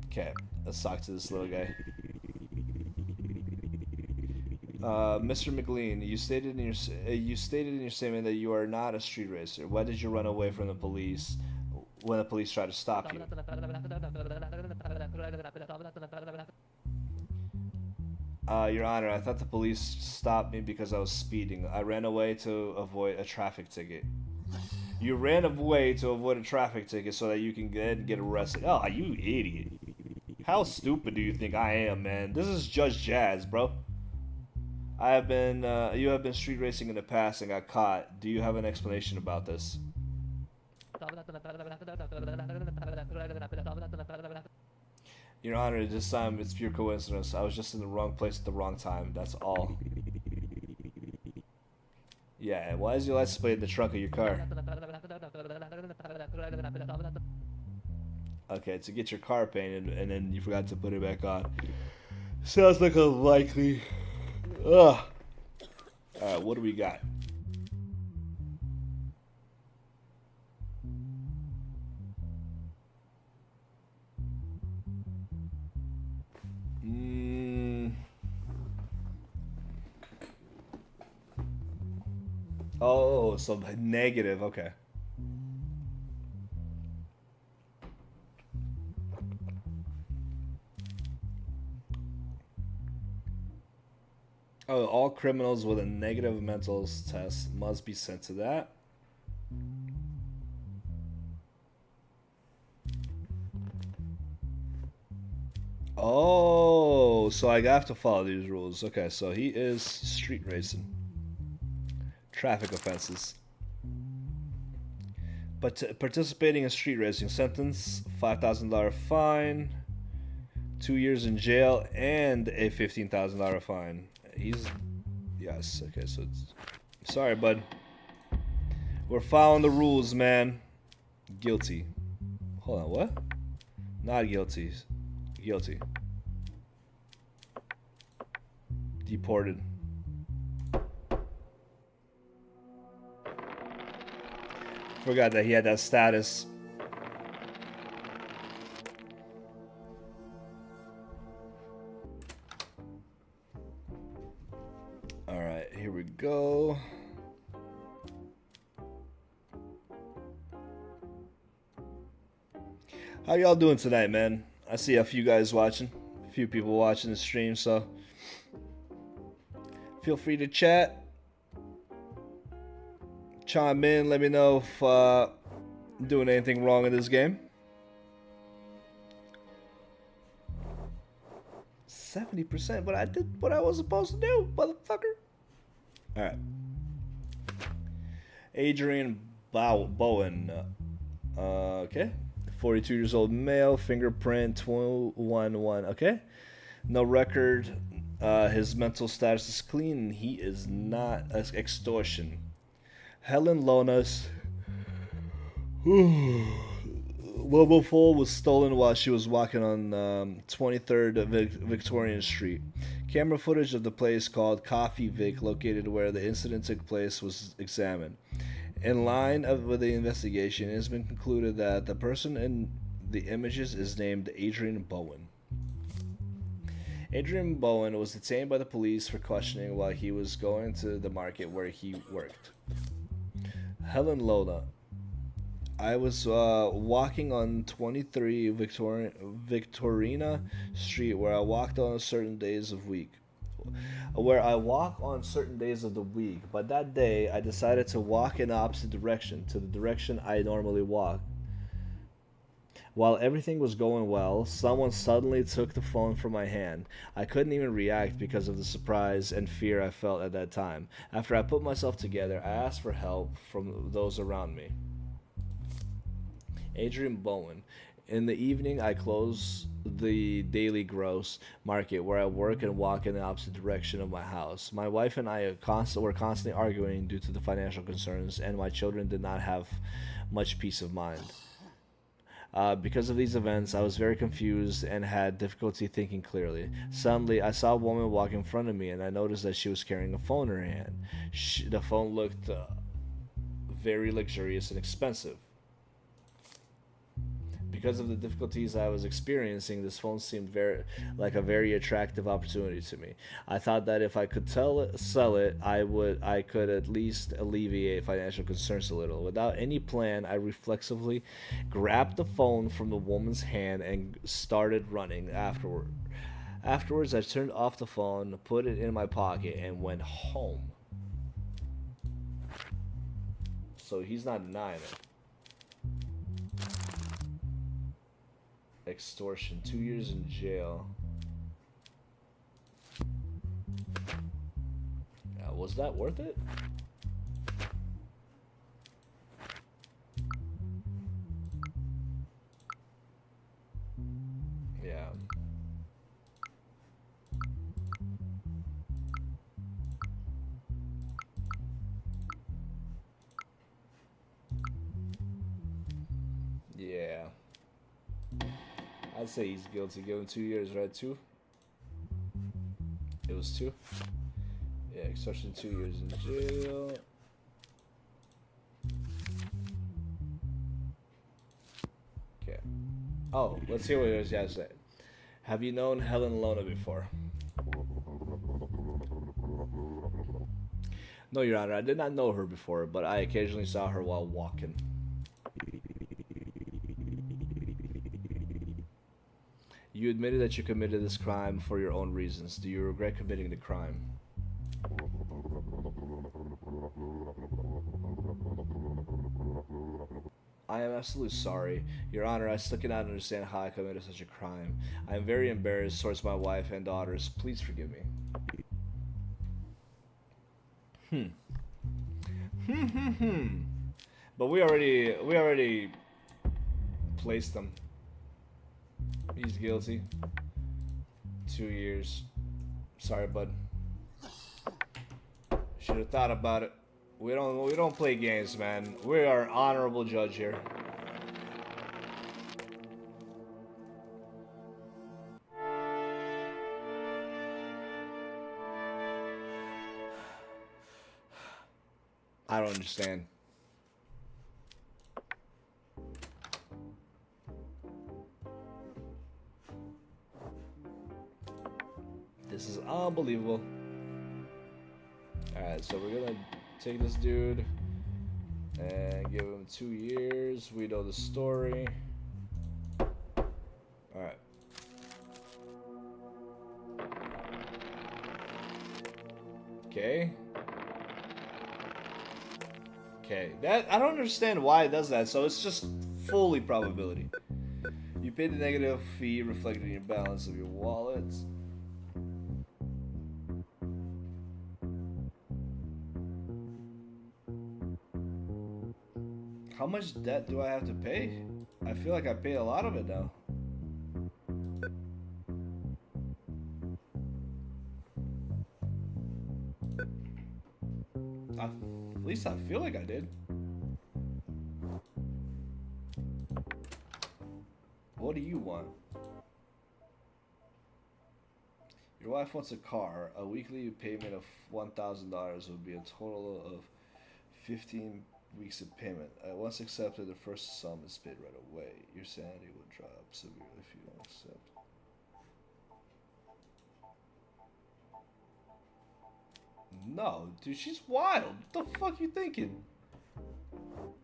Okay, let's talk to this little guy. Mr. McLean, you stated in your statement that you are not a street racer. Why did you run away from the police when the police tried to stop you? Your Honor, I thought the police stopped me because I was speeding. I ran away to avoid a traffic ticket. You ran away to avoid a traffic ticket so that you can get arrested. Oh, you idiot. How stupid do you think I am, man? This is Judge Jazz, bro. You have been street racing in the past and got caught. Do you have an explanation about this? Your Honor, this time it's pure coincidence. I was just in the wrong place at the wrong time. That's all. Yeah, why is your license plate in the trunk of your car? Okay, to get your car painted, and then you forgot to put it back on. Sounds like unlikely. Ugh. Alright, what do we got? Oh, so negative, okay. Oh, all criminals with a negative mental test must be sent to that. Oh, so I have to follow these rules. Okay, so he is street racing. Traffic offenses. But participating in street racing, sentence, $5,000 fine, 2 years in jail, and a $15,000 fine. Yes, okay, so it's, sorry, bud. We're following the rules, man. Guilty. Hold on, what? Not guilty. Guilty. Deported. Forgot that he had that status. Alright, here we go. How y'all doing tonight, man? I see a few guys watching. A few people watching the stream, so feel free to chat. chime in. Let me know if I'm doing anything wrong in this game. 70%, but I did what I was supposed to do, motherfucker. All right. Adrian Bowen. Okay. 42 years old male, fingerprint 211. Okay. No record. His mental status is clean. He is not extortion. Helen Lonas. Mobile phone was stolen while she was walking on 23rd Victorian Street. Camera footage of the place called Coffee Vic, located where the incident took place, was examined. In line with the investigation, it has been concluded that the person in the images is named Adrian Bowen. Adrian Bowen was detained by the police for questioning while he was going to the market where he worked. Helen Lola. I was walking on 23 Victorina Street where I walked on certain days of week. Where I walk on certain days of the week, but that day I decided to walk in the opposite direction to the direction I normally walk. While everything was going well, someone suddenly took the phone from my hand. I couldn't even react because of the surprise and fear I felt at that time. After I put myself together, I asked for help from those around me. Adrian Bowen. In the evening, I close the daily gross market where I work and walk in the opposite direction of my house. My wife and I were constantly arguing due to the financial concerns, and my children did not have much peace of mind. Because of these events, I was very confused and had difficulty thinking clearly. Suddenly, I saw a woman walk in front of me, and I noticed that she was carrying a phone in her hand. The phone looked very luxurious and expensive. Because of the difficulties I was experiencing, this phone seemed like a very attractive opportunity to me. I thought that if I could sell it, I could at least alleviate financial concerns a little. Without any plan, I reflexively grabbed the phone from the woman's hand and started running afterward. Afterwards, I turned off the phone, put it in my pocket, and went home. So he's not denying it. Extortion, 2 years in jail. Was that worth it? Yeah. Yeah. I'd say he's guilty. Give him 2 years, right? 2? It was 2? Yeah, extortion, 2 years in jail. Okay. Oh, let's hear what he has to say. Have you known Helen Lona before? No, Your Honor, I did not know her before, but I occasionally saw her while walking. You admitted that you committed this crime for your own reasons. Do you regret committing the crime? I am absolutely sorry. Your Honor, I still cannot understand how I committed such a crime. I am very embarrassed towards my wife and daughters. Please forgive me. But we already placed them. He's guilty. 2 years. Sorry, bud. Should have thought about it. We don't play games, man. We are an honorable judge here. I don't understand. This is unbelievable. Alright, so we're gonna take this dude and give him 2 years. We know the story. Alright. Okay. Okay, that I don't understand why it does that. So it's just fully probability. You pay the negative fee reflected in your balance of your wallet. How much debt do I have to pay? I feel like I pay a lot of it now. At least I feel like I did. What do you want? Your wife wants a car. A weekly payment of $1,000 would be a total of 15 weeks of payment. Once accepted, the first installment is paid right away. Your sanity will drop severely if you don't accept. No, dude, she's wild. What the fuck you thinking?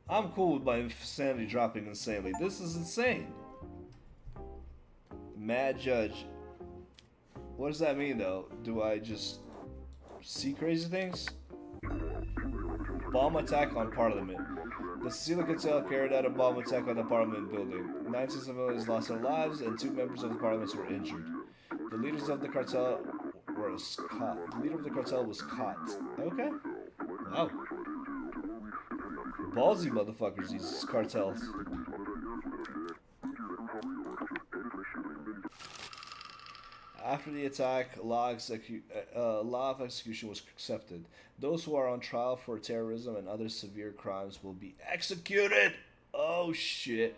I'm cool with my sanity dropping insanely. This is insane. Mad Judge. What does that mean, though? Do I just see crazy things? Bomb attack on Parliament. The Sicilian cartel carried out a bomb attack on the Parliament building. 19 civilians lost their lives, and 2 members of the Parliament were injured. The leaders of the cartel was caught. The leader of the cartel was caught. Okay. Wow. Ballsy motherfuckers, these cartels. After the attack, law of execution was accepted. Those who are on trial for terrorism and other severe crimes will be executed. Oh shit.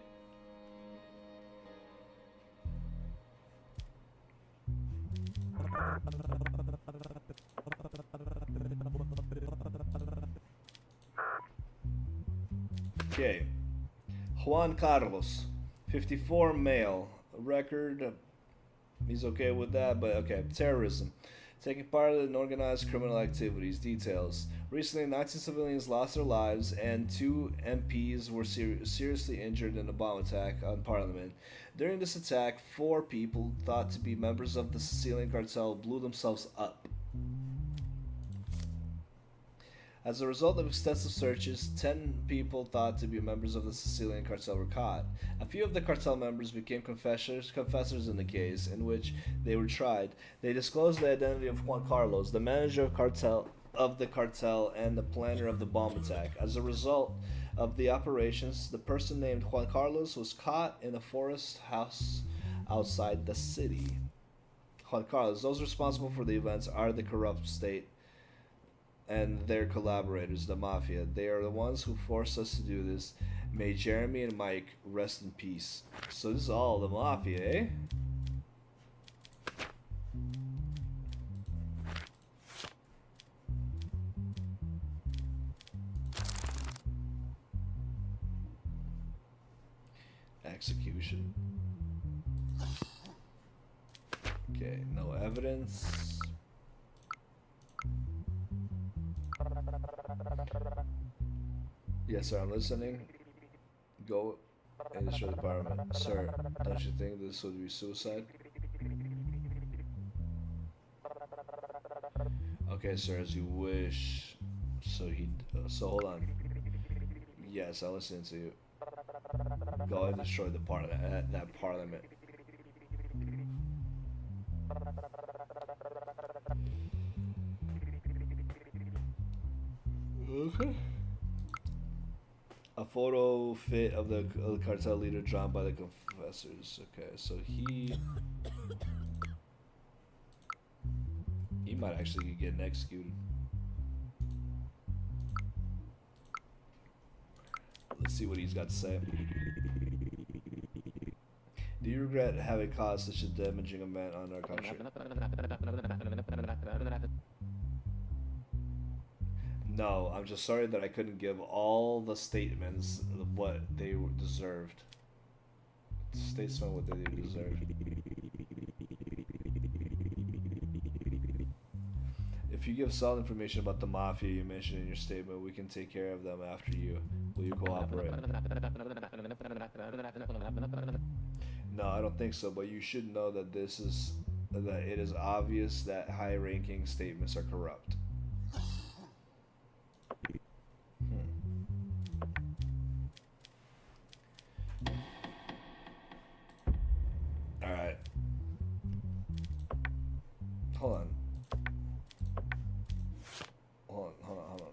Okay. Juan Carlos, 54, male, record. He's okay with that, but okay. Terrorism. Taking part in organized criminal activities. Details. Recently, 19 civilians lost their lives and 2 MPs were seriously injured in a bomb attack on Parliament. During this attack, 4 people thought to be members of the Sicilian cartel blew themselves up. As a result of extensive searches, 10 people thought to be members of the Sicilian cartel were caught. A few of the cartel members became confessors in the case in which they were tried. They disclosed the identity of Juan Carlos, the manager of the cartel and the planner of the bomb attack. As a result of the operations, the person named Juan Carlos was caught in a forest house outside the city. Juan Carlos, those responsible for the events are the corrupt state and their collaborators, the mafia. They are the ones who forced us to do this. May Jeremy and Mike rest in peace. So this is all the mafia, eh? Execution. Okay, no evidence. Yes, sir, I'm listening. Go and destroy the Parliament. Sir, don't you think this would be suicide? Okay, sir, as you wish. So hold on. Yes, I'll listen to you. Go and destroy the Parliament. That Parliament. Okay. A photo fit of the cartel leader drawn by the confessors. Okay, so he might actually get executed. Let's see what he's got to say. Do you regret having caused such a damaging event on our country? No, I'm just sorry that I couldn't give all the statements what they deserved. Statesmen what they deserved. If you give solid information about the mafia you mentioned in your statement, we can take care of them after you. Will you cooperate? No, I don't think so, but you should know that it is obvious that high-ranking statements are corrupt. Hold on. Hold on.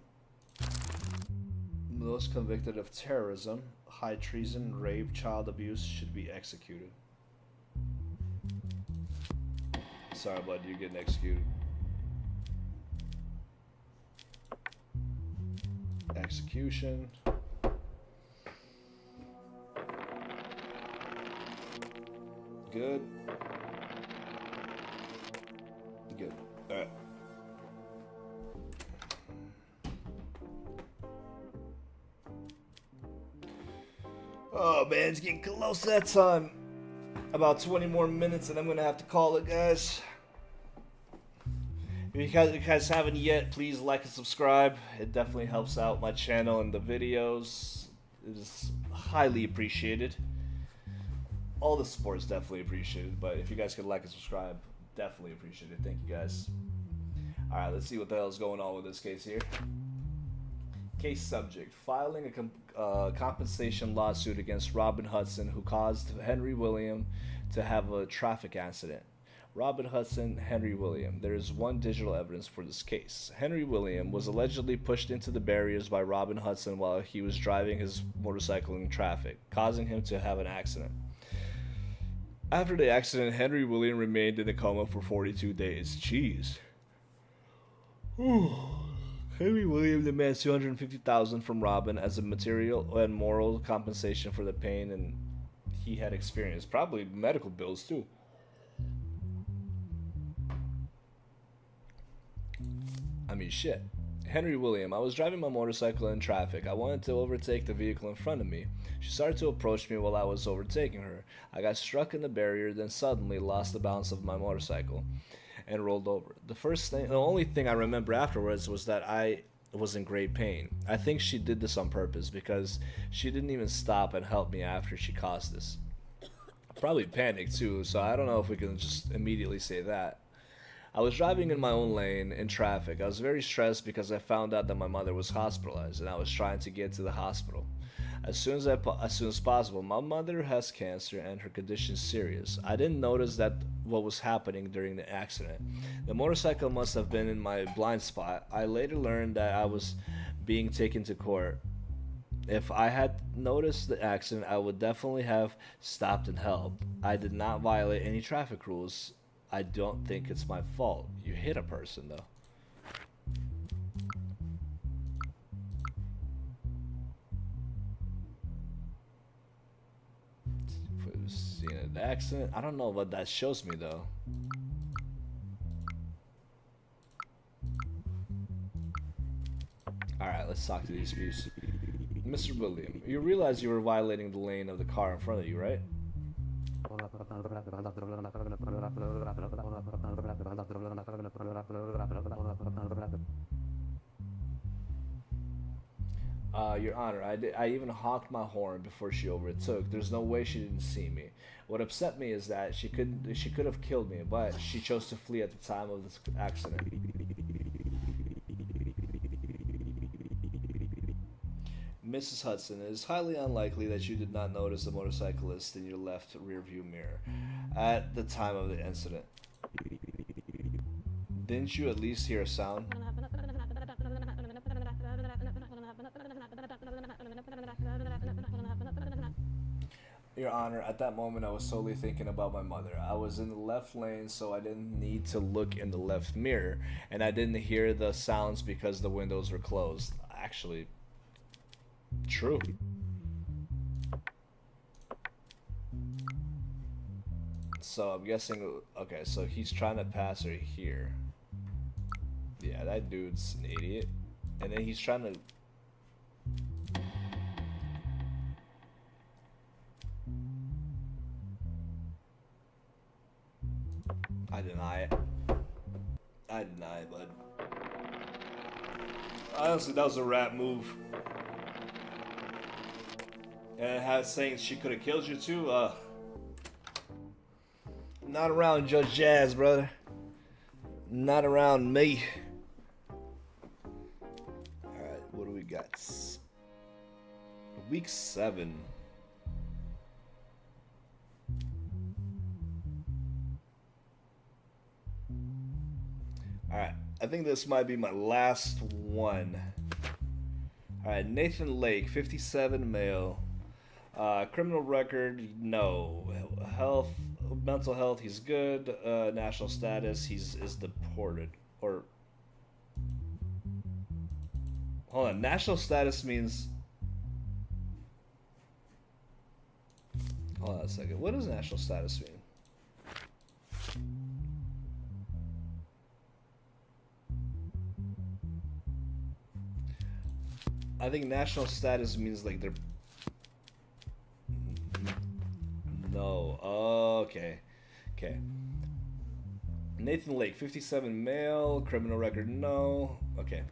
Those convicted of terrorism, high treason, rape, child abuse should be executed. Sorry, bud, you're getting executed. Execution. Good. Good. Alright. Oh man, it's getting close to that time. About 20 more minutes and I'm gonna have to call it, guys. If you guys haven't yet, please like and subscribe. It definitely helps out my channel and the videos. It is highly appreciated. All the support is definitely appreciated, but if you guys could like and subscribe, definitely appreciate it. Thank you guys. Alright, let's see what the hell is going on with this case here. Case subject: filing a compensation lawsuit against Robin Hudson, who caused Henry William to have a traffic accident. Robin Hudson, Henry William. There is one digital evidence for this case. Henry William was allegedly pushed into the barriers by Robin Hudson while he was driving his motorcycle in traffic, causing him to have an accident. After the accident, Henry William remained in a coma for 42 days. Jeez. Henry William demands $250,000 from Robin as a material and moral compensation for the pain and he had experienced. Probably medical bills too. I mean, shit. Henry William: I was driving my motorcycle in traffic. I wanted to overtake the vehicle in front of me. She started to approach me while I was overtaking her. I got struck in the barrier, then suddenly lost the balance of my motorcycle and rolled over. The only thing I remember afterwards was that I was in great pain. I think she did this on purpose because she didn't even stop and help me after she caused this. Probably panicked too, so I don't know if we can just immediately say that. I was driving in my own lane in traffic. I was very stressed because I found out that my mother was hospitalized and I was trying to get to the hospital as soon as possible. My mother has cancer and her condition is serious. I didn't notice that what was happening during the accident. The motorcycle must have been in my blind spot. I later learned that I was being taken to court. If I had noticed the accident, I would definitely have stopped and helped. I did not violate any traffic rules. I don't think it's my fault. You hit a person, though. Seeing an accident. I don't know what that shows me, though. Alright, let's talk to these views. Mr. William, you realize you were violating the lane of the car in front of you, right? Your Honor, I even honked my horn before she overtook. There's no way she didn't see me. What upset me is that she could have killed me, but she chose to flee at the time of this accident. Mrs. Hudson, it is highly unlikely that you did not notice the motorcyclist in your left rearview mirror at the time of the incident. Didn't you at least hear a sound? Your Honor, at that moment I was solely thinking about my mother. I was in the left lane, so I didn't need to look in the left mirror, and I didn't hear the sounds because the windows were closed. Actually, true. So I'm guessing, okay, so he's trying to pass her here. Yeah, that dude's an idiot. And then he's trying to... I deny it. I deny it, bud. Honestly, that was a rat move. And has saying she could have killed you too, not around Judge Jazz, brother. Not around me. Alright, what do we got? Week 7. Alright, I think this might be my last one. Alright, Nathan Lake, 57, male. Criminal record, no. Health, mental health, he's good. National status, is deported. Or, hold on, national status means... Hold on a second, what does national status mean? I think national status means like they're... No. Okay. Okay. Nathan Lake, 57, male. Criminal record, no. Okay.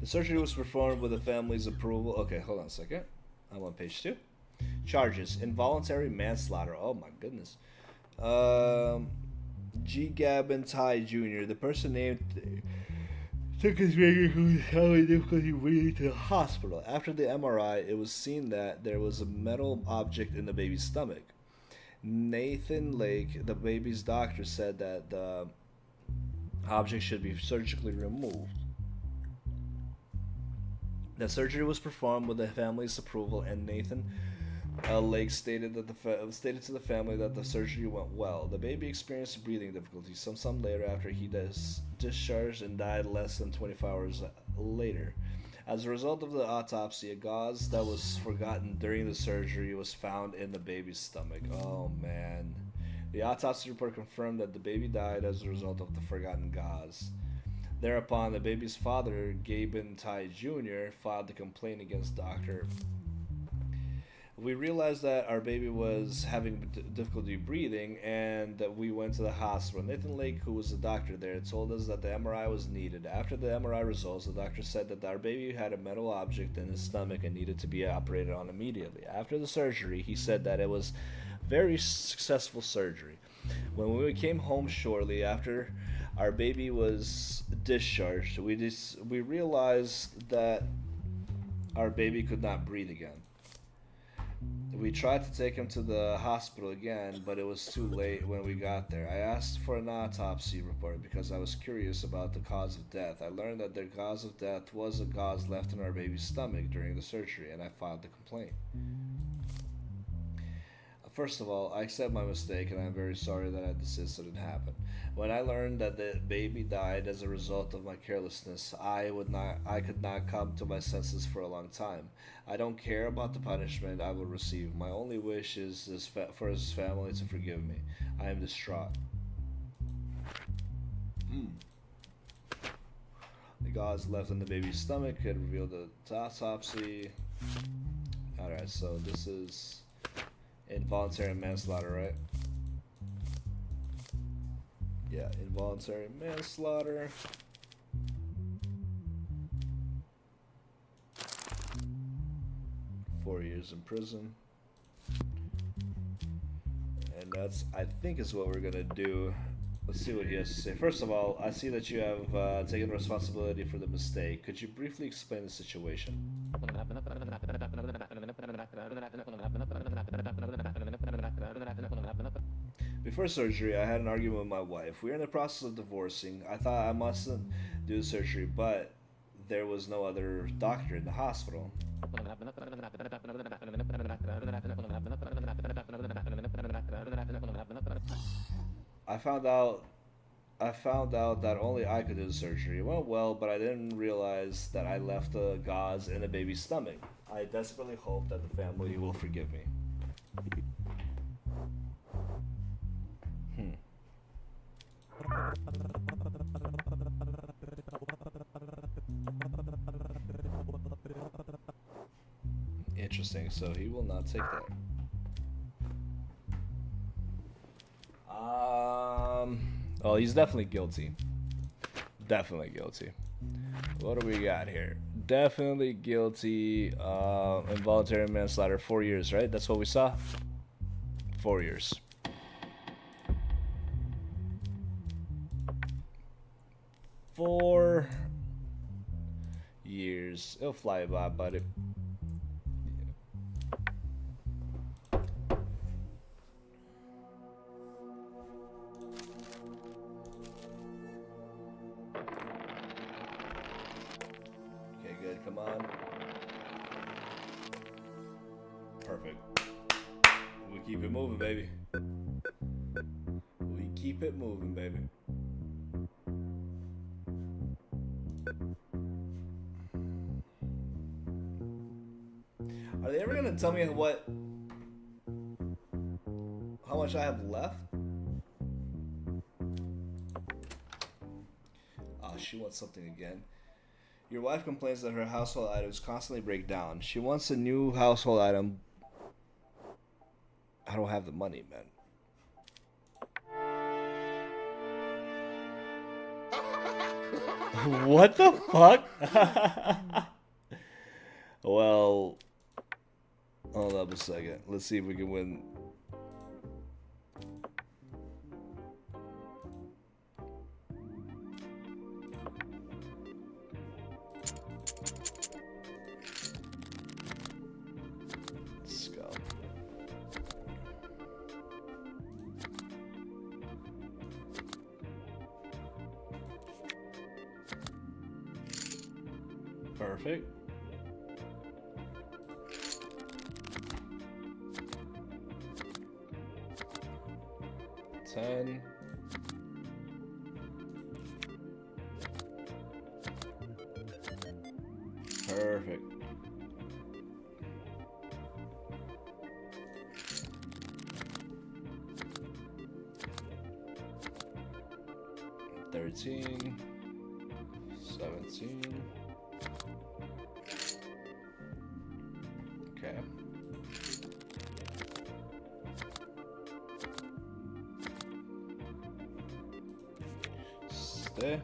The surgery was performed with the family's approval. Okay, hold on a second. I'm on page 2. Charges: involuntary manslaughter. Oh my goodness. G. Gavin Ty Jr., the person named, took his baby who was having difficulty breathing to the hospital. After the MRI, it was seen that there was a metal object in the baby's stomach. Nathan Lake, the baby's doctor, said that the object should be surgically removed. The surgery was performed with the family's approval, and Nathan Lake stated to the family that the surgery went well. The baby experienced breathing difficulties some later after he discharged and died less than 24 hours later. As a result of the autopsy, a gauze that was forgotten during the surgery was found in the baby's stomach. Oh man. The autopsy report confirmed that the baby died as a result of the forgotten gauze. Thereupon, the baby's father, Gavin Ty Jr., filed a complaint against Dr. We realized that our baby was having difficulty breathing, and that we went to the hospital. Nathan Lake, who was the doctor there, told us that the MRI was needed. After the MRI results, the doctor said that our baby had a metal object in his stomach and needed to be operated on immediately. After the surgery, he said that it was very successful surgery. When we came home shortly after our baby was discharged, we realized that our baby could not breathe again. We tried to take him to the hospital again, but it was too late when we got there. I asked for an autopsy report because I was curious about the cause of death. I learned that the cause of death was a gauze left in our baby's stomach during the surgery, and I filed the complaint. First of all, I accept my mistake, and I'm very sorry that this incident happened. When I learned that the baby died as a result of my carelessness, I could not come to my senses for a long time. I don't care about the punishment I will receive. My only wish is for his family to forgive me. I am distraught. The gauze left in the baby's stomach had revealed the autopsy. Alright, so this is involuntary manslaughter, right? Yeah, involuntary manslaughter. Four years in prison. And that's, I think, is what we're gonna do. Let's see what he has to say. First of all, I see that you have taken responsibility for the mistake. Could you briefly explain the situation? Before surgery, I had an argument with my wife. We were in the process of divorcing. I thought I mustn't do the surgery, but there was no other doctor in the hospital. I found out that only I could do the surgery. It went well, but I didn't realize that I left the gauze in the baby's stomach. I desperately hope that the family will forgive me. Interesting, so he will not take that. Oh, he's definitely guilty. Definitely guilty. What do we got here? Definitely guilty. Involuntary manslaughter, 4 years, right? That's what we saw? 4 years. 4 years. It'll fly by, buddy. Okay, good. Come on. Perfect. We keep it moving, baby. We keep it moving, baby. Are they ever gonna tell me how much I have left? Oh, she wants something again. Your wife complains that her household items constantly break down. She wants a new household item. I don't have the money, man. What the fuck? Well, hold up a second. Let's see if we can win. Let's go. Perfect. $10. Perfect. $13. $17. Okay. Stay.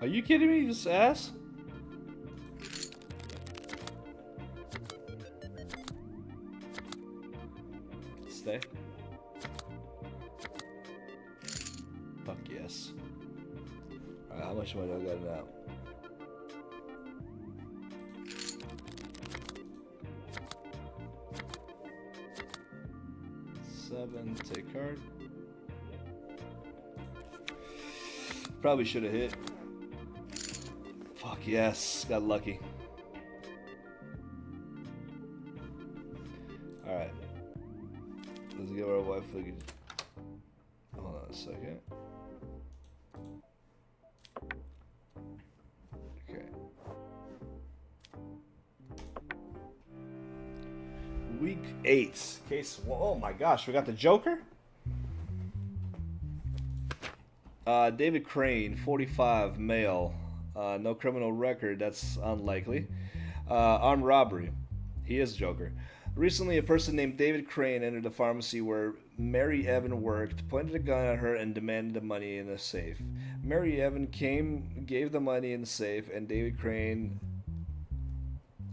Are you kidding me? This ass? Stay. Fuck yes. Alright, how much money do I got now? $7, take card. Probably should have hit. Fuck yes, got lucky. Alright. Let's give our wife a... Hold on a second. Okay. Week 8. Case 1. Oh my gosh, we got the Joker? David Crane, 45, male. No criminal record, that's unlikely. Armed robbery. He is Joker. Recently, a person named David Crane entered the pharmacy where Mary Evan worked, pointed a gun at her, and demanded the money in the safe. Mary Evan gave the money in the safe, and David Crane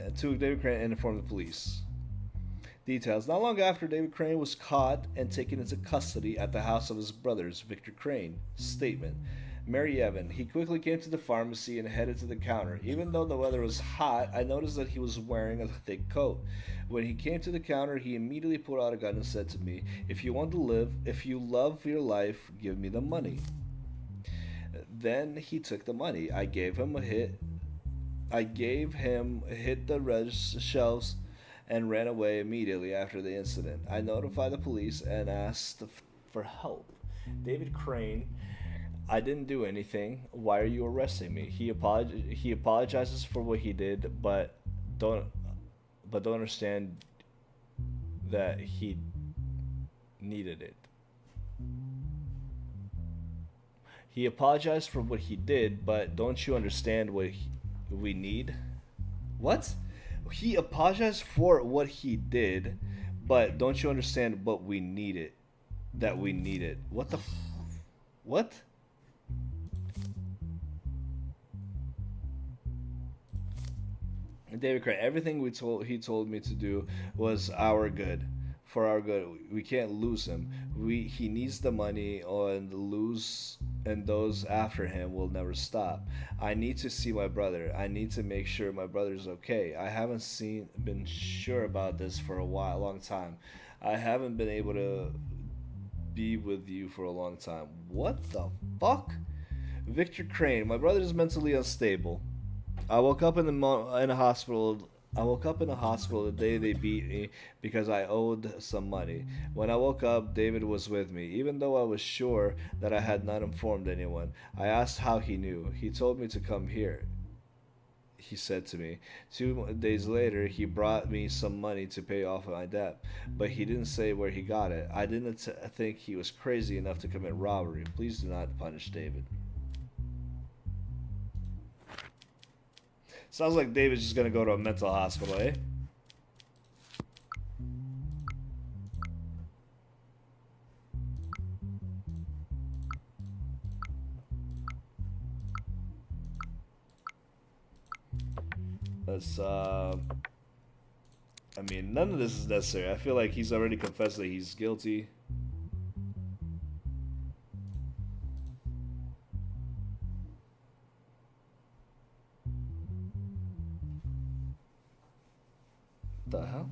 and informed the police. Details. Not long after, David Crane was caught and taken into custody at the house of his brothers, Victor Crane. Statement. Mary Evan. He quickly came to the pharmacy and headed to the counter. Even though the weather was hot, I noticed that he was wearing a thick coat. When he came to the counter, he immediately pulled out a gun and said to me, "If you want to live, if you love your life, give me the money." Then he took the money. I gave him a hit the shelves and ran away immediately after the incident. I notified the police and asked for help. David Crane, I didn't do anything. Why are you arresting me? He apologizes for what he did, but don't understand that he needed it. He apologized for what he did, but don't you understand what we need? What? He apologized for what he did, but don't you understand what we needed? That we needed. What the what? David Crane, everything he told me to do was our good. For our good. We can't lose him. He needs the money, and those after him will never stop. I need to see my brother. I need to make sure my brother's okay. I haven't been sure about this for a long time. I haven't been able to be with you for a long time. What the fuck? Victor Crane. My brother is mentally unstable. I woke up in a hospital. I woke up in a hospital the day they beat me because I owed some money. When I woke up, David was with me, even though I was sure that I had not informed anyone. I asked how he knew. He told me to come here, he said to me. 2 days later, he brought me some money to pay off my debt, but he didn't say where he got it. I didn't think he was crazy enough to commit robbery. Please do not punish David. Sounds like David's just gonna go to a mental hospital, eh? Let's, I mean, none of this is necessary. I feel like he's already confessed that he's guilty. What the hell?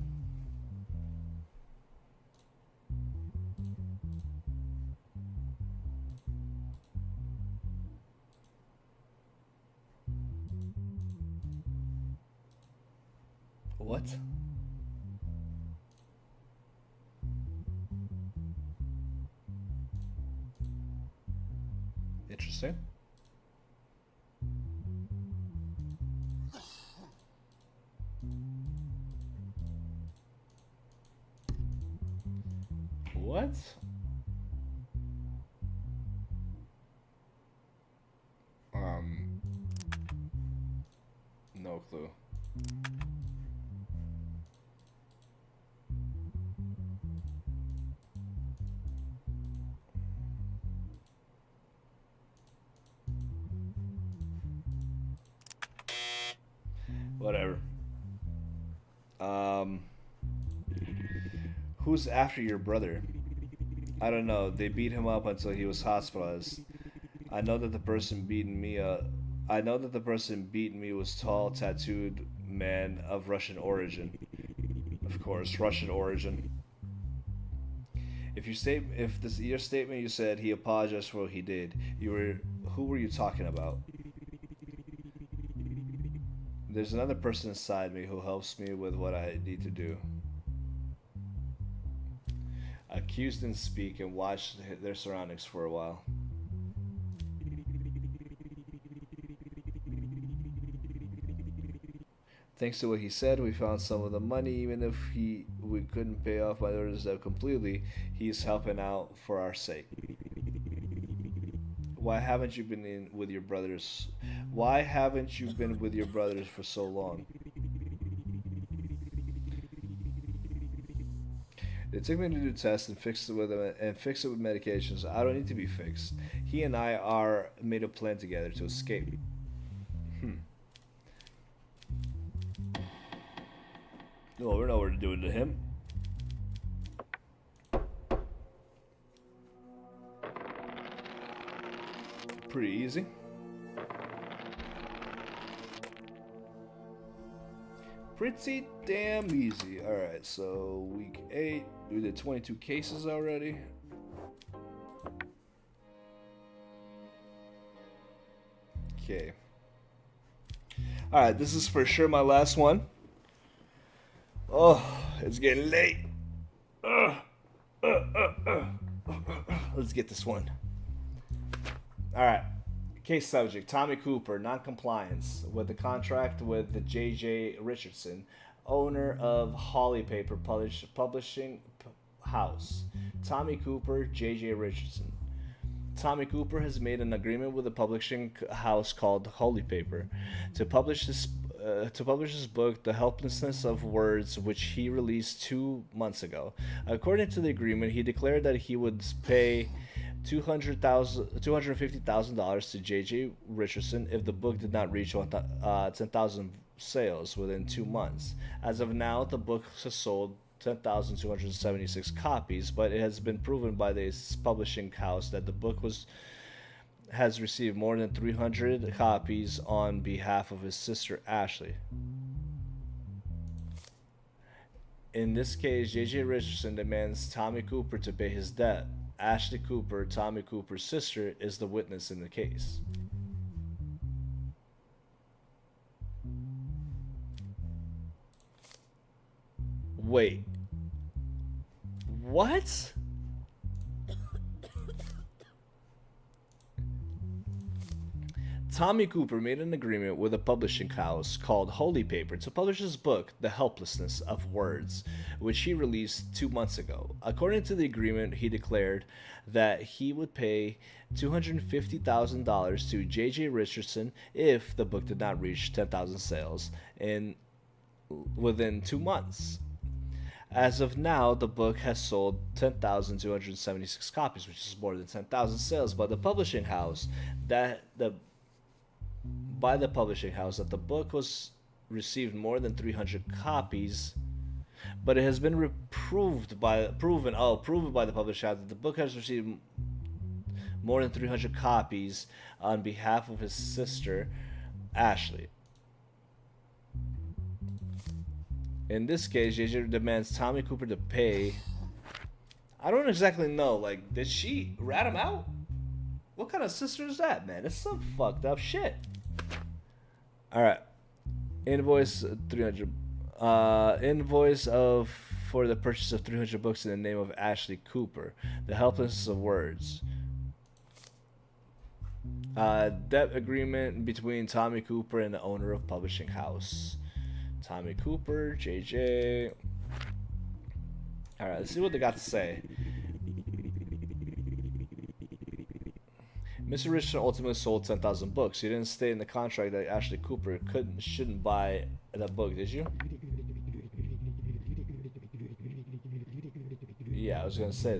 What? Interesting. What? Um, no clue. Whatever. Um, who's after your brother? I don't know. They beat him up until he was hospitalized. I know that the person beating me I know that the person beating me was tall, tattooed man of Russian origin. Of course, Russian origin. If this your statement you said he apologized for what he did, who were you talking about? There's another person inside me who helps me with what I need to do. Accused didn't speak and watched their surroundings for a while. Thanks to what he said, we found some of the money. Even if we couldn't pay off my daughter's debt completely, he's helping out for our sake. Why haven't you been in with your brothers? Why haven't you been with your brothers for so long? They took me to do tests and fix it with medications. I don't need to be fixed. He and I are made a plan together to escape. Well, we know what to do to him. Pretty easy. Pretty damn easy. Alright, so week 8. We did 22 cases already. Okay. Alright, this is for sure my last one. Oh, it's getting late. Let's get this one. Alright. Case subject, Tommy Cooper, non-compliance with the contract with the J.J. Richardson, owner of Holly Paper Publishing House. Tommy Cooper, J.J. Richardson. Tommy Cooper has made an agreement with a publishing house called Holy Paper to publish his book, The Helplessness of Words, which he released 2 months ago. According to the agreement, he declared that he would pay $250,000 to J.J. Richardson if the book did not reach 10,000 sales within 2 months. As of now, the book has sold 10,276 copies, but it has been proven by this publishing house that the book has received more than 300 copies on behalf of his sister Ashley. In this case, J.J. Richardson demands Tommy Cooper to pay his debt. Ashley Cooper, Tommy Cooper's sister, is the witness in the case. Wait. What? Tommy Cooper made an agreement with a publishing house called Holy Paper to publish his book, The Helplessness of Words, which he released 2 months ago. According to the agreement, he declared that he would pay $250,000 to J.J. Richardson if the book did not reach 10,000 sales within 2 months. As of now, the book has sold 10,276 copies, which is more than 10,000 sales. But the publishing house that the book was received more than 300 copies, but it has been proven by the publishing house that the book has received more than 300 copies on behalf of his sister, Ashley. In this case, JJ demands Tommy Cooper to pay. I don't exactly know. Like, did she rat him out? What kind of sister is that, man? It's some fucked up shit. All right. Invoice 300. Invoice for the purchase of 300 books in the name of Ashley Cooper. The Helplessness of Words. Debt agreement between Tommy Cooper and the owner of publishing house. Tommy Cooper, JJ. All right, let's see what they got to say. Mr. Richardson ultimately sold 10,000 books. You didn't state in the contract that Ashley Cooper shouldn't buy that book, did you? Yeah, I was gonna say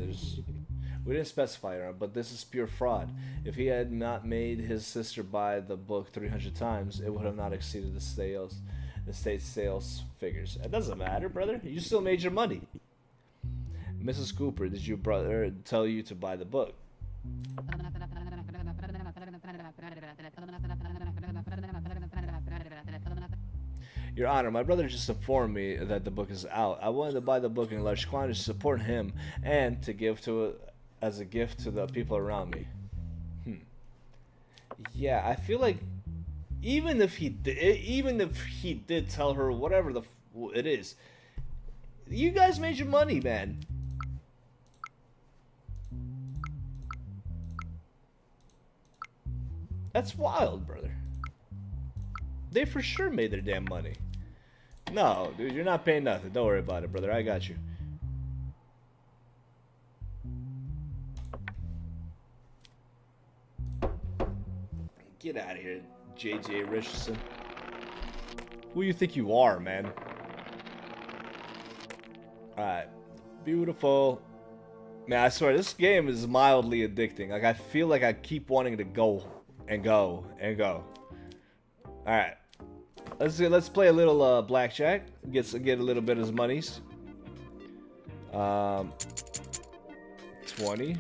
we didn't specify it, but this is pure fraud. If he had not made his sister buy the book 300 times, it would have not exceeded the state's sales figures. It doesn't matter, brother. You still made your money. Mrs. Cooper, did your brother tell you to buy the book? Your Honor, my brother just informed me that the book is out. I wanted to buy the book in large quantities to support him and to give as a gift to the people around me. Yeah, I feel like even if he did tell her whatever it is, you guys made your money, man. That's wild, brother. They for sure made their damn money. No, dude, you're not paying nothing. Don't worry about it, brother. I got you. Get out of here, J.J. Richardson. Who you think you are, man? Alright. Beautiful. Man, I swear, this game is mildly addicting. Like, I feel like I keep wanting to go and go and go. Alright. Let's play a little blackjack. Get a little bit of his monies. 20.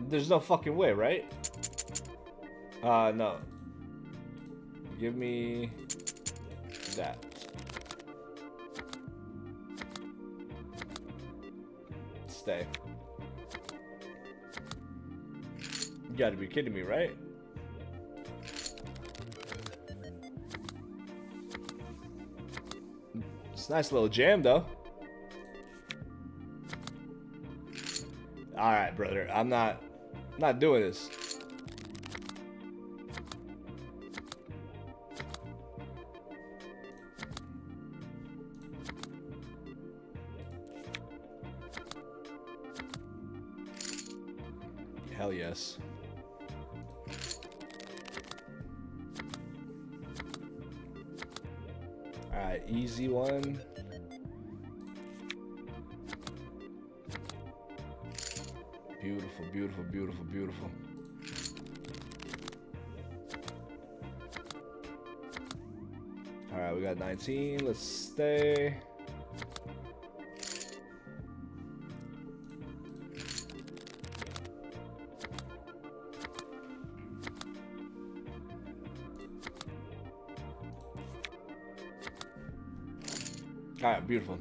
There's no fucking way, right? No. Give me that. Stay. You gotta be kidding me, right? It's a nice little jam, though. Alright, brother. I'm not doing this. Hell yes. Alright, easy one. Beautiful, beautiful, beautiful, beautiful. Alright, we got 19. Let's stay. Alright, beautiful.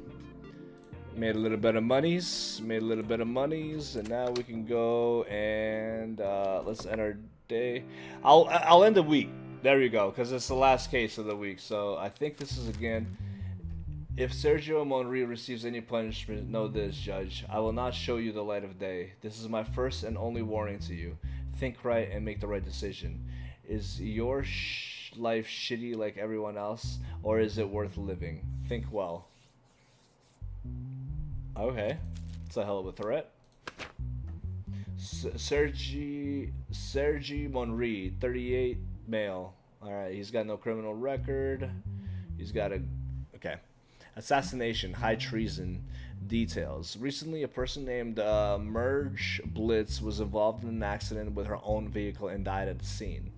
Made a little bit of monies. And now we can go and let's end our day. I'll end the week. There you go, because it's the last case of the week. So I think this is again. If Sergio Monri receives any punishment, know this, Judge. I will not show you the light of day. This is my first and only warning to you. Think right and make the right decision. Is your life shitty like everyone else, or is it worth living? Think well. Okay. It's a hell of a threat. Sergi Monri, 38, male. Alright, he's got no criminal record. He's got a... Okay. Assassination, high treason, details. Recently, a person named Merge Blitz was involved in an accident with her own vehicle and died at the scene.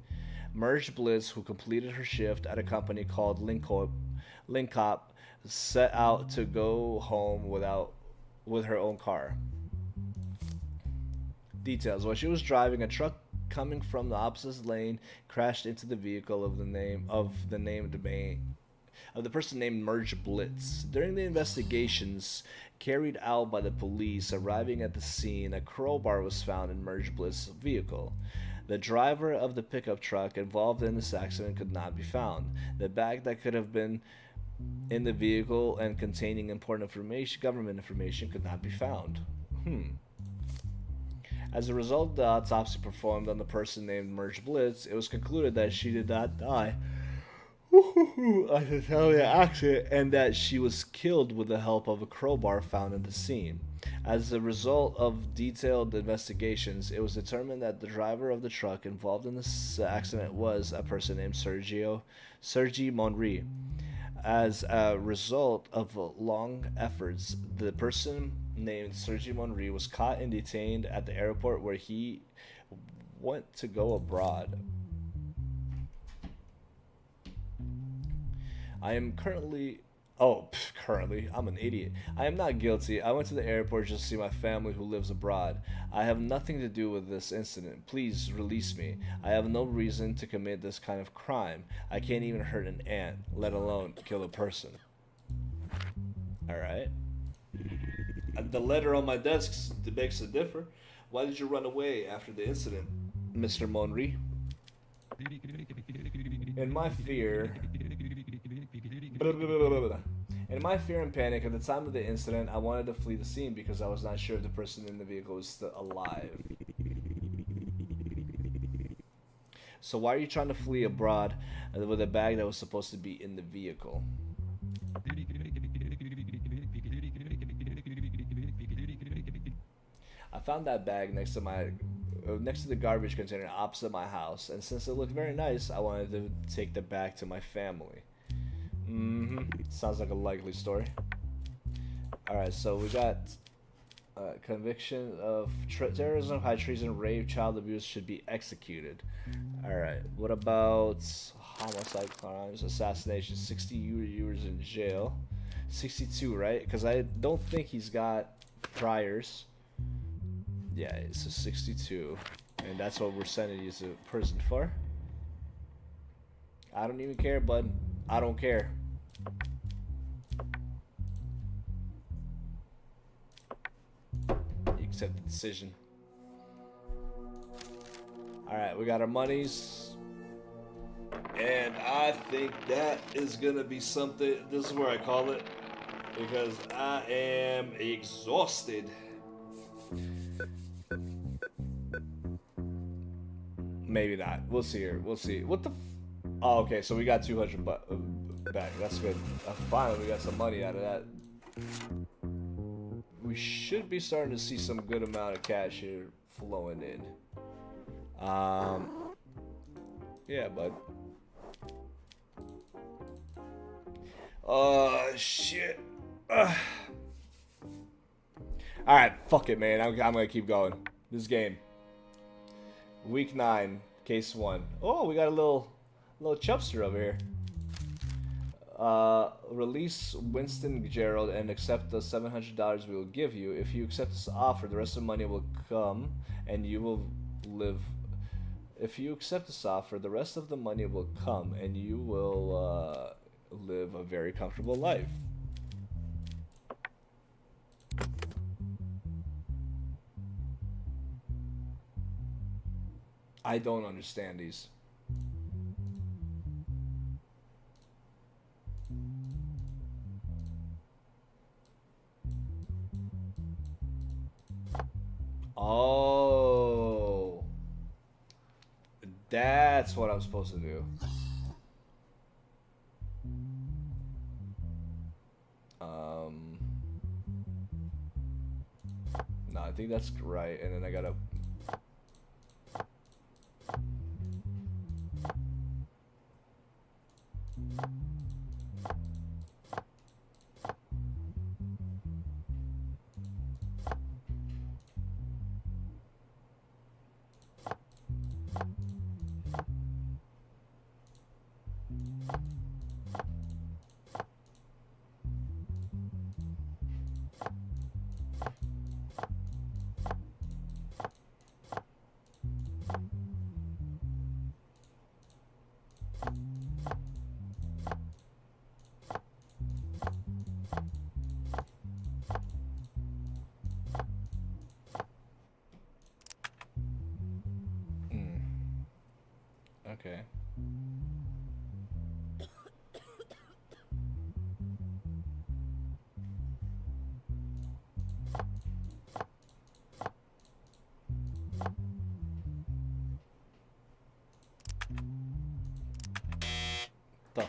Merge Blitz, who completed her shift at a company called Linkop, set out to go home with her own car. Details. While she was driving, a truck coming from the opposite lane crashed into the vehicle of the person named Merge Blitz. During the investigations carried out by the police arriving at the scene, a crowbar was found in Merge Blitz's vehicle. The driver of the pickup truck involved in this accident could not be found. The bag that could have been in the vehicle and containing important government information could not be found. As a result of the autopsy performed on the person named Merge Blitz, it was concluded that she did not die at the accident and that she was killed with the help of a crowbar found in the scene. As a result of detailed investigations, it was determined that the driver of the truck involved in this accident was a person named Sergi Monri. As a result of long efforts, the person named Sergi Monri was caught and detained at the airport where he went to go abroad. I am currently... I'm an idiot. I am not guilty. I went to the airport just to see my family who lives abroad. I have nothing to do with this incident. Please release me. I have no reason to commit this kind of crime. I can't even hurt an ant, let alone kill a person. Alright. The letter on my desk begs to differ. Why did you run away after the incident, Mr. Monri? In my fear and panic at the time of the incident, I wanted to flee the scene because I was not sure if the person in the vehicle was still alive. So why are you trying to flee abroad with a bag that was supposed to be in the vehicle? I found that bag next to the garbage container opposite my house, and since it looked very nice, I wanted to take the bag to my family. Sounds like a likely story. Alright, so we got conviction of terrorism, high treason, rape, child abuse should be executed. Alright, what about homicide crimes, assassination, 60 years in jail. 62, right? Because I don't think he's got priors. Yeah, it's a 62. And that's what we're sending you to prison for. I don't even care, bud. I don't care. You accept the decision. Alright, we got our monies. And I think that is gonna be something. This is where I call it. Because I am exhausted. Maybe not. We'll see here. We'll see. What the oh, okay, so we got 200 back. That's good. Finally, we got some money out of that. We should be starting to see some good amount of cash here flowing in. Yeah, bud. Shit. Alright, fuck it, man. I'm gonna keep going. This game. Week 9, case 1. Oh, we got a little chubster over here. Release Winston Gerald and accept the $700 we will give you. If you accept this offer, the rest of the money will come and you will live. If you accept this offer, the rest of the money will come and you will live a very comfortable life. I don't understand these. Oh, that's what I'm supposed to do. Um, no, I think that's right. And then I gotta. Okay. The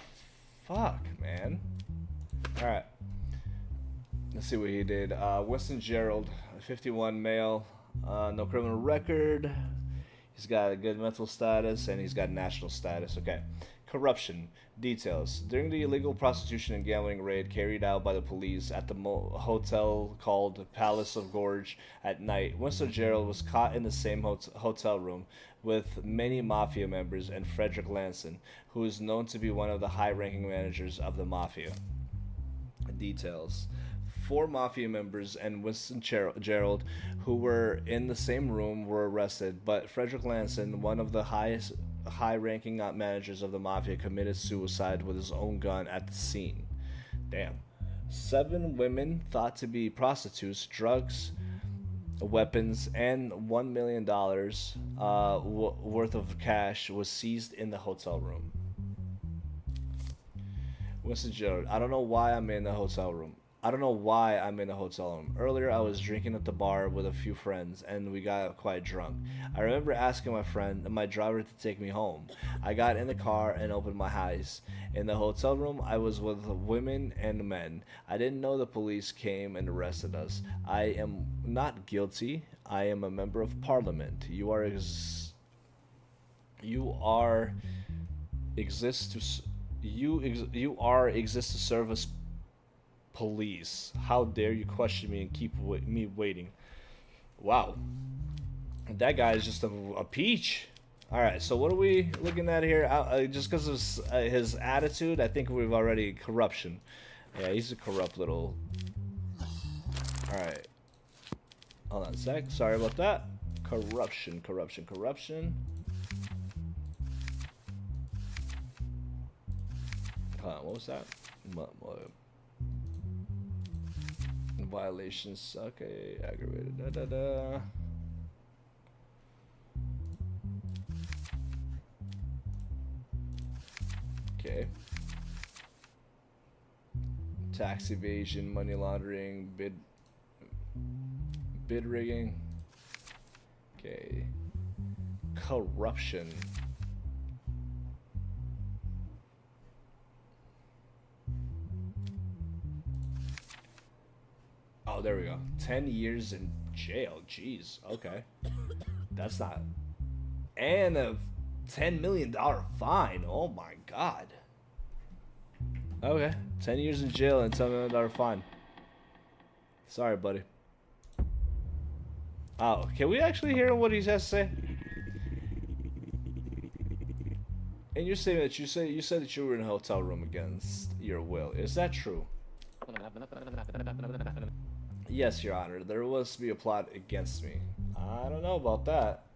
fuck, man? Alright. Let's see what he did. Winston Gerald, 51 male, no criminal record. He's got a good mental status and he's got national status. Okay. Corruption. Details. During the illegal prostitution and gambling raid carried out by the police at the hotel called Palace of Gorge at night, Winston Gerald was caught in the same hotel room with many mafia members and Frederick Lanson, who is known to be one of the high-ranking managers of the mafia. Details. 4 mafia members and Winston Gerald, who were in the same room, were arrested, but Frederick Lanson, one of the high-ranking managers of the mafia, committed suicide with his own gun at the scene. Damn. 7 women thought to be prostitutes, drugs, weapons, and $1 million worth of cash was seized in the hotel room. Winston Gerald, I don't know why I'm in the hotel room. Earlier, I was drinking at the bar with a few friends, and we got quite drunk. I remember asking my driver to take me home. I got in the car and opened my eyes. In the hotel room, I was with women and men. I didn't know the police came and arrested us. I am not guilty. I am a member of parliament. You exist to serve us police. How dare you question me and keep me waiting? Wow, that guy is just a peach. All right, so what are we looking at here? Just because of his attitude, I think we've already corruption. Yeah, he's a corrupt little. All right, hold on a sec. Sorry about that. Corruption. Hold on, what was that? Violations. Okay, aggravated. Okay. Tax evasion, money laundering, bid rigging. Okay. Corruption. Oh, there we go. 10 years in jail. Jeez. Okay. That's not. And a $10 million fine. Oh my god. Okay. 10 years in jail and $10 million fine. Sorry, buddy. Oh, can we actually hear what he has to say? And you're saying that you said that you were in a hotel room against your will. Is that true? Yes, Your Honor. There was to be a plot against me. I don't know about that.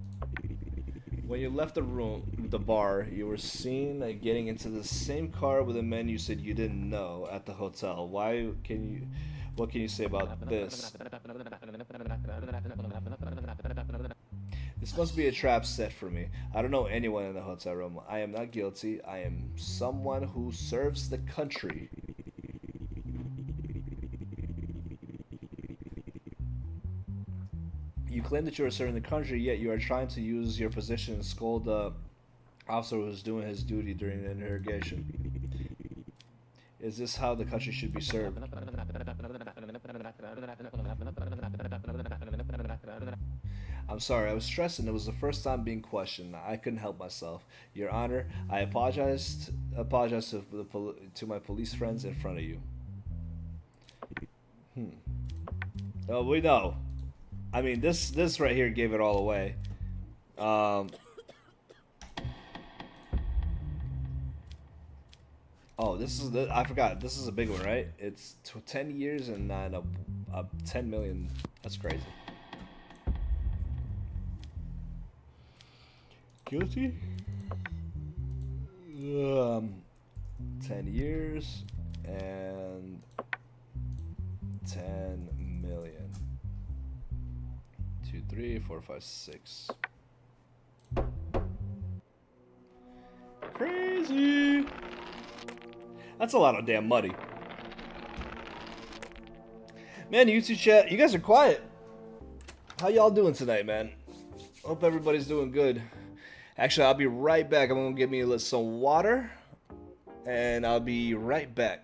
When you left the bar, you were seen getting into the same car with a man you said you didn't know at the hotel. What can you say about this? This must be a trap set for me. I don't know anyone in the hotel room. I am not guilty. I am someone who serves the country. You claim that you are serving the country, yet you are trying to use your position and scold the officer who is doing his duty during the interrogation. Is this how the country should be served? I'm sorry, I was stressed and it was the first time being questioned. I couldn't help myself. Your Honor, I apologize to my police friends in front of you. Oh, we know. I mean, this right here gave it all away. Oh, I forgot. This is a big one, right? It's 10 years and then a 10 million. That's crazy. Guilty? 10 years and 10 million. 2, 3, 4, 5, 6. Crazy. That's a lot of damn money. Man, YouTube chat, you guys are quiet. How y'all doing tonight, man? Hope everybody's doing good. Actually, I'll be right back. I'm gonna get me some water, and I'll be right back.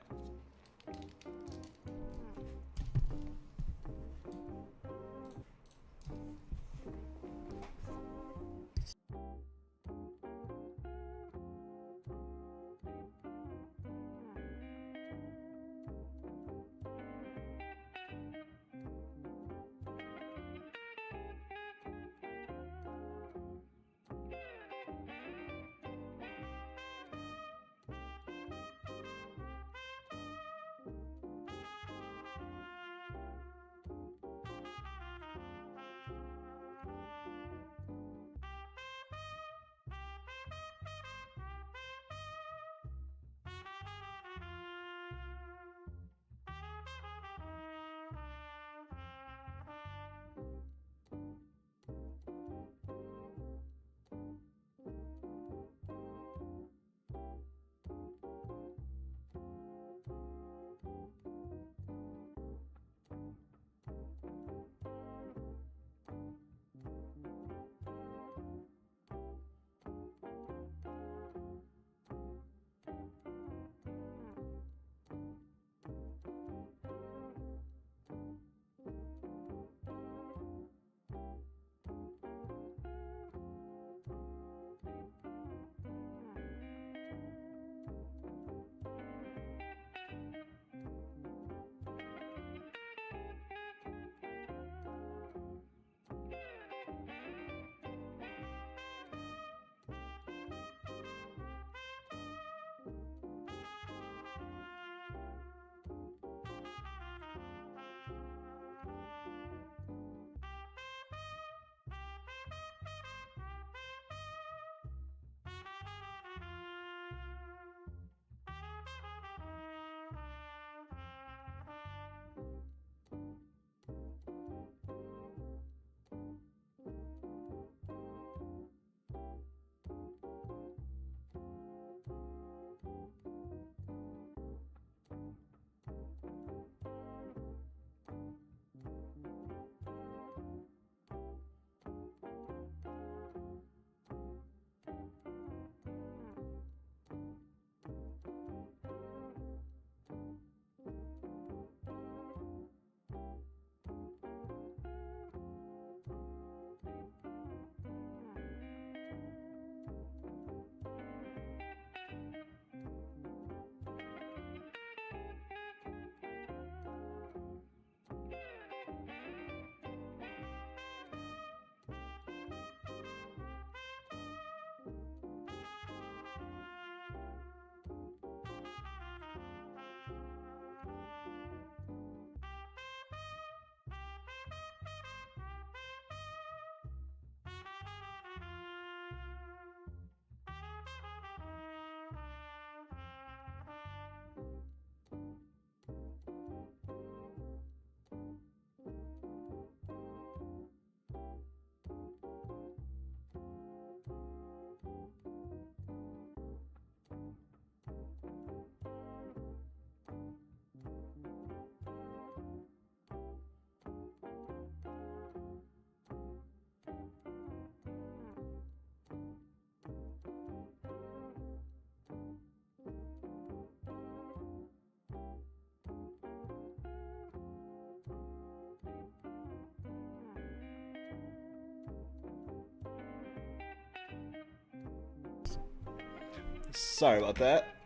Sorry about that.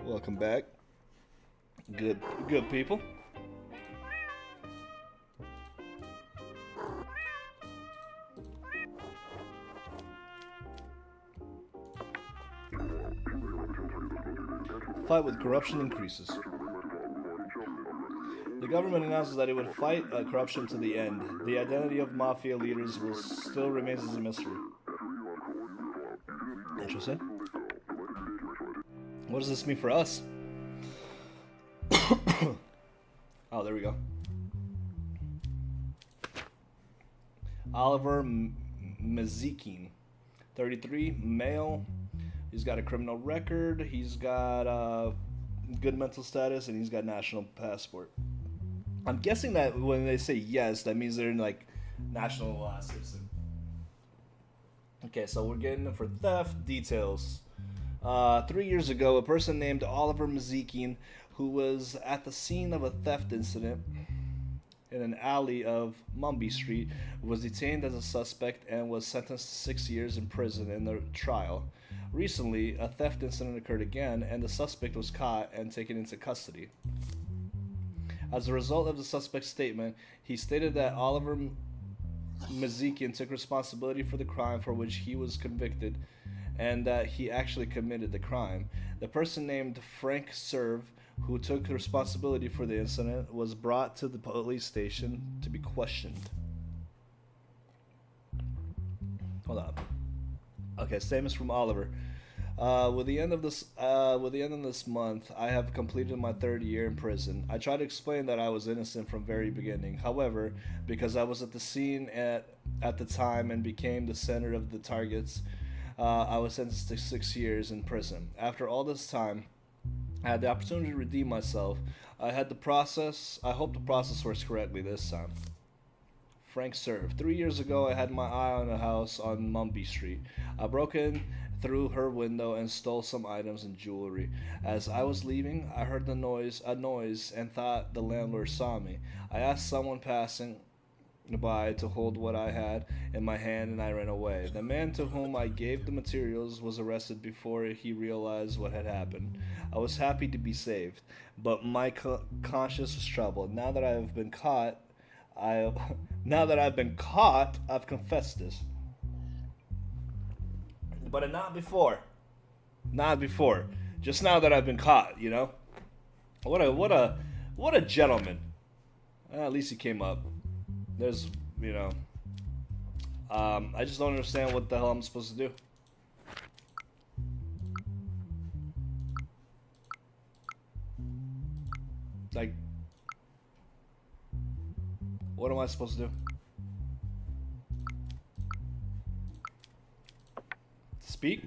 Welcome back. Good people. Fight with corruption increases. The government announces that it would fight corruption to the end. The identity of mafia leaders will still remains as a mystery. Interesting. What does this mean for us? Oh, there we go. Oliver Mazikin, 33, male. He's got a criminal record. He's got good mental status, and he's got national passport. I'm guessing that when they say yes, that means they're in like national citizen. Okay, so we're getting for theft details. 3 years ago, a person named Oliver Mazikin, who was at the scene of a theft incident in an alley of Mumby Street, was detained as a suspect and was sentenced to 6 years in prison in the trial. Recently, a theft incident occurred again, and the suspect was caught and taken into custody. As a result of the suspect's statement, he stated that Oliver Mazikian took responsibility for the crime for which he was convicted, and that he actually committed the crime. The person named Frank Serve, who took responsibility for the incident, was brought to the police station to be questioned. Hold on. Okay, statements from Oliver. With the end of this month, I have completed my third year in prison. I tried to explain that I was innocent from very beginning. However, because I was at the scene at the time and became the center of the targets, I was sentenced to 6 years in prison. After all this time, I had the opportunity to redeem myself. I hope the process works correctly this time. Frank Serve. 3 years ago, I had my eye on a house on Mumby Street. I broke in through her window and stole some items and jewelry. As I was leaving, I heard a noise, and thought the landlord saw me. I asked someone passing by to hold what I had in my hand, and I ran away. The man to whom I gave the materials was arrested before he realized what had happened. I was happy to be saved, but my conscience was troubled. Now that I've been caught, I've confessed this. But not before. Not before. Just now that I've been caught, you know? What a gentleman. At least he came up. There's, you know, I just don't understand what the hell I'm supposed to do. Like, what am I supposed to do? Speak?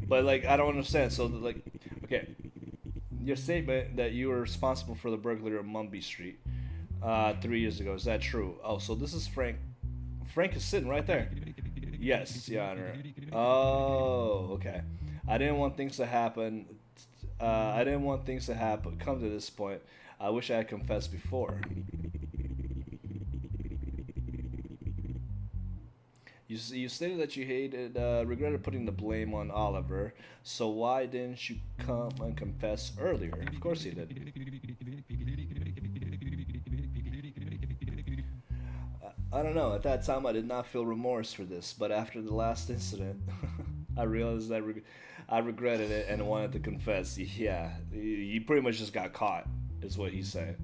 But, like, I don't understand. So, like, okay, your statement that you were responsible for the burglary of Mumby Street 3 years ago, is that true? Oh, so this is Frank. Frank is sitting right there. Yes, Your Honor. Oh, okay. I didn't want things to happen. Come to this point. I wish I had confessed before. You stated that you regretted putting the blame on Oliver, so why didn't you come and confess earlier? Of course you did. I don't know, at that time I did not feel remorse for this, but after the last incident, I realized that I regretted it and wanted to confess. Yeah, you pretty much just got caught, is what he's saying.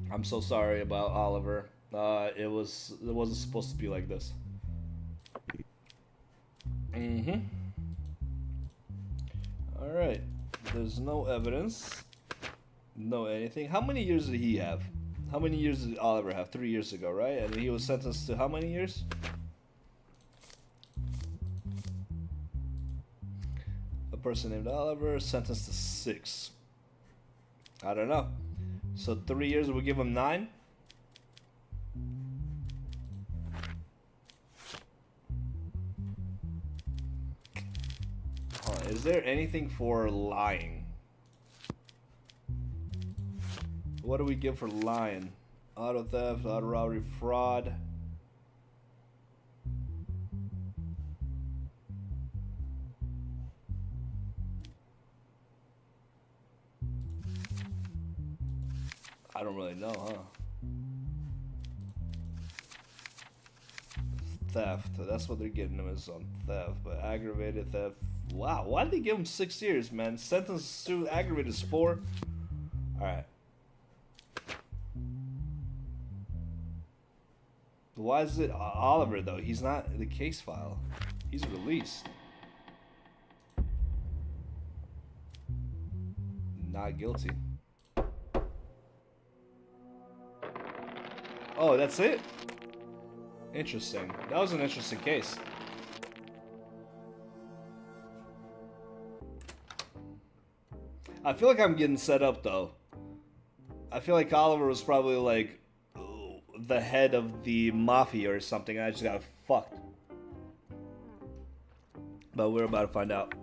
I'm so sorry about Oliver. It wasn't supposed to be like this. All right. There's no evidence. No anything. How many years did he have? How many years did Oliver have? 3 years ago, right? And he was sentenced to how many years? A person named Oliver sentenced to 6. I don't know. So 3 years, we'll give him 9? Is there anything for lying? What do we give for lying? Auto theft, auto robbery, fraud. I don't really know, huh? Theft. That's what they're getting him, is on theft. But aggravated theft. Wow, why did they give him 6 years, man? Sentence to aggravated is 4. Alright. Why is it Oliver, though? He's not in the case file. He's released. Not guilty. Oh, that's it? Interesting. That was an interesting case. I feel like I'm getting set up, though. I feel like Oliver was probably like the head of the mafia or something. I just got fucked. But we're about to find out.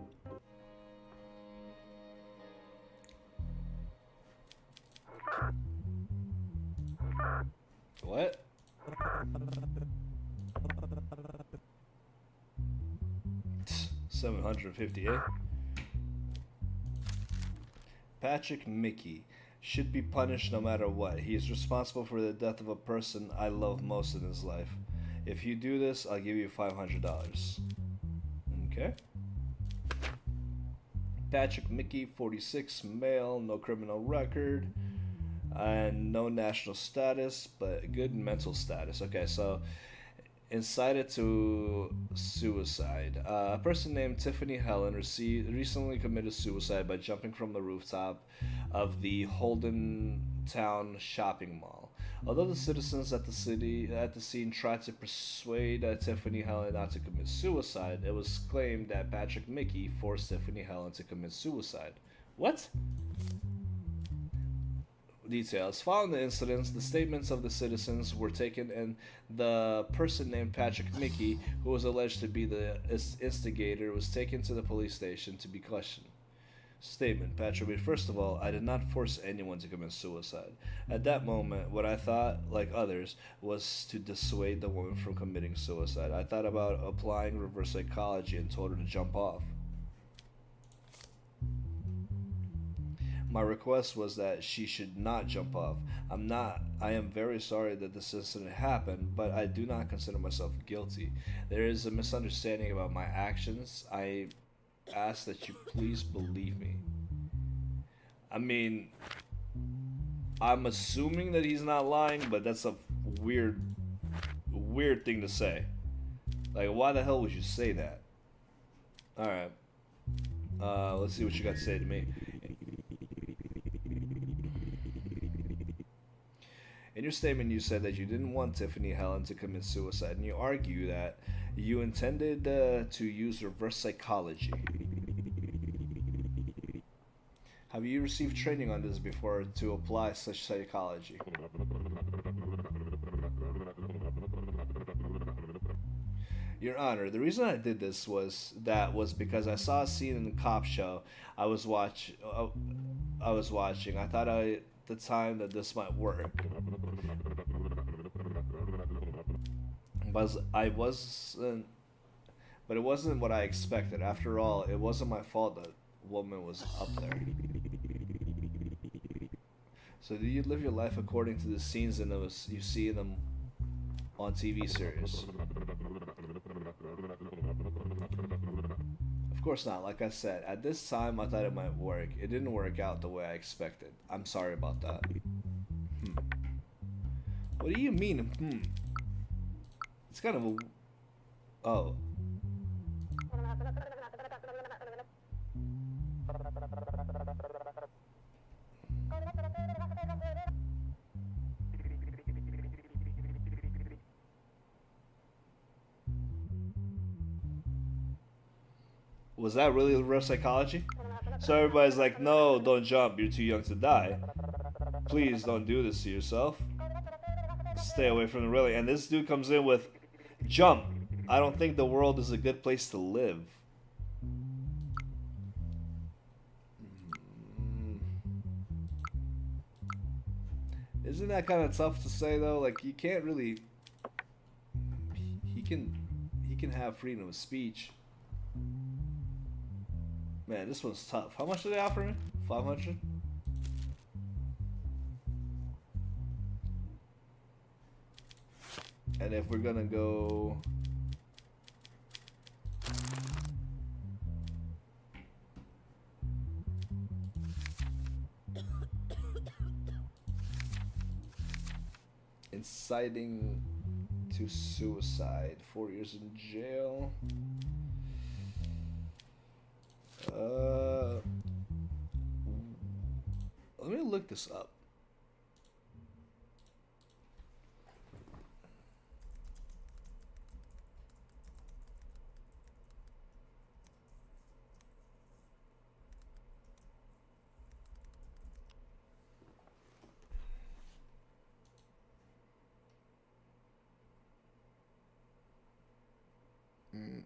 What? $758. Patrick Mickey should be punished no matter what. He is responsible for the death of a person I love most in his life. If you do this, I'll give you $500. Okay. Patrick Mickey, 46, male, no criminal record, and no national status, but good mental status. Okay, so incited to suicide. A person named Tiffany Helen recently committed suicide by jumping from the rooftop of the Holden Town shopping mall. Although the citizens at the scene tried to persuade Tiffany Helen not to commit suicide, it was claimed that Patrick Mickey forced Tiffany Helen to commit suicide. What? Details. Following the incidents, the statements of the citizens were taken, and the person named Patrick Mickey, who was alleged to be the instigator, was taken to the police station to be questioned. Statement. Patrick, first of all, I did not force anyone to commit suicide. At that moment, what I thought, like others, was to dissuade the woman from committing suicide. I thought about applying reverse psychology and told her to jump off. My request was that she should not jump off. I am very sorry that this incident happened, but I do not consider myself guilty. There is a misunderstanding about my actions. I ask that you please believe me. I mean, I'm assuming that he's not lying, but that's a weird thing to say. Like, why the hell would you say that? Alright. Let's see what you got to say to me. In your statement, you said that you didn't want Tiffany Helen to commit suicide, and you argue that you intended to use reverse psychology. Have you received training on this before to apply such psychology? Your Honor, the reason I did this was because I saw a scene in the cop show I was watching. I thought at the time that this might work. But it wasn't what I expected. After all, it wasn't my fault that woman was up there. So do you live your life according to the scenes in those you see in them on TV series? Of course not. Like I said, at this time I thought it might work. It didn't work out the way I expected. I'm sorry about that. What do you mean? It's kind of a... Oh. Was that really reverse psychology? So everybody's like, no, don't jump, you're too young to die. Please don't do this to yourself. Stay away from the railing. And this dude comes in with, jump. I don't think the world is a good place to live. Isn't that kind of tough to say though? Like, you can't really... He can have freedom of speech. Man, this one's tough. How much did they offer me? 500? And if we're gonna go... inciting to suicide, 4 years in jail. Let me look this up.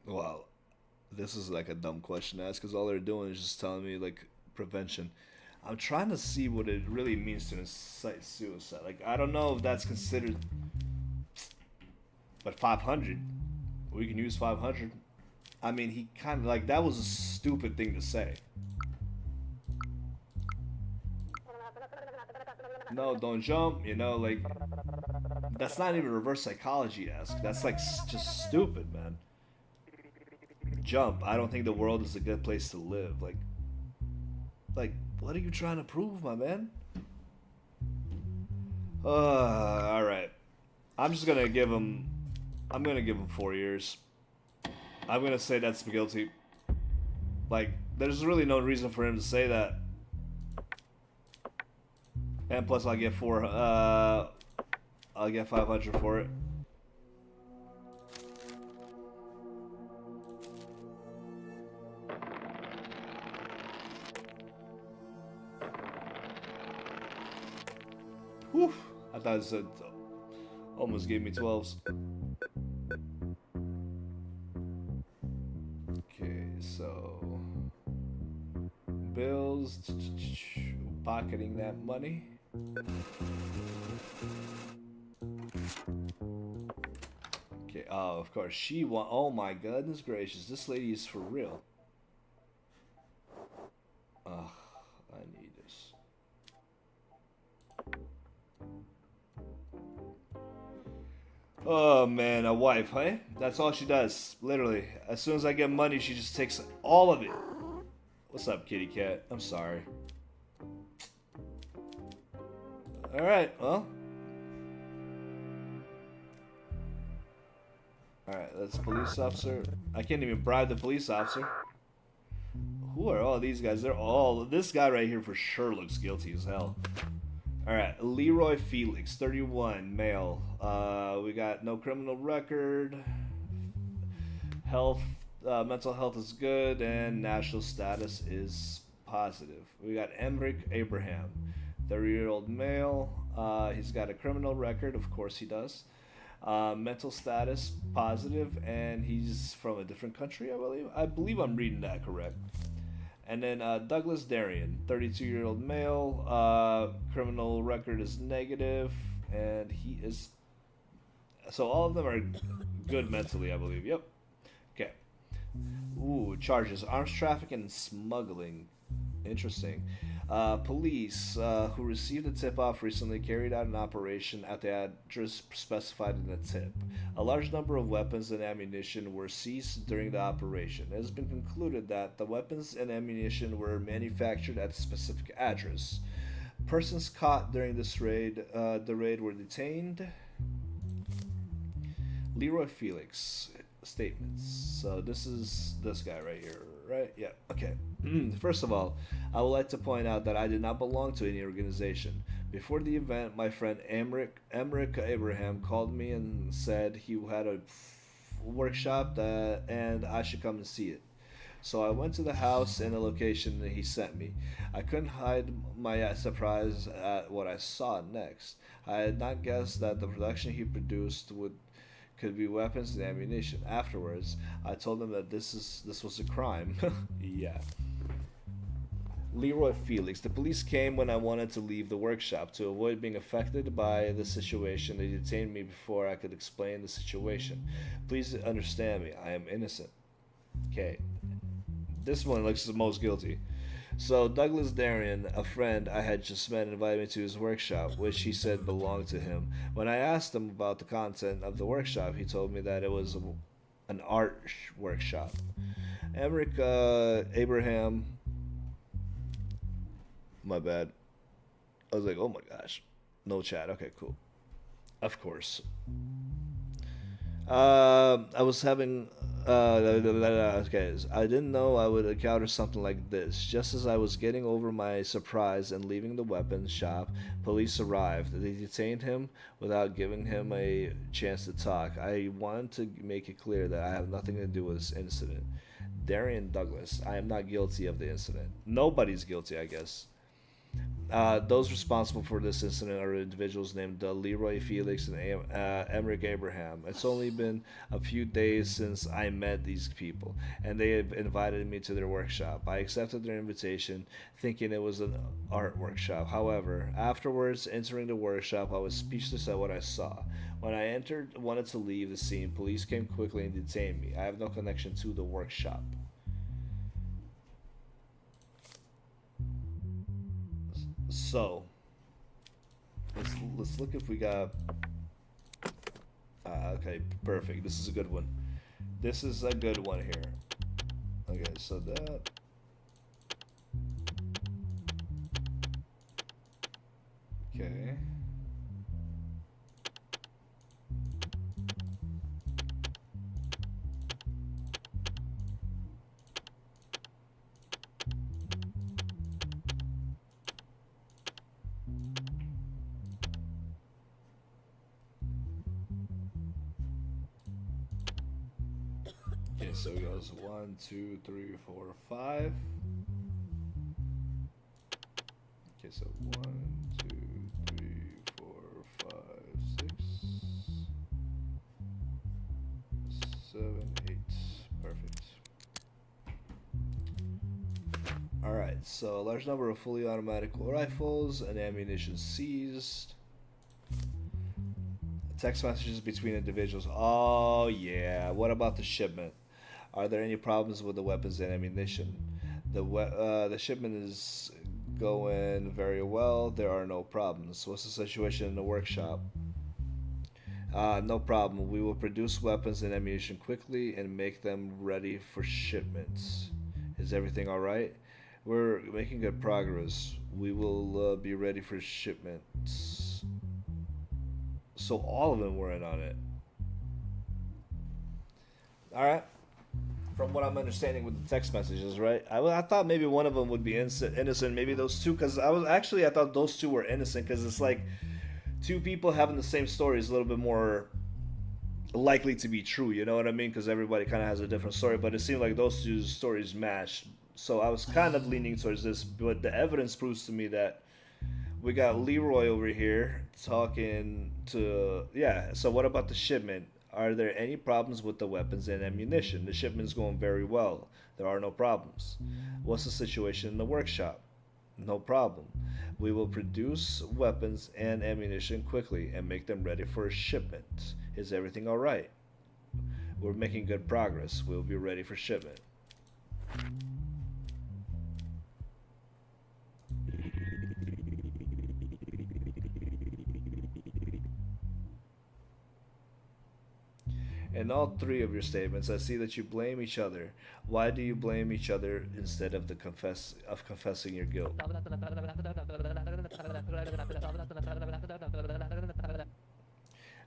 Well, this is like a dumb question to ask because all they're doing is just telling me like prevention. I'm trying to see what it really means to incite suicide. Like, I don't know if that's considered. But 500, we can use 500. I mean, he kind of like that was a stupid thing to say. No, don't jump. You know, like that's not even reverse psychology-esque. That's like just stupid, man. Jump. I don't think the world is a good place to live. Like, what are you trying to prove, my man? All right. I'm just gonna give him. I'm gonna give him 4 years. I'm gonna say that's guilty. Like, there's really no reason for him to say that. And plus, I'll get I'll get 500 for it. Whew. I thought it said almost gave me 12s. Okay, so bills, pocketing that money. Okay, oh, of course, she want. Oh my goodness gracious, this lady is for real. Ugh, I need this. Oh man, a wife, hey? That's all she does, literally. As soon as I get money, she just takes all of it. What's up, kitty cat? I'm sorry. Alright, well. Alright, that's a police officer. I can't even bribe the police officer. Who are all these guys? They're all... This guy right here for sure looks guilty as hell. Alright, Leroy Felix, 31, male. We got no criminal record. Health, mental health is good, and national status is positive. We got Emric Abraham, 30-year-old male. He's got a criminal record, of course he does. Mental status positive, and he's from a different country, I believe. I believe I'm reading that correct. And then Douglas Darian, 32-year-old male. Criminal record is negative, and he is. So all of them are good mentally, I believe. Yep. Okay. Ooh, charges: arms trafficking and smuggling. Interesting. Police who received a tip-off recently carried out an operation at the address specified in the tip. A large number of weapons and ammunition were seized during the operation. It has been concluded that the weapons and ammunition were manufactured at a specific address. Persons caught during this raid, the raid were detained. Leroy Felix statements. So this is this guy right here, right? Yeah. Okay. First of all, I would like to point out that I did not belong to any organization. Before the event, my friend Emric Abraham called me and said he had a workshop and I should come and see it. So I went to the house and the location that he sent me. I couldn't hide my surprise at what I saw next. I had not guessed that the production he produced could be weapons and ammunition. Afterwards, I told him that this was a crime. Yeah. Leroy Felix. The police came when I wanted to leave the workshop. To avoid being affected by the situation, they detained me before I could explain the situation. Please understand me. I am innocent. Okay. This one looks the most guilty. So Douglas Darien, a friend I had just met, invited me to his workshop, which he said belonged to him. When I asked him about the content of the workshop, he told me that it was an art workshop. Emmerich Abraham, my bad. I was like, oh my gosh, no chat. Okay, cool. Of course. I was having. Okay, I didn't know I would encounter something like this. Just as I was getting over my surprise and leaving the weapons shop, police arrived. They detained him without giving him a chance to talk. I wanted to make it clear that I have nothing to do with this incident. Darian Douglas, I am not guilty of the incident. Nobody's guilty, I guess. Those responsible for this incident are individuals named Leroy Felix and Emmerich Abraham. It's only been a few days since I met these people, and they have invited me to their workshop. I accepted their invitation, thinking it was an art workshop. However, afterwards, entering the workshop, I was speechless at what I saw. When I wanted to leave the scene, police came quickly and detained me. I have no connection to the workshop. So let's look if we got. Okay, perfect. This is a good one. This is a good one here. Okay, so that. Okay. Okay, so it goes 1, 2, 3, 4, 5. Okay, so 1, 2, 3, 4, 5, 6, 7, 8. Perfect. Alright, so a large number of fully automatic rifles and ammunition seized. Text messages between individuals. Oh, yeah. What about the shipment? Are there any problems with the weapons and ammunition? The shipment is going very well. There are no problems. What's the situation in the workshop? No problem. We will produce weapons and ammunition quickly and make them ready for shipments. Is everything all right? We're making good progress. We will be ready for shipments. So all of them were in on it. All right. From what I'm understanding with the text messages, right? I thought maybe one of them would be innocent. Maybe those two, because I thought those two were innocent, because it's like two people having the same story is a little bit more likely to be true. You know what I mean? Because everybody kind of has a different story, but it seemed like those two stories matched. So I was kind of leaning towards this, but the evidence proves to me that we got Leroy over here talking to. Yeah, so what about the shipment? Are there any problems with the weapons and ammunition? The shipment's going very well. There are no problems. What's the situation in the workshop? No problem. We will produce weapons and ammunition quickly and make them ready for a shipment. Is everything all right? We're making good progress. We'll be ready for shipment. In all three of your statements, I see that you blame each other. Why do you blame each other instead of confessing your guilt?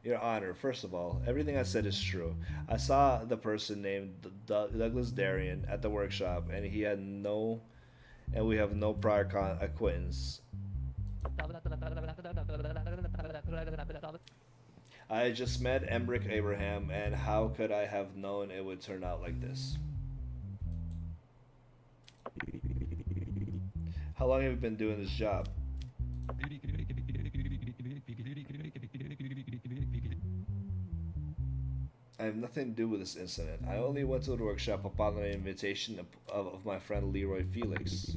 Your Honor, first of all, everything I said is true. I saw the person named Douglas Darien at the workshop, and we have no prior acquaintance. I just met Emmerich Abraham, and how could I have known it would turn out like this? How long have you been doing this job? I have nothing to do with this incident. I only went to the workshop upon the invitation of my friend Leroy Felix.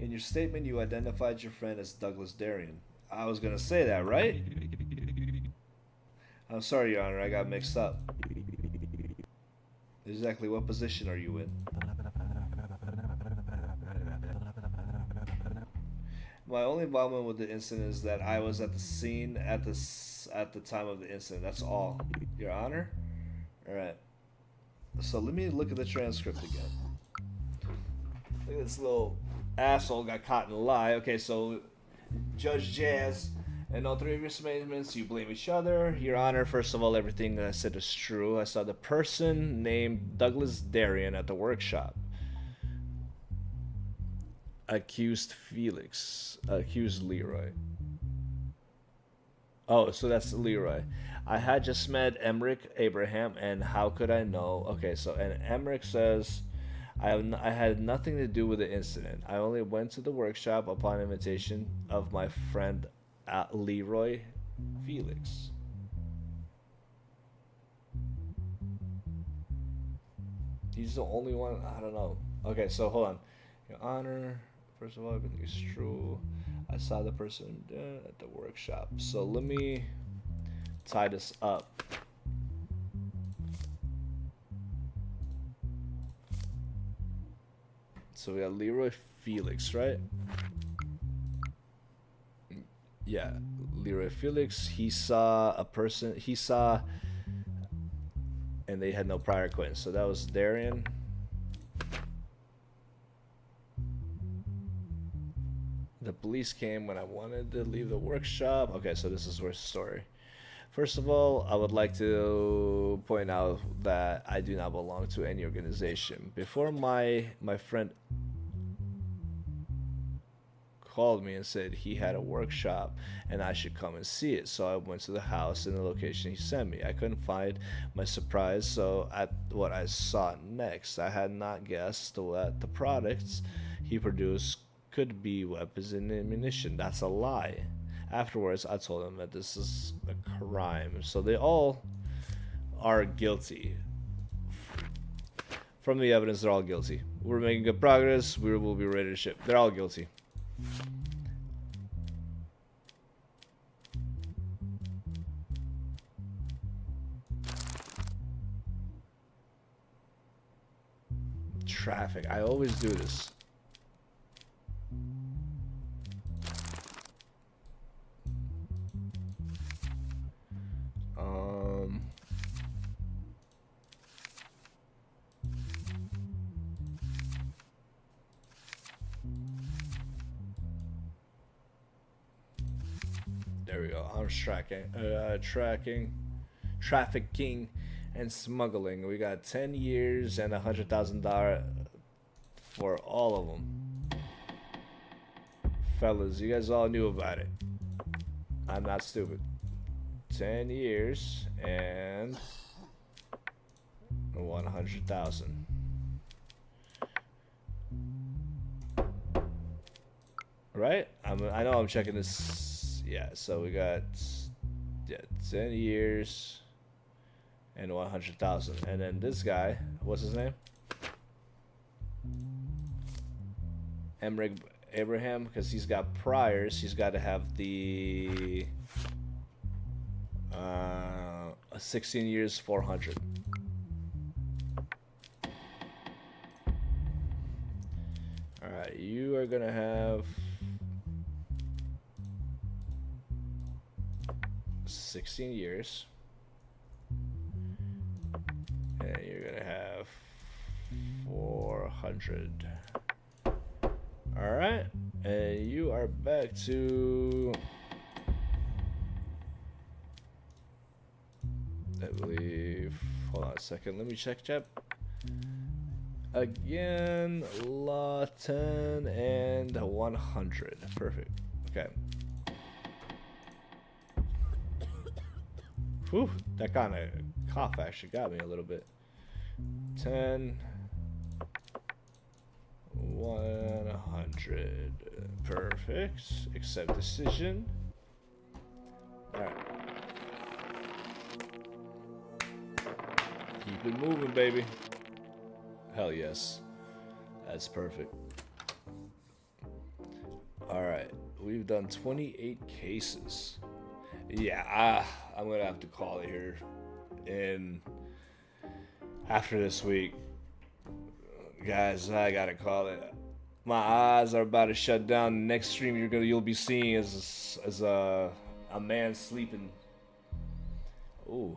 In your statement, you identified your friend as Douglas Darien. I was gonna say that, right? I'm sorry, Your Honor, I got mixed up. Exactly what position are you in? My only involvement with the incident is that I was at the scene at the time of the incident. That's all, Your Honor. All right. So let me look at the transcript again. Look at this little asshole got caught in a lie. Okay, so Judge Jazz, and all three of your statements, you blame each other. Your Honor, first of all, everything I said is true. I saw the person named Douglas Darien at the workshop. Accused Felix. Accused Leroy. Oh, so that's Leroy. I had just met Emmerich Abraham, and how could I know? Okay, so and Emmerich says, I had nothing to do with the incident. I only went to the workshop upon invitation of my friend Leroy Felix. He's the only one. I don't know. Okay, so hold on. Your Honor, first of all, everything is true. I saw the person at the workshop. So let me tie this up. So we got Leroy Felix, right? Yeah, Leroy Felix. He saw a person. And they had no prior acquaintance. So that was Darien. The police came when I wanted to leave the workshop. Okay, so this is where's the story. First of all, I would like to point out that I do not belong to any organization. Before my friend called me and said he had a workshop and I should come and see it. So I went to the house and the location he sent me. I couldn't find my surprise, so at what I saw next, I had not guessed that the products he produced could be weapons and ammunition. That's a lie. Afterwards, I told him that this is a crime. So they all are guilty. From the evidence, they're all guilty. We're making good progress. We will be ready to ship. They're all guilty. Traffic. I always do this. There we go. Arms trafficking, and smuggling. We got 10 years and $100,000 for all of them. Fellas, you guys all knew about it. I'm not stupid. 10 years and 100,000. Right? I know I'm checking this. Yeah, so we got 10 years and 100,000. And then this guy, what's his name? Emmerich Abraham, because he's got priors. He's got to have the 16 years, 400. All right, you are gonna have 16 years, and you're gonna have 400. All right, and you are back to, I believe, hold on a second, let me check. Again, law 10 and 100. Perfect. Okay. Whew, that kind of cough actually got me a little bit. 10, 100. Perfect. Accept decision. Alright. Keep it moving, baby. Hell yes. That's perfect. Alright. We've done 28 cases. Yeah, I'm gonna have to call it here. And after this week, guys, I gotta call it. My eyes are about to shut down. Next stream you'll be seeing is a man sleeping. Ooh,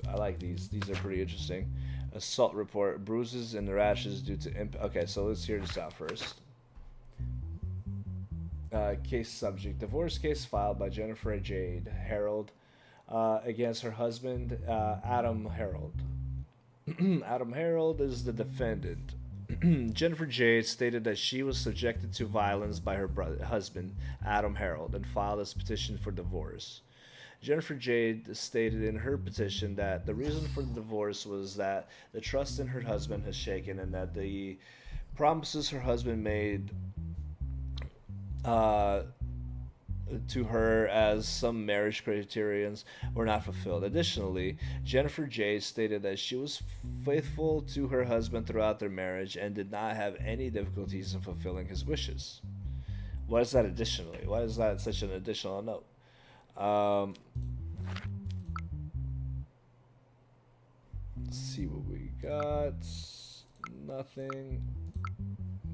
I like these. These are pretty interesting. Assault report: bruises and rashes due to Okay, so let's hear this out first. Case subject: divorce case filed by Jennifer Jade Harold against her husband Adam Harold. Adam Harold is the defendant. Jennifer Jade stated that she was subjected to violence by her husband, Adam Harold, and filed a petition for divorce. Jennifer Jade stated in her petition that the reason for the divorce was that the trust in her husband has shaken and that the promises her husband made to her as some marriage criterions were not fulfilled. Additionally, Jennifer Jade stated that she was faithful to her husband throughout their marriage and did not have any difficulties in fulfilling his wishes. What is that additionally? Why is that such an additional note? Let's see what we got. Nothing.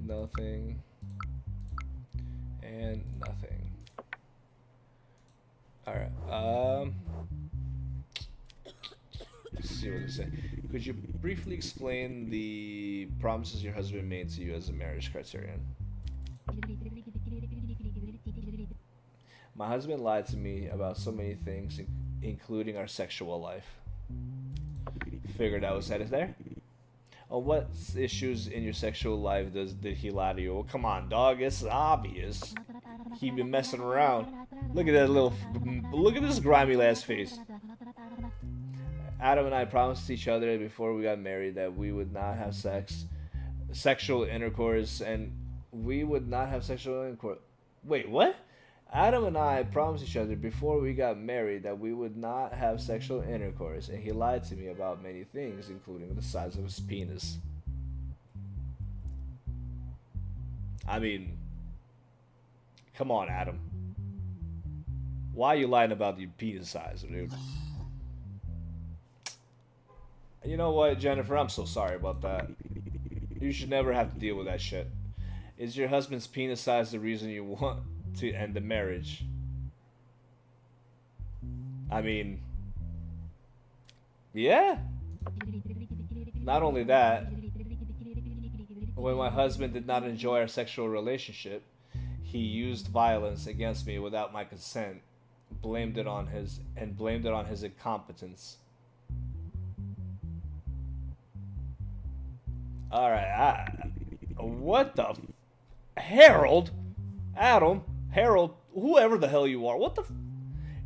Nothing. And nothing. Alright, let's see what they say. Could you briefly explain the promises your husband made to you as a marriage criterion? My husband lied to me about so many things, including our sexual life. Figured I was headed there. On what issues in your sexual life did he lie to you? Well, come on, dog. It's obvious. He been messing around. Look at that look at this grimy last face. Adam and I promised each other before we got married that we would not have sexual intercourse, and we would not have sexual intercourse. Wait, what? Adam and I promised each other before we got married that we would not have sexual intercourse, and he lied to me about many things, including the size of his penis. I mean, come on, Adam. Why are you lying about your penis size, dude? You know what, Jennifer? I'm so sorry about that. You should never have to deal with that shit. Is your husband's penis size the reason you want to end the marriage? I mean, yeah. Not only that, when my husband did not enjoy our sexual relationship, he used violence against me without my consent, blamed it on his incompetence. All right, what the Harold, Adam, Harold, whoever the hell you are, what the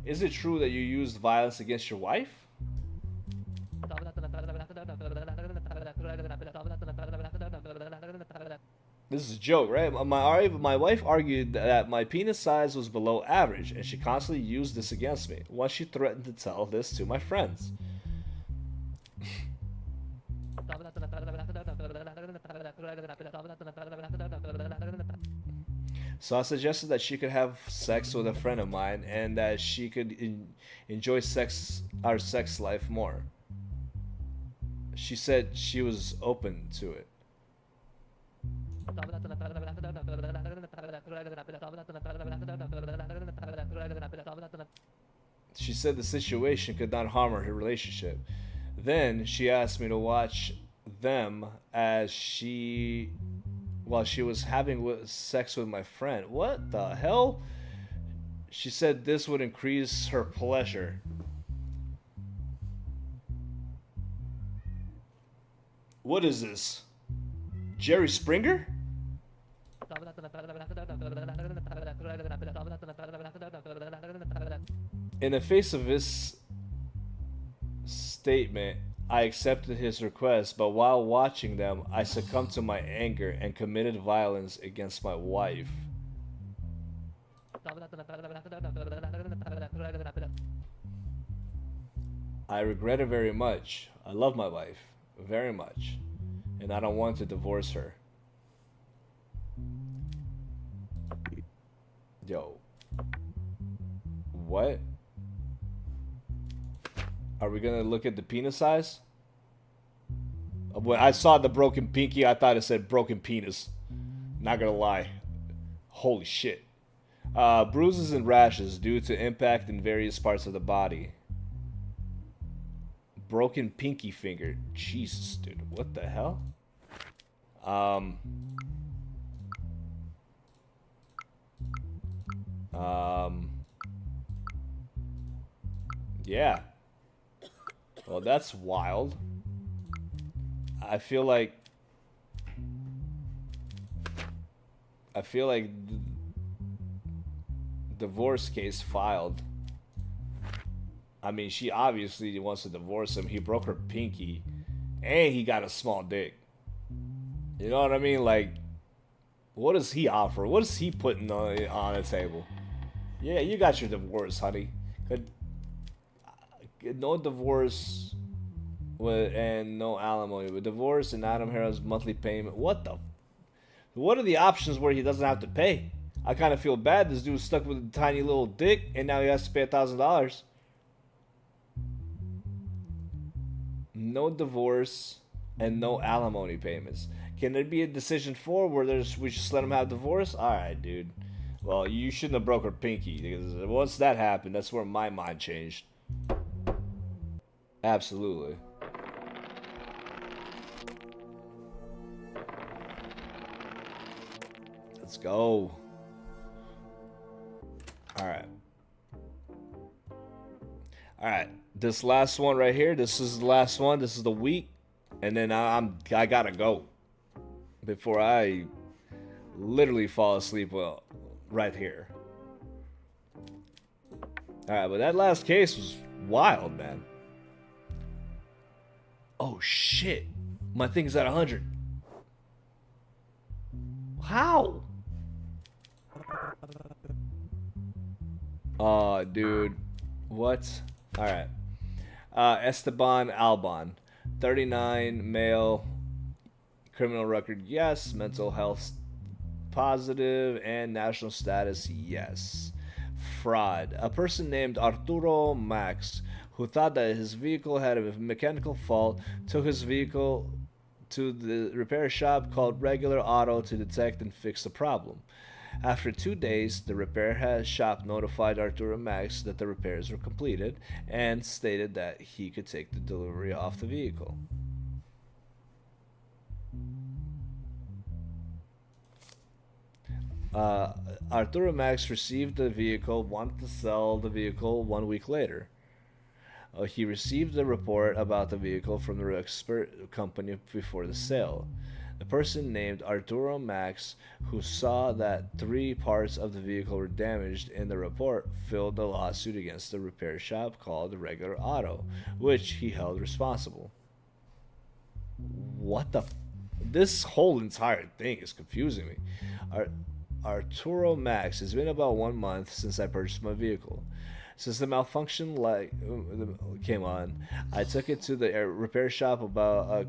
is it true that you used violence against your wife? This is a joke, right? My wife argued that my penis size was below average, and she constantly used this against me. Once she threatened to tell this to my friends. So I suggested that she could have sex with a friend of mine and that she could enjoy our sex life more. She said she was open to it. She said the situation could not harm her relationship. Then she asked me to watch them while she was having sex with my friend. What the hell? She said this would increase her pleasure. What is this? Jerry Springer? In the face of this statement, I accepted his request, but while watching them, I succumbed to my anger and committed violence against my wife. I regret it very much. I love my wife very much, and I don't want to divorce her. Yo. What? Are we gonna look at the penis size? When I saw the broken pinky, I thought it said broken penis. Not gonna lie. Holy shit. Bruises and rashes due to impact in various parts of the body. Broken pinky finger. Jesus, dude. What the hell? Um. Yeah. Well, that's wild. I feel like divorce case filed. I mean, she obviously wants to divorce him. He broke her pinky, and he got a small dick. You know what I mean? Like, what does he offer? What is he putting on the table? Yeah, you got your divorce, honey. No divorce and no alimony. With divorce and Adam Harrow's monthly payment. What the? What are the options where he doesn't have to pay? I kind of feel bad. This dude's stuck with a tiny little dick, and now he has to pay $1,000. No divorce and no alimony payments. Can there be a decision for where we just let him have divorce? All right, dude. Well, you shouldn't have broke her pinky, because once that happened, that's where my mind changed. Absolutely. Let's go. Alright. Alright. This last one right here. This is the last one. This is the week. And then I gotta go. Before I literally fall asleep right here. Alright, but that last case was wild, man. Oh shit. My thing's at 100. How? Oh, dude. What? Alright. Esteban Alban. 39, male. Criminal record, yes. Mental health, positive. And national status, yes. Fraud. A person named Arturo Max, who thought that his vehicle had a mechanical fault, took his vehicle to the repair shop called Regular Auto to detect and fix the problem. After 2 days, the repair shop notified Arturo Max that the repairs were completed and stated that he could take the delivery off the vehicle. Arturo Max received the vehicle, wanted to sell the vehicle 1 week later. He received a report about the vehicle from the expert company before the sale. The person named Arturo Max, who saw that 3 parts of the vehicle were damaged in the report, filed a lawsuit against the repair shop called Regular Auto, which he held responsible. What the? This whole entire thing is confusing me. Arturo Max, it's been about 1 month since I purchased my vehicle. Since the malfunction came on, I took it to the repair shop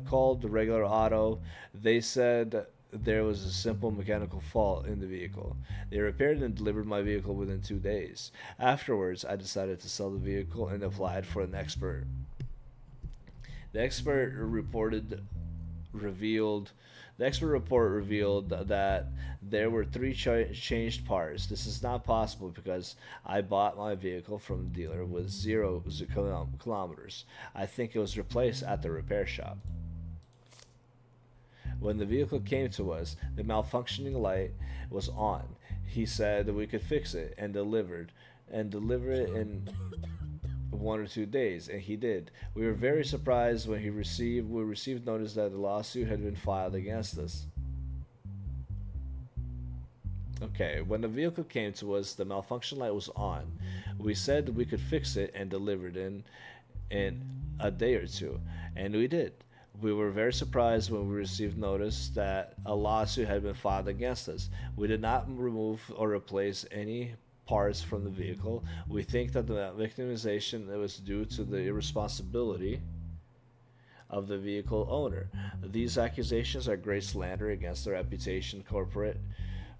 called the Regular Auto. They said there was a simple mechanical fault in the vehicle. They repaired and delivered my vehicle within 2 days. Afterwards, I decided to sell the vehicle and applied for an expert. The expert report revealed that there were 3 changed parts. This is not possible because I bought my vehicle from the dealer with 0 kilometers. I think it was replaced at the repair shop. When the vehicle came to us, the malfunctioning light was on. He said that we could fix it and deliver it in 1 or 2 days, and he did. We were very surprised when we received notice that the lawsuit had been filed against us. Okay, when the vehicle came to us, the malfunction light was on. We said that we could fix it and deliver it in a day or 2, and we did. We were very surprised when we received notice that a lawsuit had been filed against us. We did not remove or replace any parts from the vehicle. We think that the victimization was due to the irresponsibility of the vehicle owner. These accusations are great slander against the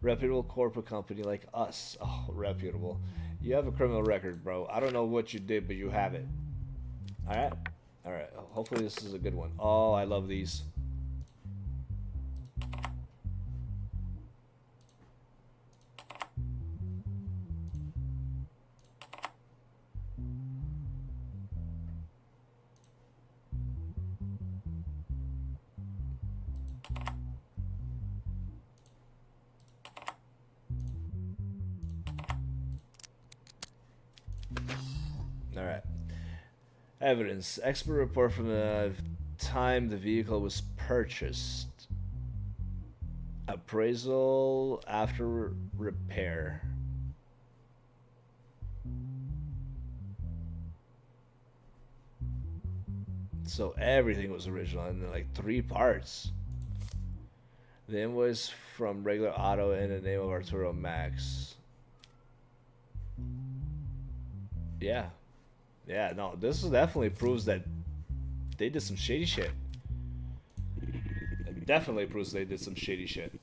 reputable corporate company like us. Oh, reputable. You have a criminal record, bro. I don't know what you did, but you have it. Alright? Alright. Hopefully this is a good one. Oh, I love these. All right. Evidence. Expert report from the time the vehicle was purchased. Appraisal after repair. So everything was original and like 3 parts. The invoice from regular auto in the name of Arturo Max. Yeah. Yeah, no, this definitely proves that they did some shady shit. It definitely proves they did some shady shit.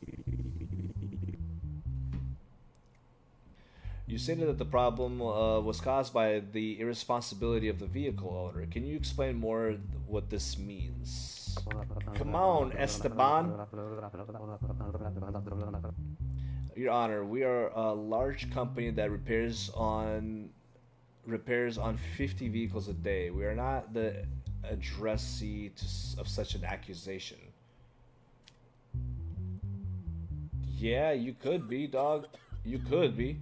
You stated that the problem was caused by the irresponsibility of the vehicle owner. Can you explain more what this means? Come on, Esteban. Your Honor, we are a large company that repairs on 50 vehicles a day. We are not the addressee of such an accusation. Yeah, you could be, dog. You could be.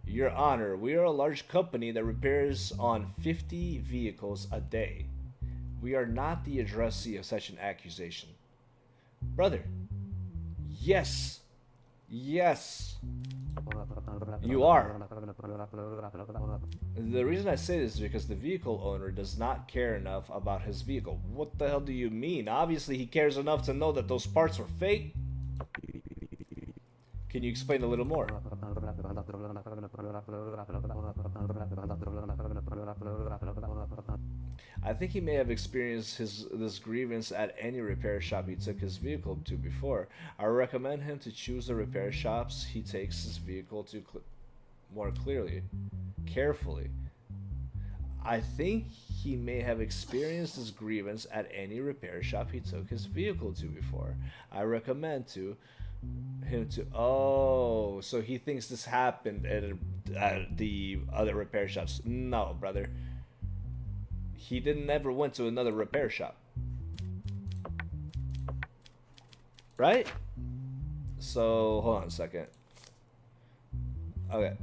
Your Honor, we are a large company that repairs on 50 vehicles a day. We are not the addressee of such an accusation. Brother. Yes. Yes. You are. The reason I say this is because the vehicle owner does not care enough about his vehicle. What the hell do you mean? Obviously, he cares enough to know that those parts were fake. Can you explain a little more? I think he may have experienced this grievance at any repair shop he took his vehicle to before. I recommend him to choose the repair shops he takes his vehicle to more carefully. I think he may have experienced this grievance at any repair shop he took his vehicle to before. I recommend him to. Oh, so he thinks this happened at the other repair shops. No, brother. He never went to another repair shop. Right? So, hold on a second. Okay.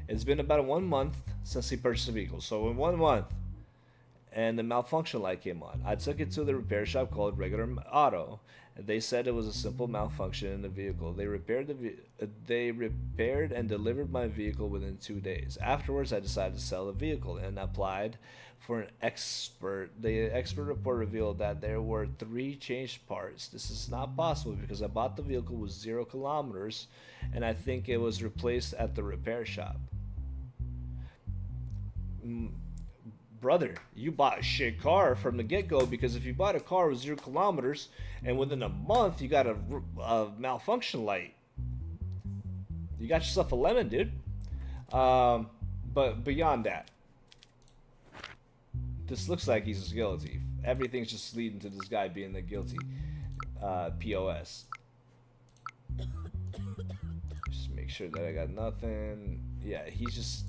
It's been about 1 month since he purchased the vehicle. So, in 1 month, and the malfunction light came on. I took it to the repair shop called Regular Auto. They said it was a simple malfunction in the vehicle. They repaired and delivered my vehicle within 2 days. Afterwards, I decided to sell the vehicle and applied for an expert. The expert report revealed that there were 3 changed parts. This is not possible because I bought the vehicle with 0 kilometers, and I think it was replaced at the repair shop. Brother, you bought a shit car from the get-go, because if you bought a car with 0 kilometers and within a month you got a malfunction light, you got yourself a lemon, dude. But beyond that, this looks like he's guilty. Everything's just leading to this guy being the guilty POS. Just make sure that I got nothing. Yeah, he's just...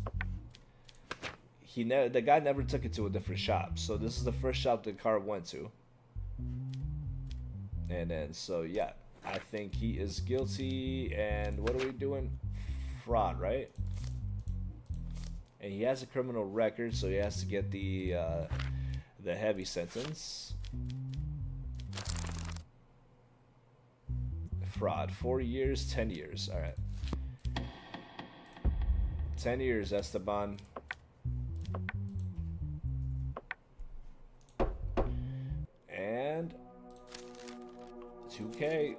the guy never took it to a different shop, so this is the first shop the car went to. And then, so yeah, I think he is guilty. And what are we doing? Fraud, right? And he has a criminal record, so he has to get the heavy sentence. Fraud, 4 years, 10 years. All right, 10 years, Esteban. And 2K.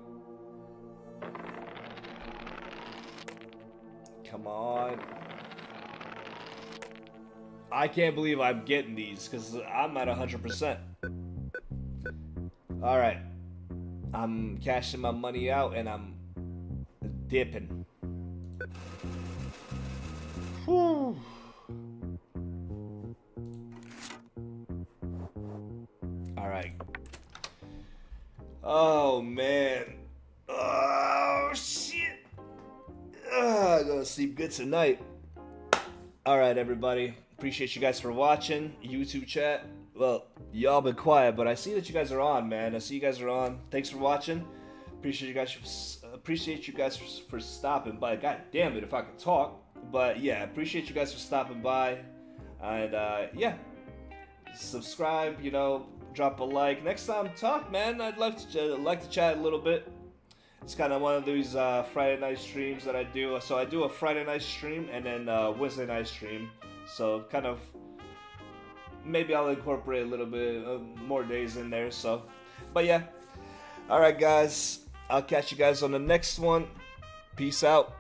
Come on. I can't believe I'm getting these because I'm at 100%. Alright. I'm cashing my money out and I'm dipping. Whew. Alright. Oh man. Oh shit. I'm gonna sleep good tonight. Alright, everybody. Appreciate you guys for watching. YouTube chat. Well, y'all been quiet, but I see that you guys are on, man. I see you guys are on. Thanks for watching. Appreciate you guys for stopping by. God damn it, if I could talk. But yeah, appreciate you guys for stopping by. And yeah, subscribe, you know, drop a like. Next time talk, man, I'd love to like to chat a little bit. It's kind of one of these Friday night streams that I do. So I do a Friday night stream and then Wednesday night stream. So kind of maybe I'll incorporate a little bit more days in there. So, but yeah. All right, guys. I'll catch you guys on the next one. Peace out.